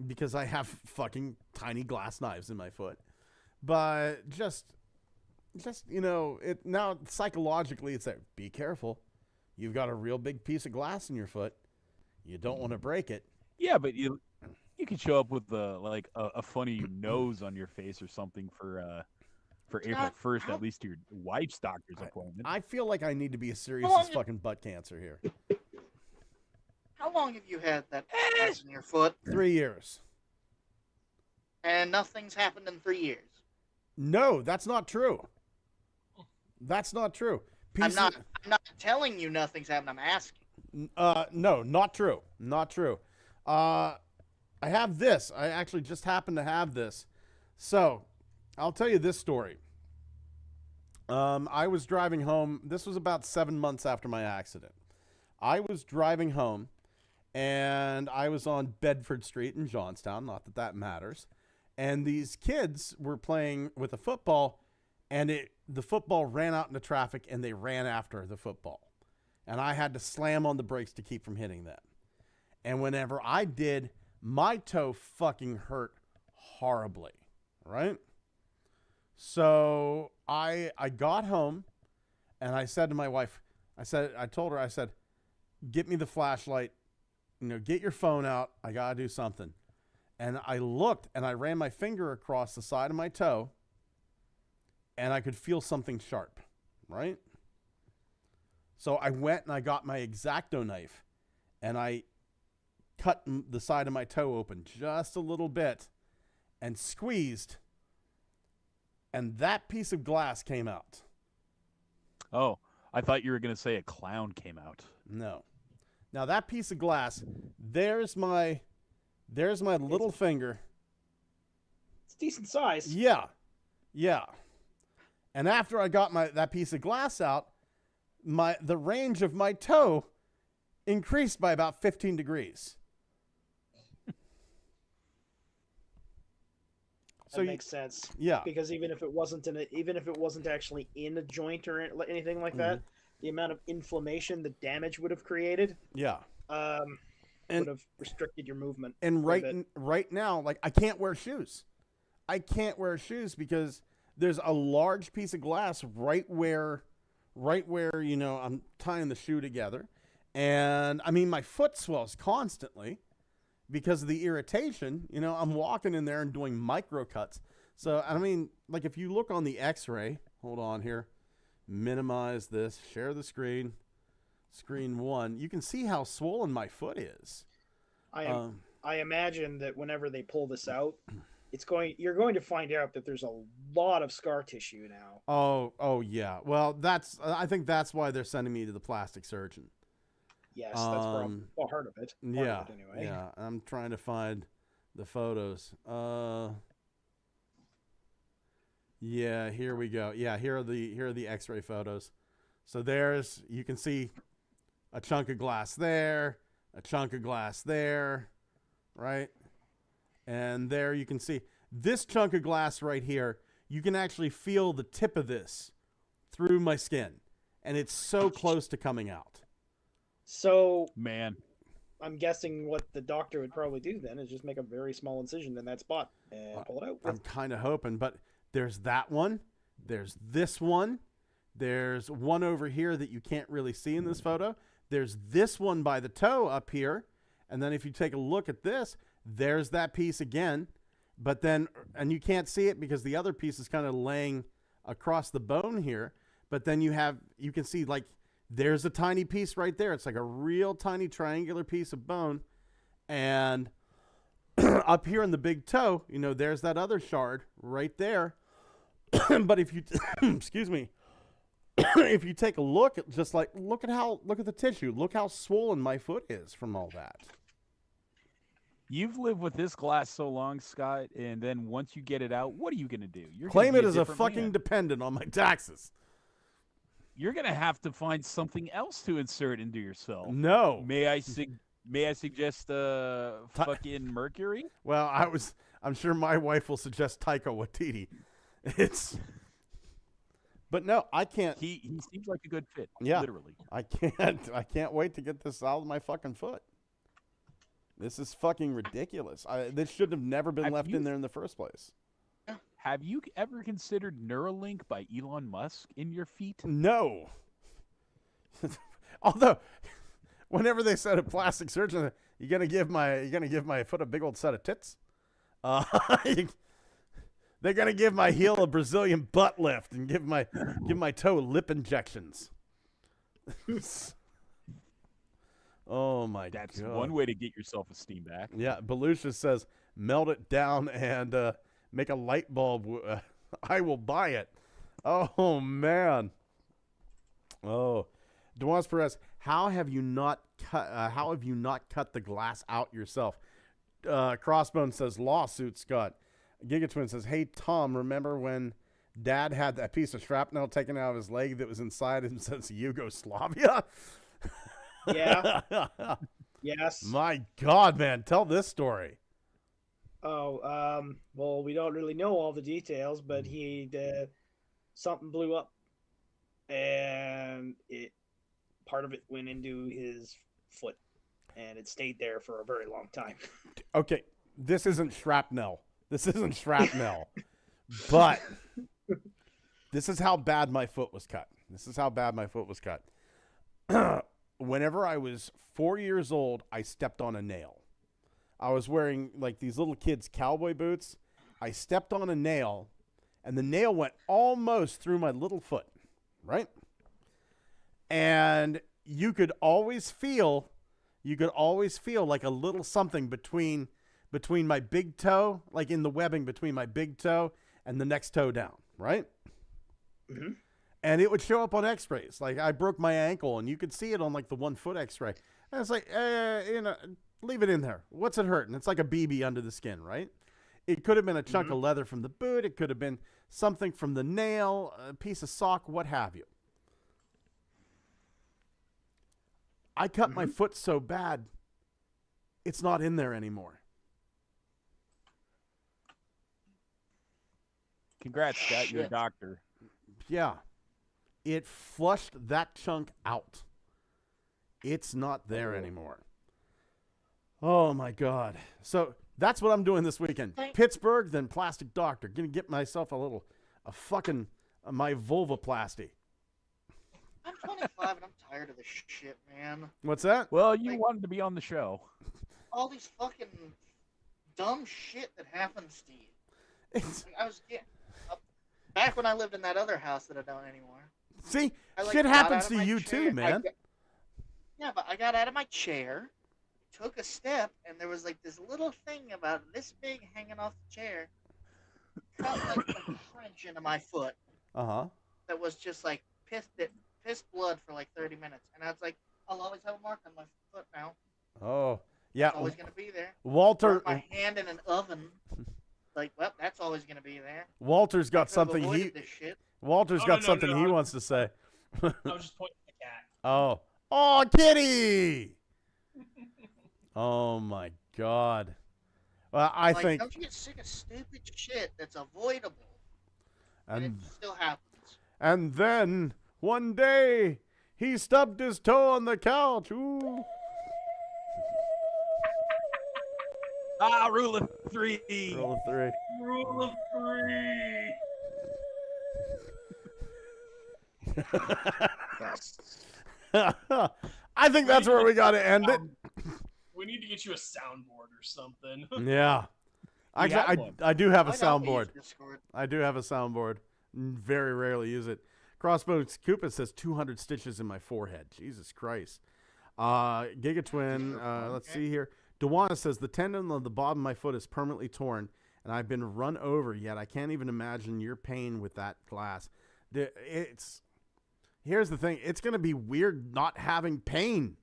Because I have fucking tiny glass knives in my foot. But just now psychologically it's like, be careful. You've got a real big piece of glass in your foot. You don't want to break it.
Yeah, but you can show up with a funny nose on your face or something for April 1st, at least to your wife's doctor's appointment.
I feel like I need to be as serious as fucking butt cancer here.
How long have you had that glass in your foot?
3 years.
And nothing's happened in 3 years?
No, that's not true. That's not true.
I'm not telling you nothing's happened. I'm asking.
No, not true. Not true. I have this. I actually just happen to have this. So, I'll tell you this story. I was driving home. This was about 7 months after my accident. I was driving home, and I was on Bedford Street in Johnstown. Not that that matters. And these kids were playing with a football, and the football ran out into traffic, and they ran after the football. And I had to slam on the brakes to keep from hitting them. And whenever I did, my toe fucking hurt horribly, right? So I got home, and I said to my wife, I told her, get me the flashlight, get your phone out. I got to do something. And I looked, and I ran my finger across the side of my toe, and I could feel something sharp, right? So I went and I got my X-Acto knife, and I cut the side of my toe open just a little bit and squeezed, and that piece of glass came out.
Oh, I thought you were going to say a clown came out.
No. Now that piece of glass, there's my little finger.
It's decent size.
Yeah. Yeah. And after I got that piece of glass out, the range of my toe increased by about 15 degrees.
That makes sense.
Yeah.
Because even if it wasn't actually in a joint or anything like that, the amount of inflammation, the damage would have created.
Yeah.
Would have restricted your movement.
And right now, I can't wear shoes. I can't wear shoes because there's a large piece of glass right where I'm tying the shoe together. And I mean, my foot swells constantly because of the irritation. I'm walking in there and doing micro cuts. So, I mean, if you look on the x-ray, hold on here, minimize this, share the screen. Screen 1. You can see how swollen my foot is.
I imagine that whenever they pull this out, you're going to find out that there's a lot of scar tissue now.
Oh yeah. Well, I think that's why they're sending me to the plastic surgeon.
Yes, that's probably part of it.
Yeah.
Anyway.
Yeah. I'm trying to find the photos. Yeah, here we go. Yeah, here are the X-ray photos. So you can see a chunk of glass there, a chunk of glass there, right? And there you can see this chunk of glass right here. You can actually feel the tip of this through my skin, and it's so close to coming out.
So,
man,
I'm guessing what the doctor would probably do then is just make a very small incision in that spot and pull it out.
I'm kind of hoping, but there's that one. There's this one. There's one over here that you can't really see in this photo. There's this one by the toe up here. And then if you take a look at this, there's that piece again. But then, and you can't see it because the other piece is kind of laying across the bone here. But then you can see like there's a tiny piece right there. It's like a real tiny triangular piece of bone. And up here in the big toe, there's that other shard right there. But if you, excuse me, if you take a look at look at the tissue. Look how swollen my foot is from all that.
You've lived with this glass so long, Scott, and then once you get it out, what are you going to do? You're
Claim
gonna
it
be
as a
different
fucking
man.
dependent on my taxes.
You're going to have to find something else to insert into yourself.
No.
May I suggest fucking Mercury?
Well, I'm sure my wife will suggest Taika Waititi. But no, I can't.
He seems like a good fit.
Yeah,
literally.
I can't wait to get this out of my fucking foot. This is fucking ridiculous. This should have never been left in there in the first place.
Have you ever considered Neuralink by Elon Musk in your feet?
No. Although, whenever they said a plastic surgeon, you're gonna give my foot a big old set of tits. They're gonna give my heel a Brazilian butt lift and give my toe lip injections. Oh my god!
That's one way to get your self-esteem back.
Yeah, Belushi says melt it down and make a light bulb. I will buy it. Oh man. Oh, Duaz Perez, how have you not cut the glass out yourself? Crossbone says lawsuit. Scott. Gigatwin says, hey Tom, remember when Dad had that piece of shrapnel taken out of his leg that was inside him since Yugoslavia?
Yeah. Yes.
My God, man, tell this story.
Oh, well, we don't really know all the details, but something blew up, and part of it went into his foot, and it stayed there for a very long time.
Okay, this isn't shrapnel. But this is how bad my foot was cut. Whenever I was 4 years old, I stepped on a nail. I was wearing like these little kids' cowboy boots. I stepped on a nail, and the nail went almost through my little foot, right? And you could always feel like a little something between my big toe, like in the webbing between my big toe and the next toe down, right?
Mm-hmm.
And it would show up on x-rays. Like I broke my ankle and you could see it on like the 1 foot x-ray. And it's like, leave it in there. What's it hurting? It's like a BB under the skin, right? It could have been a chunk of leather from the boot. It could have been something from the nail, a piece of sock, what have you. I cut my foot so bad, it's not in there anymore.
Congrats, Scott. You're a doctor.
Yeah. It flushed that chunk out. It's not there anymore. Oh, my God. So that's what I'm doing this weekend. Pittsburgh, then plastic doctor. Gonna get myself my vulvoplasty.
I'm 25 and I'm tired of this shit, man.
What's that?
Well, you wanted to be on the show.
All these fucking dumb shit that happens to you. Back when I lived in that other house that I don't anymore.
See, shit happens to you too, man.
Yeah, but I got out of my chair, took a step, and there was like this little thing about this big hanging off the chair, cut like a French into my foot.
Uh-huh.
That was just like pissed blood for like 30 minutes, and I was like, I'll always have a mark on my foot now.
Oh, yeah.
It's always gonna be there.
Walter.
Burnt my hand in an oven. Like, well, that's always gonna be there.
Walter's got something
this shit.
Walter's got something he wants to say.
I was just pointing at the cat.
Oh. Oh, kitty! Oh my God. Well, I think.
Don't you get sick of stupid shit that's avoidable? And it still happens.
And then one day he stubbed his toe on the couch. Ooh.
Rule of 3.
Rule of 3.
Rule of 3.
I think that's where we got to end it.
We need to get you a soundboard or something.
Yeah. I do have a soundboard. I do have a soundboard. Very rarely use it. Crossbones Koopa says 200 stitches in my forehead. Jesus Christ. Gigatwin, let's see here. Dewana says the tendon on the bottom of my foot is permanently torn, and I've been run over, yet I can't even imagine your pain with that glass. Here's the thing. It's going to be weird not having pain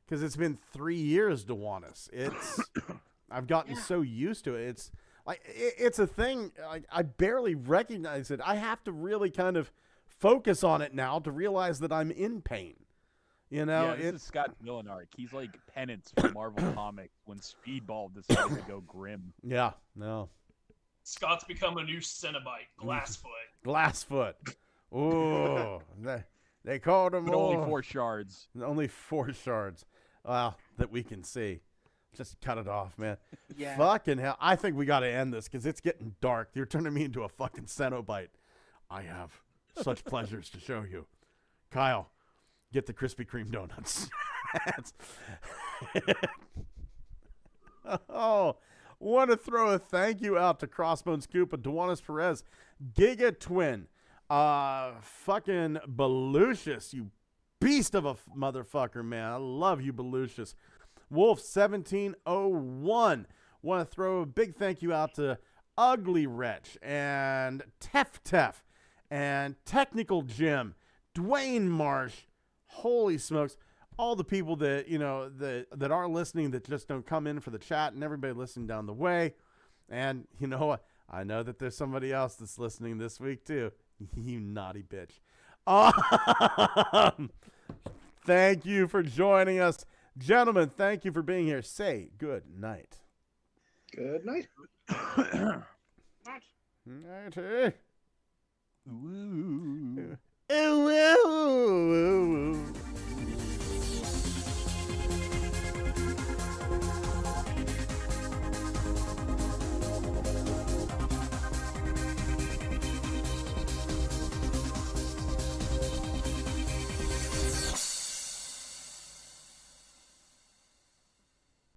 because it's been 3 years, Dewanis. I've gotten so used to it. It's like it's a thing. Like I barely recognize it. I have to really kind of focus on it now to realize that I'm in pain. You know,
this is Scott Millenarch. He's like Penance from Marvel Comics when Speedball decided to go grim.
Yeah, no.
Scott's become a new Cenobite, Glassfoot.
Glassfoot. Ooh, they called him.
But only 4 shards.
Only 4 shards. Well, that we can see. Just cut it off, man.
Yeah.
Fucking hell. I think we got to end this because it's getting dark. You're turning me into a fucking Cenobite. I have such pleasures to show you. Kyle, get the Krispy Kreme donuts. Oh, want to throw a thank you out to Crossbones Koopa, Dewanis Perez, Giga Twin, fucking Belucius, you beast of a motherfucker, man. I love you, Belucius. Wolf 1701. Want to throw a big thank you out to Ugly Wretch and Tef and Technical Jim, Dwayne Marsh. Holy smokes. All the people that, you know, that are listening that just don't come in for the chat, and everybody listening down the way. And you know what? I know that there's somebody else that's listening this week too. You naughty bitch. Thank you for joining us. Gentlemen, thank you for being here. Say good night.
Good night.
Nighty.
Ooh.
Ooh, ooh, ooh, ooh.